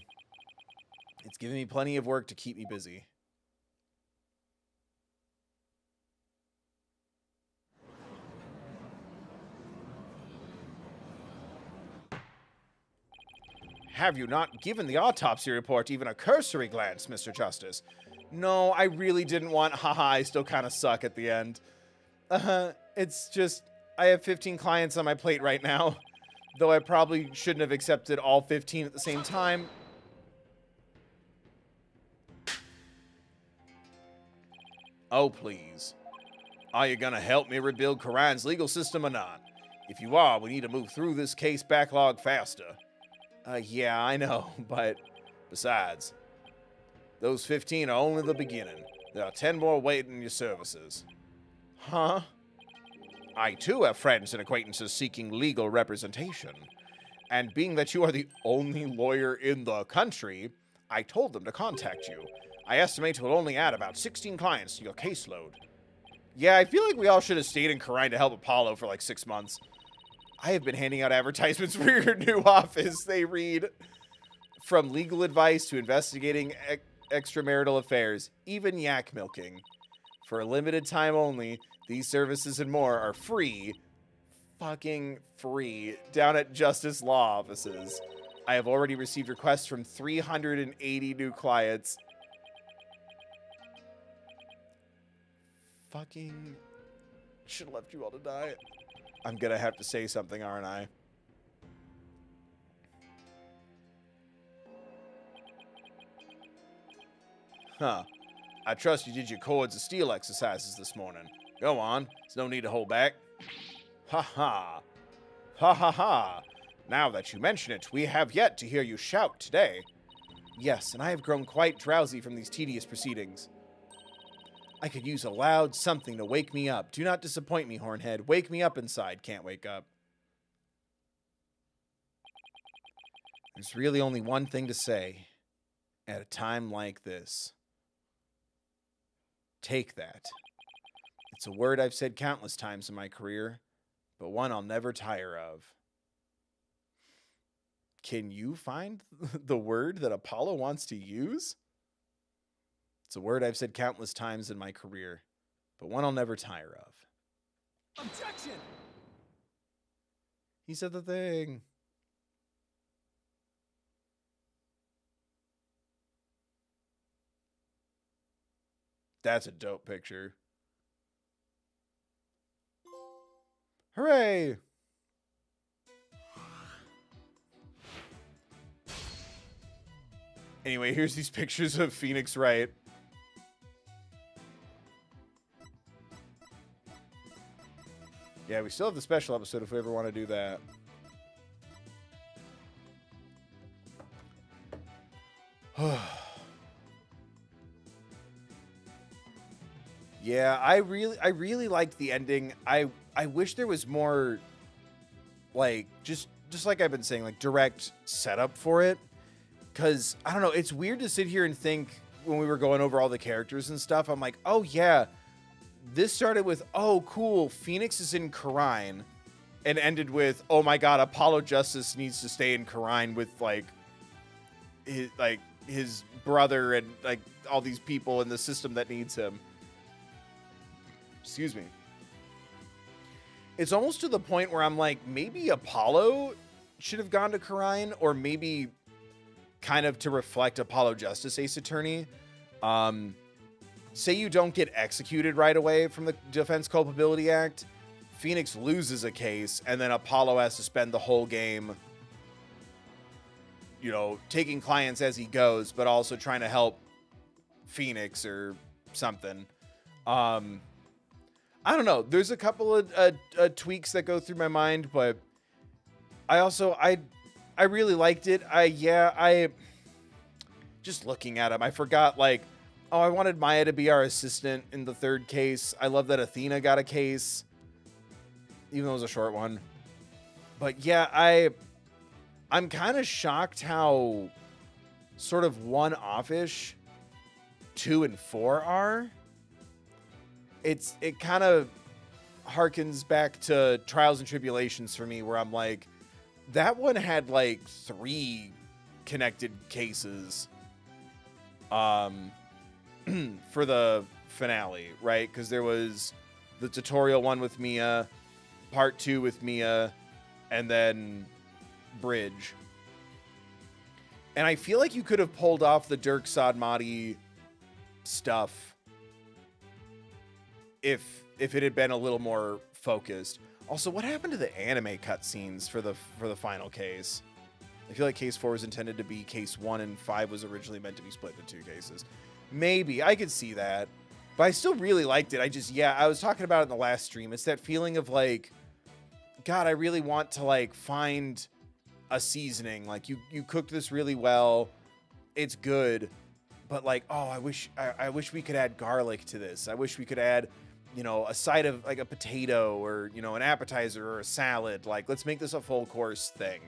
it's given me plenty of work to keep me busy. Have you not given the autopsy report even a cursory glance, Mr. Justice? No, I really didn't want, haha, I still kind of suck at the end. It's just, I have 15 clients on my plate right now, though I probably shouldn't have accepted all 15 at the same time. Oh, please. Are you gonna help me rebuild Quran's legal system or not? If you are, we need to move through this case backlog faster. Yeah, I know, but besides, Those 15 are only the beginning. There are 10 more waiting your services. Huh? I too have friends and acquaintances seeking legal representation. And being that you are the only lawyer in the country, I told them to contact you. I estimate it will only add about 16 clients to your caseload. Yeah, I feel like we all should have stayed in Karine to help Apollo for like 6 months. I have been handing out advertisements for your new office. They read, from legal advice to investigating extramarital affairs, even yak milking. For a limited time only, these services and more are free, fucking free, down at Justice Law offices. I have already received requests from 380 new clients. Fucking should have left you all to die. I'm gonna have to say something, aren't I? Huh. I trust you did your cords of steel exercises this morning. Go on. There's no need to hold back. Ha ha. Ha ha ha. Now that you mention it, we have yet to hear you shout today. Yes, and I have grown quite drowsy from these tedious proceedings. I could use a loud something to wake me up. Do not disappoint me, Hornhead. Wake me up inside. Can't wake up. There's really only one thing to say at a time like this. Take that. It's a word I've said countless times in my career, but one I'll never tire of. Can you find the word that Apollo wants to use? It's a word I've said countless times in my career, but one I'll never tire of. Objection! He said the thing. That's a dope picture. Hooray! Anyway, here's these pictures of Phoenix Wright. Yeah, we still have the special episode if we ever want to do that. Yeah, I really liked the ending. I wish there was more, like, just like I've been saying, like, direct setup for it. Because, I don't know, it's weird to sit here and think when we were going over all the characters and stuff, I'm like, oh yeah, this started with, oh cool, Phoenix is in Karine, and ended with, oh my god, Apollo Justice needs to stay in Karine with, like his brother and, like, all these people in the system that needs him. Excuse me. It's almost to the point where I'm like, maybe Apollo should have gone to Karine, or maybe kind of to reflect Apollo Justice Ace Attorney. Say you don't get executed right away from the Defense Culpability Act, Phoenix loses a case, and then Apollo has to spend the whole game, you know, taking clients as he goes, but also trying to help Phoenix or something. I don't know. There's a couple of tweaks that go through my mind, but I really liked it. I just looking at him, I forgot, like, oh, I wanted Maya to be our assistant in the third case. I love that Athena got a case, even though it was a short one. But yeah, I'm kind of shocked how sort of one-off-ish 2 and 4 are. It kind of harkens back to Trials and Tribulations for me, where I'm like, that one had like 3 connected cases for the finale, right? Because there was the tutorial one with Mia, part 2 with Mia, and then Bridge. And I feel like you could have pulled off the Dirk Sadmati stuff if it had been a little more focused. Also, what happened to the anime cutscenes for the final case? I feel like case 4 was intended to be case 1, and 5 was originally meant to be split into 2 cases. Maybe I could see that, but I still really liked it. I was talking about it in the last stream. It's that feeling of like, God, I really want to like find a seasoning. Like you cooked this really well. It's good, but like, oh, I wish we could add garlic to this. I wish we could add, you know, a side of like a potato or, you know, an appetizer or a salad. Like, let's make this a full course thing.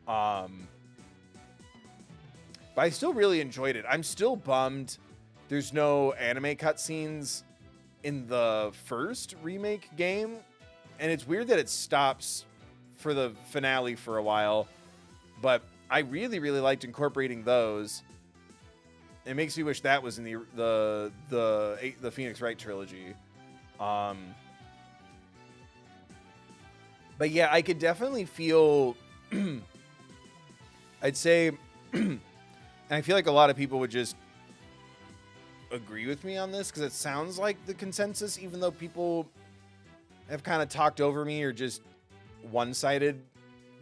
But I still really enjoyed it. I'm still bummed there's no anime cutscenes in the first remake game. And it's weird that it stops for the finale for a while. But I really, really liked incorporating those. It makes me wish that was in the Phoenix Wright trilogy. But yeah, I could definitely feel... I'd say... and I feel like a lot of people would just agree with me on this, because it sounds like the consensus, even though people have kind of talked over me or just one-sided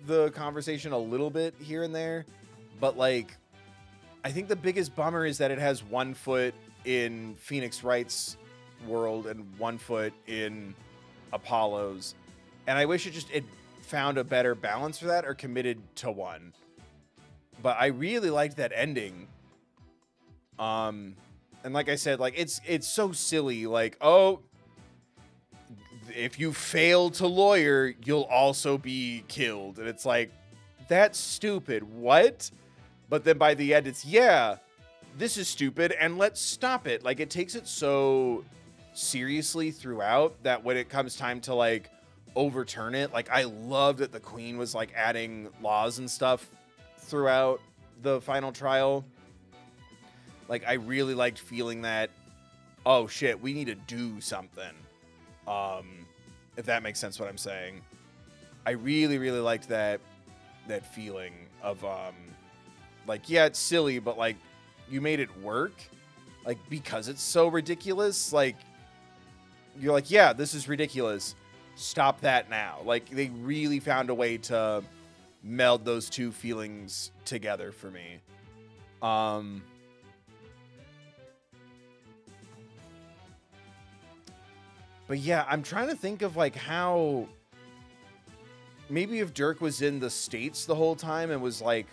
the conversation a little bit here and there. But like, I think the biggest bummer is that it has one foot in Phoenix Wright's world and one foot in Apollo's. And I wish it found a better balance for that, or committed to one. But I really liked that ending. And like I said, like it's so silly. Like, oh, if you fail to lawyer, you'll also be killed. And it's like, that's stupid. What? But then by the end, it's, yeah, this is stupid, and let's stop it. Like, it takes it so seriously throughout that when it comes time to, like, overturn it, like, I love that the Queen was, like, adding laws and stuff throughout the final trial. Like, I really liked feeling that, oh, shit, we need to do something. If that makes sense what I'm saying. I really, really liked that feeling of, like, yeah, it's silly, but, like, you made it work. Like, because it's so ridiculous, like, you're like, yeah, this is ridiculous. Stop that now. Like, they really found a way to meld those two feelings together for me. But yeah, I'm trying to think of, like, how... Maybe if Dirk was in the States the whole time and was, like,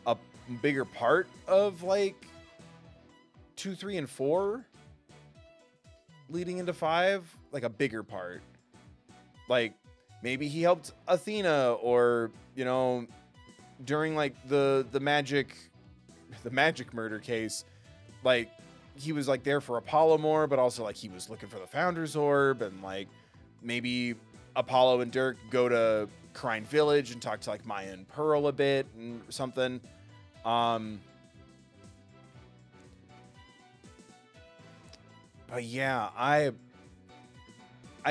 a bigger part of, like, 2, 3, and 4 leading into 5, like, a bigger part. Like, maybe he helped Athena, or, you know, during, like, the magic murder case, like, he was, like, there for Apollo more, but also, like, he was looking for the Founder's Orb, and, like, maybe Apollo and Dirk go to Crine Village and talk to, like, Maya and Pearl a bit and something. But yeah, I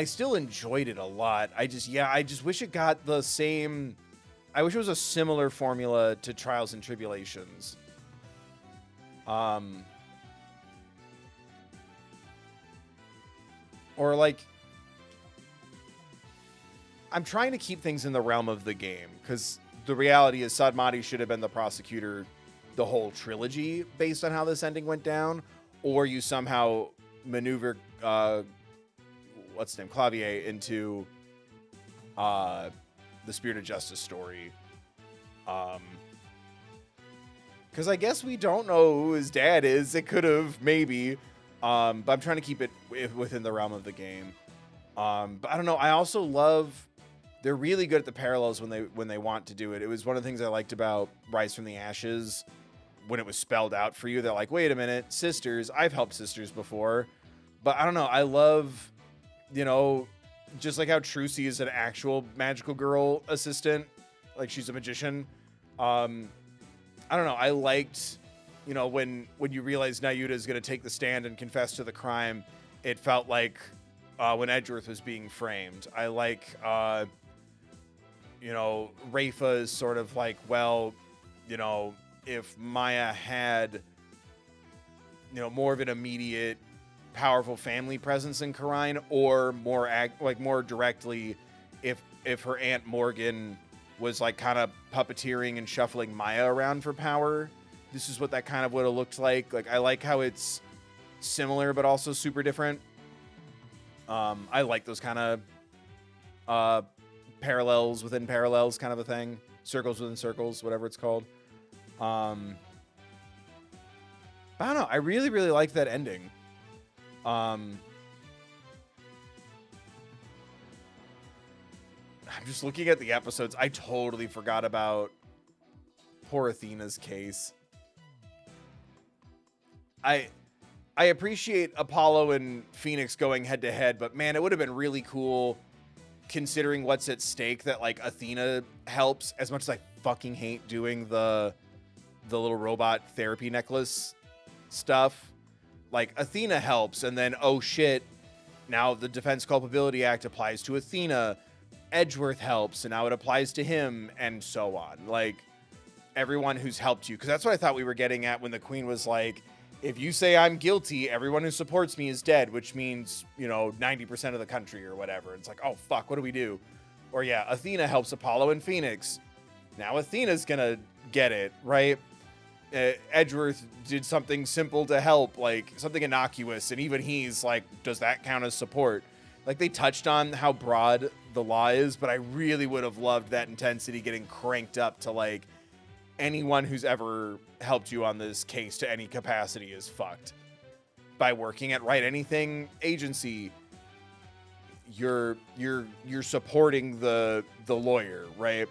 still enjoyed it a lot. I just wish it got the same... I wish it was a similar formula to Trials and Tribulations. Or, like... I'm trying to keep things in the realm of the game, because the reality is Sadmati should have been the prosecutor the whole trilogy based on how this ending went down, or you somehow maneuver what's his name, Clavier, into the Spirit of Justice story. Because I guess we don't know who his dad is. It could have, maybe. But I'm trying to keep it within the realm of the game. But I don't know. I also love... They're really good at the parallels when they want to do it. It was one of the things I liked about Rise from the Ashes, when it was spelled out for you. They're like, wait a minute, sisters. I've helped sisters before. But I don't know. I love, you know, just like how Trucy is an actual magical girl assistant. Like, she's a magician. I don't know. I liked, you know, when you realize Nayuta is going to take the stand and confess to the crime, it felt like when Edgeworth was being framed. I like... you know, Rafa is sort of like, well, you know, if Maya had, you know, more of an immediate, powerful family presence in Karine, or more directly, if her Aunt Morgan was like kind of puppeteering and shuffling Maya around for power, this is what that kind of would have looked like. Like, I like how it's similar but also super different. I like those kind of parallels within parallels kind of a thing. Circles within circles, whatever it's called. But But I don't know. I really, really like that ending. I'm just looking at the episodes. I totally forgot about poor Athena's case. I appreciate Apollo and Phoenix going head to head, but man, it would have been really cool considering what's at stake that like Athena helps, as much as I fucking hate doing the little robot therapy necklace stuff. Like Athena helps, and then oh shit, now the Defense Culpability Act applies to Athena. Edgeworth helps, and now it applies to him, and so on. Like everyone who's helped you, because that's what I thought we were getting at when the Queen was like, if you say I'm guilty, everyone who supports me is dead, which means, you know, 90% of the country or whatever. It's like, oh, fuck, what do we do? Or, yeah, Athena helps Apollo and Phoenix. Now Athena's gonna get it, right? Edgeworth did something simple to help, like something innocuous, and even he's like, does that count as support? Like, they touched on how broad the law is, but I really would have loved that intensity getting cranked up to, like, anyone who's ever helped you on this case to any capacity is fucked. By working at Wright Anything Agency, you're supporting the lawyer, right?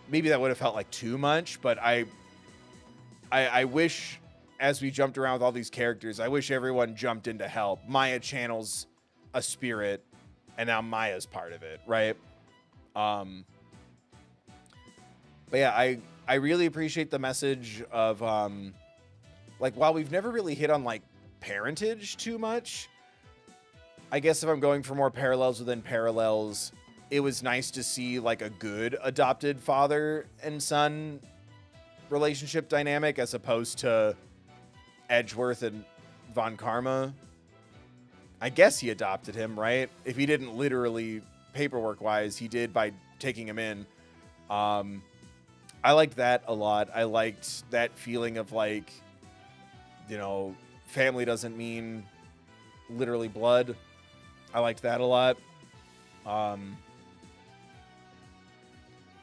Maybe that would have felt like too much, but I wish, as we jumped around with all these characters, I wish everyone jumped in to help. Maya channels a spirit, and now Maya's part of it, right? But yeah, I really appreciate the message of, like, while we've never really hit on, like, parentage too much, I guess if I'm going for more parallels within parallels, it was nice to see, like, a good adopted father and son relationship dynamic as opposed to Edgeworth and Von Karma. I guess he adopted him, right? If he didn't literally, paperwork-wise, he did by taking him in. I liked that a lot. I liked that feeling of, like, you know, family doesn't mean literally blood. I liked that a lot.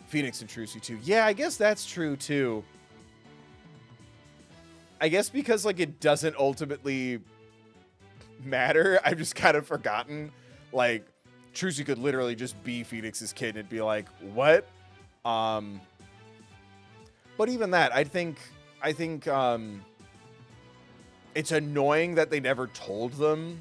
Phoenix and Trucy too. Yeah, I guess that's true too. I guess because, like, it doesn't ultimately matter, I've just kind of forgotten. Like, Trucy could literally just be Phoenix's kid and it'd be like, what? But even that, I think it's annoying that they never told them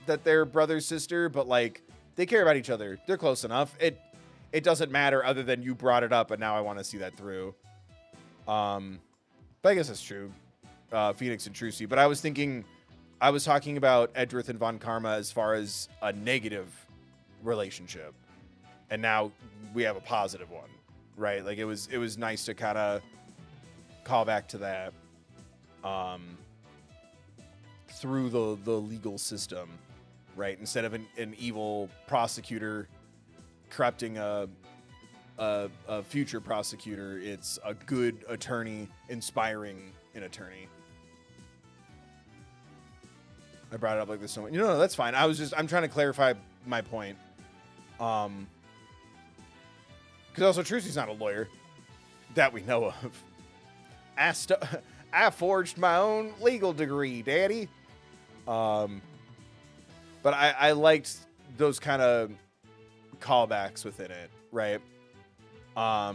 that they're brother sister, but, like, they care about each other. They're close enough. It doesn't matter other than you brought it up, and now I want to see that through. But I guess that's true. Phoenix and Trucy. But I was talking about Edgeworth and Von Karma as far as a negative relationship. And now we have a positive one, right? Like, it was nice to kind of call back to that through the legal system, right? Instead of an evil prosecutor corrupting a future prosecutor, it's a good attorney inspiring an attorney. I brought it up like this so much. No, that's fine. I'm trying to clarify my point. Because also Trucy's not a lawyer that we know of. I forged my own legal degree, Daddy. But I liked those kind of callbacks within it, right? I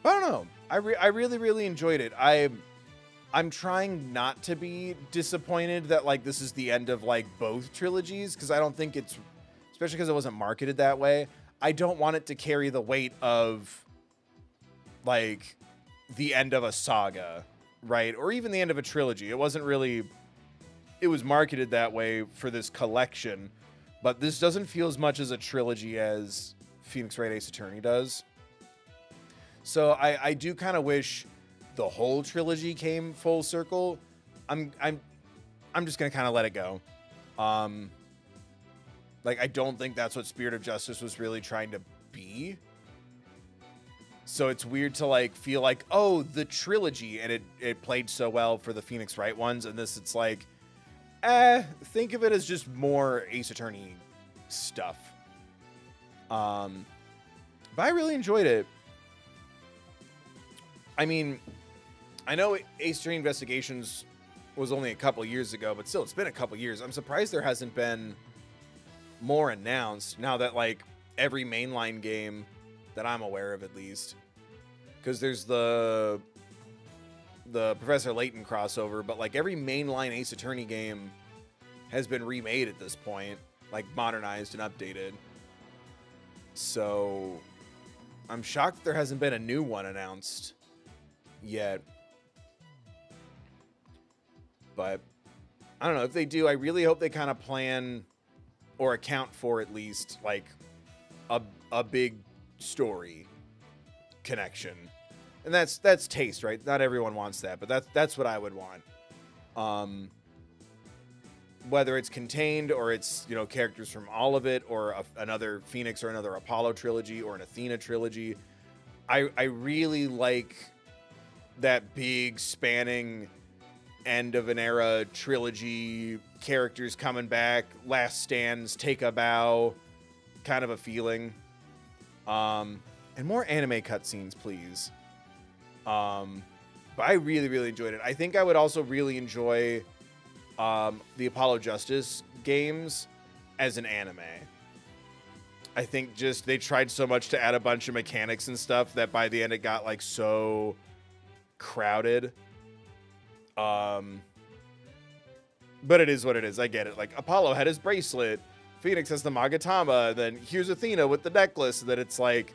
don't know. I really, really enjoyed it. I'm trying not to be disappointed that, like, this is the end of, like, both trilogies, because I don't think it's, especially because it wasn't marketed that way, I don't want it to carry the weight of, like, the end of a saga, right? Or even the end of a trilogy. It wasn't really, it was marketed that way for this collection, but this doesn't feel as much as a trilogy as Phoenix Wright Ace Attorney does. So I do kind of wish the whole trilogy came full circle. I'm just gonna kind of let it go. Like, I don't think that's what Spirit of Justice was really trying to be. So it's weird to, like, feel like, oh, the trilogy, and it played so well for the Phoenix Wright ones, and this, it's like, think of it as just more Ace Attorney stuff. But I really enjoyed it. I mean, I know Ace Attorney Investigations was only a couple years ago, but still, it's been a couple years. I'm surprised there hasn't been more announced now that, like, every mainline game that I'm aware of, at least, because there's the Professor Layton crossover, but like every mainline Ace Attorney game has been remade at this point, like modernized and updated. So I'm shocked there hasn't been a new one announced yet. But I don't know if they do. I really hope they kind of plan or account for at least like a big story connection. And that's taste, right? Not everyone wants that, but that's what I would want. Whether it's contained or it's, you know, characters from all of it, or another Phoenix or another Apollo trilogy or an Athena trilogy. I really like that big spanning end of an era trilogy, characters coming back, last stands, take a bow, kind of a feeling. And more anime cutscenes, please. But I really, really enjoyed it. I think I would also really enjoy the Apollo Justice games as an anime. I think just they tried so much to add a bunch of mechanics and stuff that by the end it got like so crowded. But it is what it is. I get it. Like, Apollo had his bracelet, Phoenix has the Magatama, then here's Athena with the necklace. That it's like,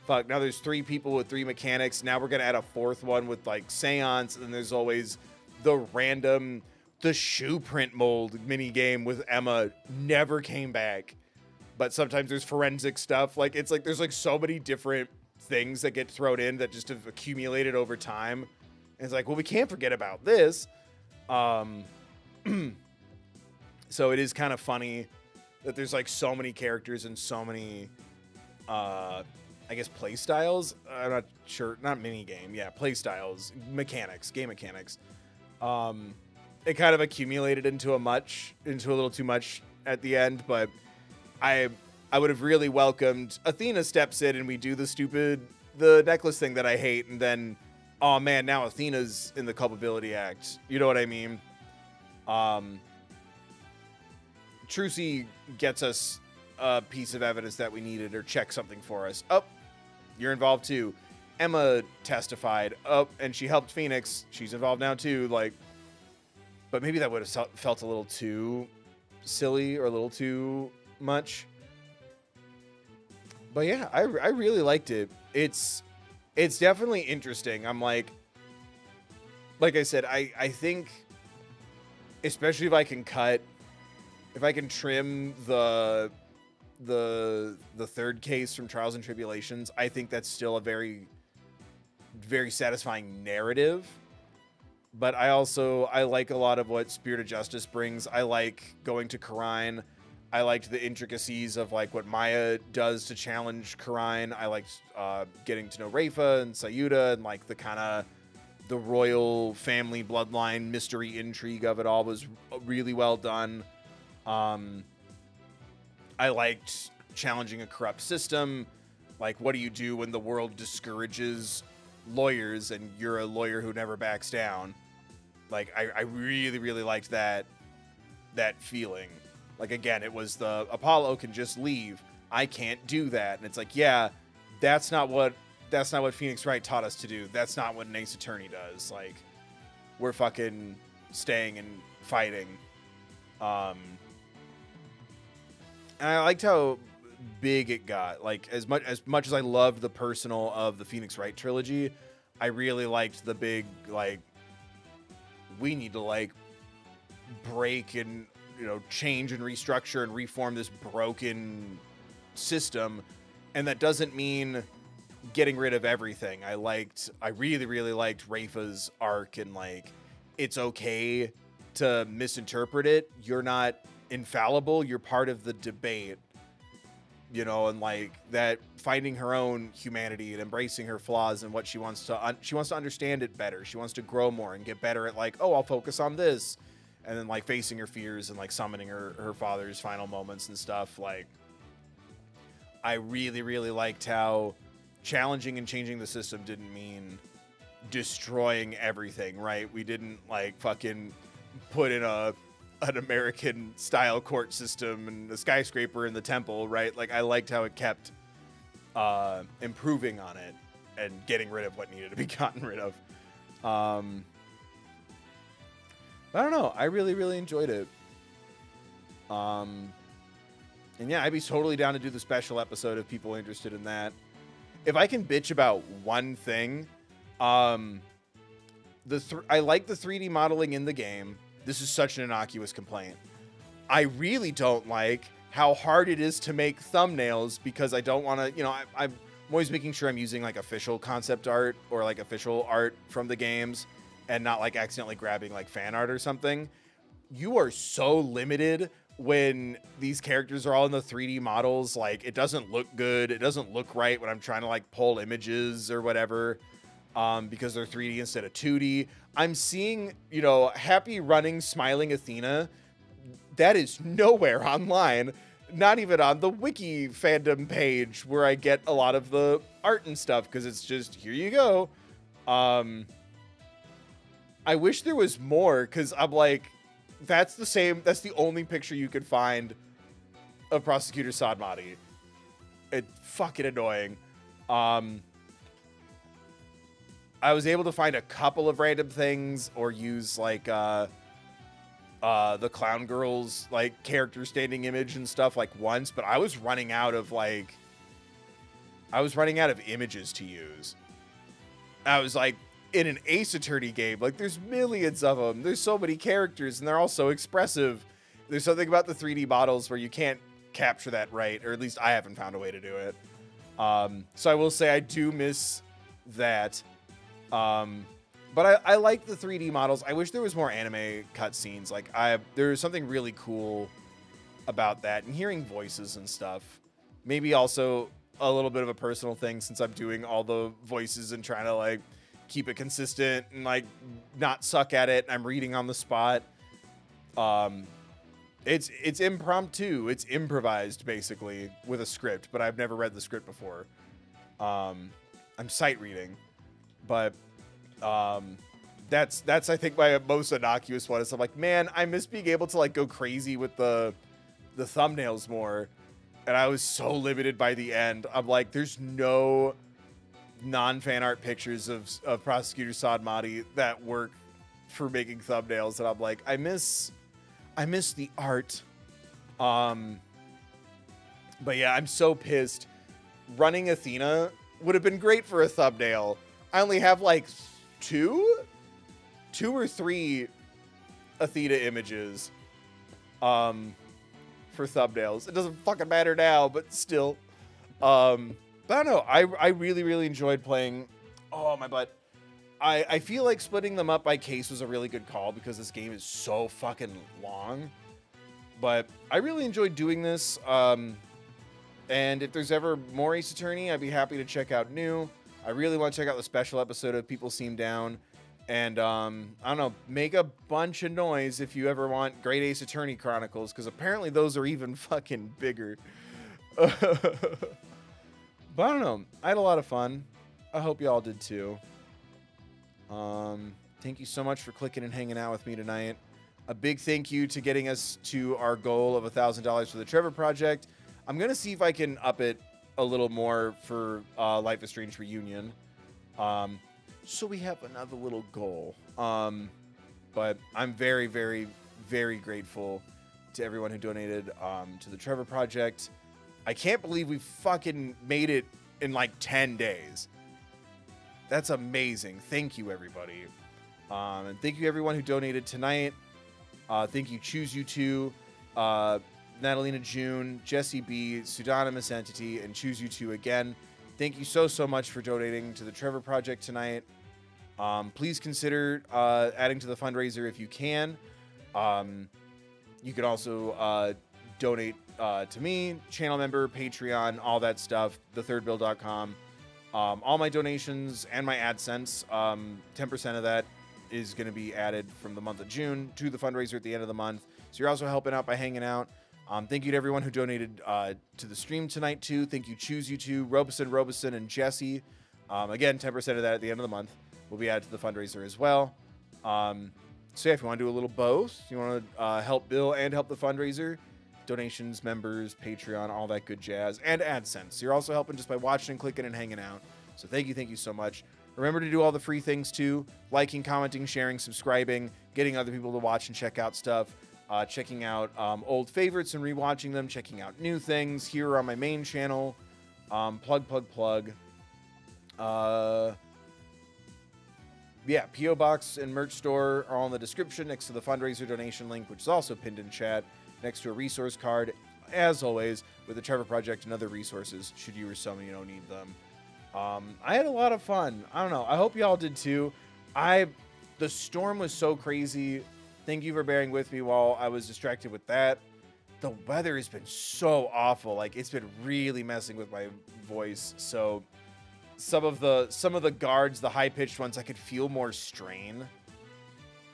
fuck, now there's 3 people with 3 mechanics. Now we're gonna add a 4th one with like Seance, and then there's always the shoe print mold mini game with Emma never came back. But sometimes there's forensic stuff. Like, it's like there's like so many different things that get thrown in that just have accumulated over time. And it's like, well, we can't forget about this. So it is kind of funny that there's like so many characters and so many, I guess, play styles. I'm not sure. Not mini game. Yeah, play styles, mechanics, game mechanics. It kind of accumulated into a little too much at the end, but I would have really welcomed Athena steps in and we do the necklace thing that I hate, and then, oh man, now Athena's in the culpability act. You know what I mean? Trucy gets us a piece of evidence that we needed, or check something for us. Oh, you're involved too. Emma testified. Oh, and she helped Phoenix. She's involved now too. Like, but maybe that would have felt a little too silly or a little too much. But yeah, I really liked it. It's definitely interesting. I'm like I said, I think, especially if I can trim the third case from Trials and Tribulations, I think that's still a very, very satisfying narrative. But I like a lot of what Spirit of Justice brings. I like going to Karine. I liked the intricacies of like what Maya does to challenge Karine. I liked getting to know Rafa and Sayuda, and like the kind of the royal family bloodline mystery intrigue of it all was really well done. I liked challenging a corrupt system. Like, what do you do when the world discourages lawyers and you're a lawyer who never backs down? Like, I really, really liked that feeling. Like, again, it was the Apollo can just leave. I can't do that. And it's like, yeah, that's not what Phoenix Wright taught us to do. That's not what an Ace Attorney does. Like, we're fucking staying and fighting. And I liked how big it got. Like, as much as I loved the personal of the Phoenix Wright trilogy, I really liked the big, like, we need to like break and, you know, change and restructure and reform this broken system. And that doesn't mean getting rid of everything. I really, really liked Rafa's arc, and like, it's okay to misinterpret it. You're not infallible. You're part of the debate, you know, and like that finding her own humanity and embracing her flaws and what she wants to understand it better. She wants to grow more and get better at like, oh, I'll focus on this. And then like facing her fears and like summoning her father's final moments and stuff. Like, I really, really liked how challenging and changing the system didn't mean destroying everything, right? We didn't like fucking put in an American style court system and a skyscraper in the temple, right? Like I liked how it kept improving on it and getting rid of what needed to be gotten rid of. I don't know. I really, really enjoyed it. And yeah, I'd be totally down to do the special episode if people are interested in that. If I can bitch about one thing, I like the 3D modeling in the game. This is such an innocuous complaint. I really don't like how hard it is to make thumbnails because I don't want to, you know, I'm always making sure I'm using like official concept art or like official art from the games and not like accidentally grabbing like fan art or something. You are so limited when these characters are all in the 3D models. Like it doesn't look good. It doesn't look right when I'm trying to like pull images or whatever. Because they're 3D instead of 2D. I'm seeing, you know, happy running, smiling Athena. That is nowhere online. Not even on the wiki fandom page where I get a lot of the art and stuff, because it's just, here you go. I wish there was more, because I'm like, that's the only picture you could find of Prosecutor Sadmati. It's fucking annoying. I was able to find a couple of random things or use like the Clown Girl's like character standing image and stuff like once, but I was running out of images to use. I was like in an Ace Attorney game, like there's millions of them. There's so many characters and they're all so expressive. There's something about the 3D models where you can't capture that right, or at least I haven't found a way to do it. So I will say I do miss that. But I like the 3D models. I wish there was more anime cutscenes. Like there's something really cool about that, and hearing voices and stuff. Maybe also a little bit of a personal thing since I'm doing all the voices and trying to like keep it consistent and like not suck at it. I'm reading on the spot. It's impromptu. It's improvised basically with a script, but I've never read the script before. I'm sight reading. But that's I think my most innocuous one is I'm like, man, I miss being able to like go crazy with the thumbnails more, and I was so limited by the end. I'm like, there's no non-fan art pictures of Prosecutor Sadmati that work for making thumbnails, and I'm like, I miss the art. But yeah, I'm so pissed. Running Athena would have been great for a thumbnail. I only have like two or three Athena images for thumbnails. It doesn't fucking matter now, but still. But I don't know. I really, really enjoyed playing. Oh, my butt. I feel like splitting them up by case was a really good call because this game is so fucking long. But I really enjoyed doing this. And if there's ever more Ace Attorney, I'd be happy to check out new. I really want to check out the special episode of People Seem Down. And, I don't know, make a bunch of noise if you ever want Great Ace Attorney Chronicles, because apparently those are even fucking bigger. But I don't know. I had a lot of fun. I hope you all did too. Thank you so much for clicking and hanging out with me tonight. A big thank you to getting us to our goal of $1,000 for the Trevor Project. I'm going to see if I can up it a little more for Life is Strange Reunion. So we have another little goal. But I'm very, very, very grateful to everyone who donated to the Trevor Project. I can't believe we fucking made it in like 10 days. That's amazing. Thank you, everybody. And thank you, everyone who donated tonight. Thank you, Choose You Two, Natalina June, Jesse B, Pseudonymous Entity, and Choose You Two again. Thank you so, so much for donating to the Trevor Project tonight. Please consider adding to the fundraiser if you can. You can also donate to me, channel member, Patreon, all that stuff, thethirdbill.com. All my donations and my AdSense, 10% of that is going to be added from the month of June to the fundraiser at the end of the month. So you're also helping out by hanging out. Thank you to everyone who donated to the stream tonight, too. Thank you, Choose You Two, Robeson, and Jesse. Again, 10% of that at the end of the month. will be added to the fundraiser as well. So yeah, if you want to do a little both, you want to help Bill and help the fundraiser, donations, members, Patreon, all that good jazz, and AdSense. You're also helping just by watching, clicking, and hanging out. So thank you so much. Remember to do all the free things too: liking, commenting, sharing, subscribing, getting other people to watch and check out stuff, checking out old favorites and rewatching them, checking out new things here on my main channel. Plug. Yeah, P.O. Box and merch store are all in the description next to the fundraiser donation link, which is also pinned in chat, next to a resource card, as always, with the Trevor Project and other resources, should you or someone you know need them. I had a lot of fun. I don't know. I hope y'all did too. The storm was so crazy. Thank you for bearing with me while I was distracted with that. The weather has been so awful. Like, it's been really messing with my voice. So some of the guards, the high-pitched ones, I could feel more strain.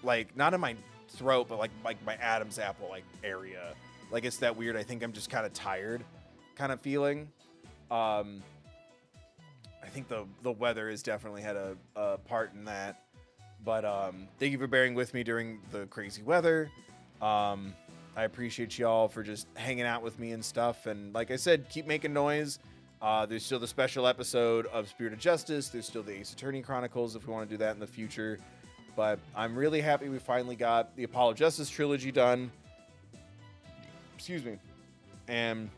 Like, not in my throat, but like my Adam's apple like area. Like, it's that weird, I think I'm just kind of tired kind of feeling. I think the weather has definitely had a part in that. But thank you for bearing with me during the crazy weather. I appreciate y'all for just hanging out with me and stuff. And like I said, keep making noise. There's still the special episode of Spirit of Justice. There's still the Ace Attorney Chronicles if we want to do that in the future. But I'm really happy we finally got the Apollo Justice trilogy done. Excuse me. And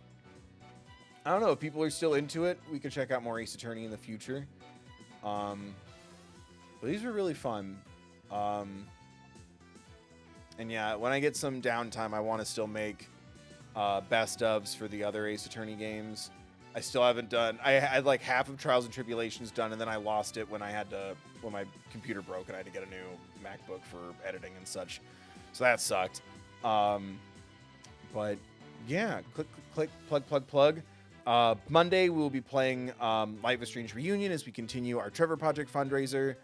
I don't know, if people are still into it, we could check out more Ace Attorney in the future. But these were really fun. And yeah, when I get some downtime, I want to still make best ofs for the other Ace Attorney games. I still haven't done. I had like half of Trials and Tribulations done, and then I lost it when when my computer broke and I had to get a new MacBook for editing and such. So that sucked. But yeah, click, plug. Monday we'll be playing Life is Strange Reunion as we continue our Trevor Project fundraiser.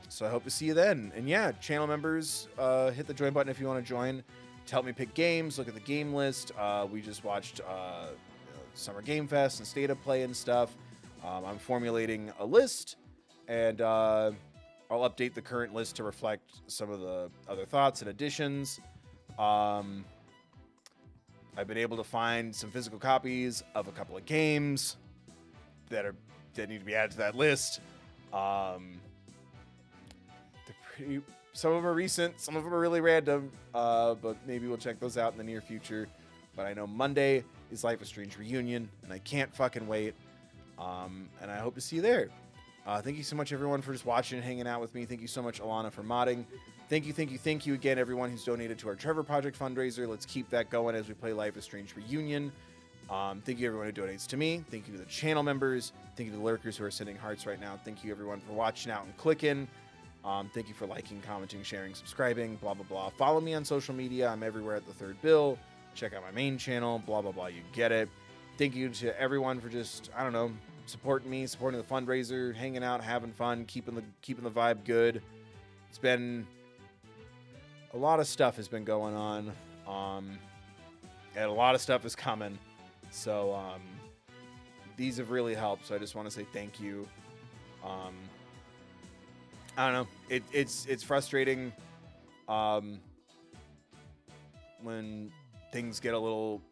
So I hope to see you then. And yeah, channel members, hit the join button if you want to join to help me pick games, look at the game list. We just watched Summer Game Fest and State of Play and stuff. I'm formulating a list, and I'll update the current list to reflect some of the other thoughts and additions. I've been able to find some physical copies of a couple of games that need to be added to that list. Some of them are recent, some of them are really random, but maybe we'll check those out in the near future. But I know Monday is Life is Strange Reunion, and I can't fucking wait. And I hope to see you there. Thank you so much, everyone, for just watching and hanging out with me. Thank you so much, Alana, for modding. Thank you again, everyone who's donated to our Trevor Project fundraiser. Let's keep that going as we play Life is Strange Reunion. Thank you, everyone who donates to me. Thank you to the channel members. Thank you to the lurkers who are sending hearts right now. Thank you, everyone, for watching out and clicking. Thank you for liking, commenting, sharing, subscribing, blah, blah, blah. Follow me on social media. I'm everywhere at The Third Bill. Check out my main channel, blah, blah, blah. You get it. Thank you to everyone for just, I don't know, supporting me, supporting the fundraiser, hanging out, having fun, keeping the vibe good. It's been a lot of stuff has been going on, and a lot of stuff is coming. So these have really helped. So I just want to say thank you. I don't know. It's frustrating when things get a little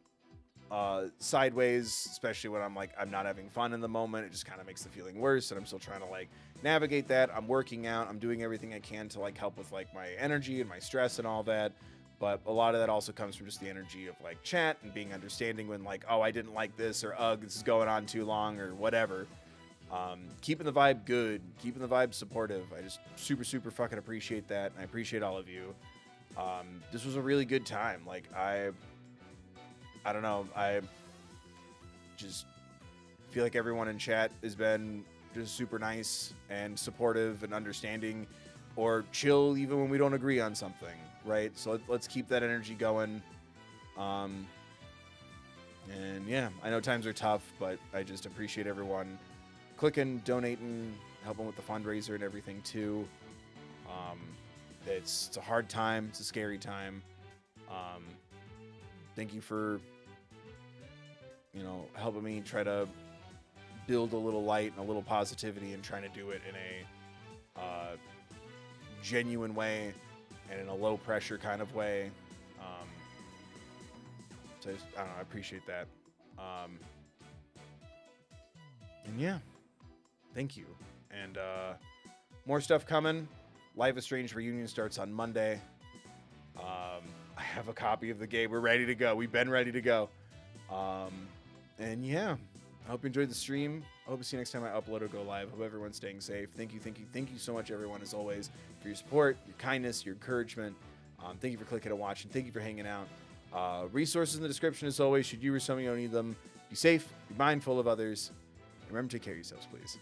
sideways, especially when I'm not having fun in the moment. It just kind of makes the feeling worse, and I'm still trying to navigate that. I'm working out. I'm doing everything I can to help with my energy and my stress and all that. But a lot of that also comes from just the energy of chat and being understanding when oh, I didn't like this, or ugh, this is going on too long, or whatever. Keeping the vibe good, keeping the vibe supportive. I just super fucking appreciate that, and I appreciate all of you. This was a really good time. I don't know. I just feel like everyone in chat has been just super nice and supportive and understanding, or chill even when we don't agree on something, right? So let's keep that energy going. And yeah, I know times are tough, but I just appreciate everyone clicking, donating, helping with the fundraiser and everything too. It's a hard time. It's a scary time. Thank you for, helping me try to build a little light and a little positivity and trying to do it in a genuine way and in a low pressure kind of way. So I don't know, I appreciate that. And yeah, thank you. And more stuff coming. Life is Strange Reunion starts on Monday. I have a copy of the game. We're ready to go. We've been ready to go. And yeah, I hope you enjoyed the stream. I hope to see you next time I upload or go live. Hope everyone's staying safe. Thank you so much, everyone, as always, for your support, your kindness, your encouragement. Thank you for clicking and watching. Thank you for hanging out. Resources in the description, as always, should you or somebody need them. Be safe, be mindful of others, and remember to take care of yourselves, please.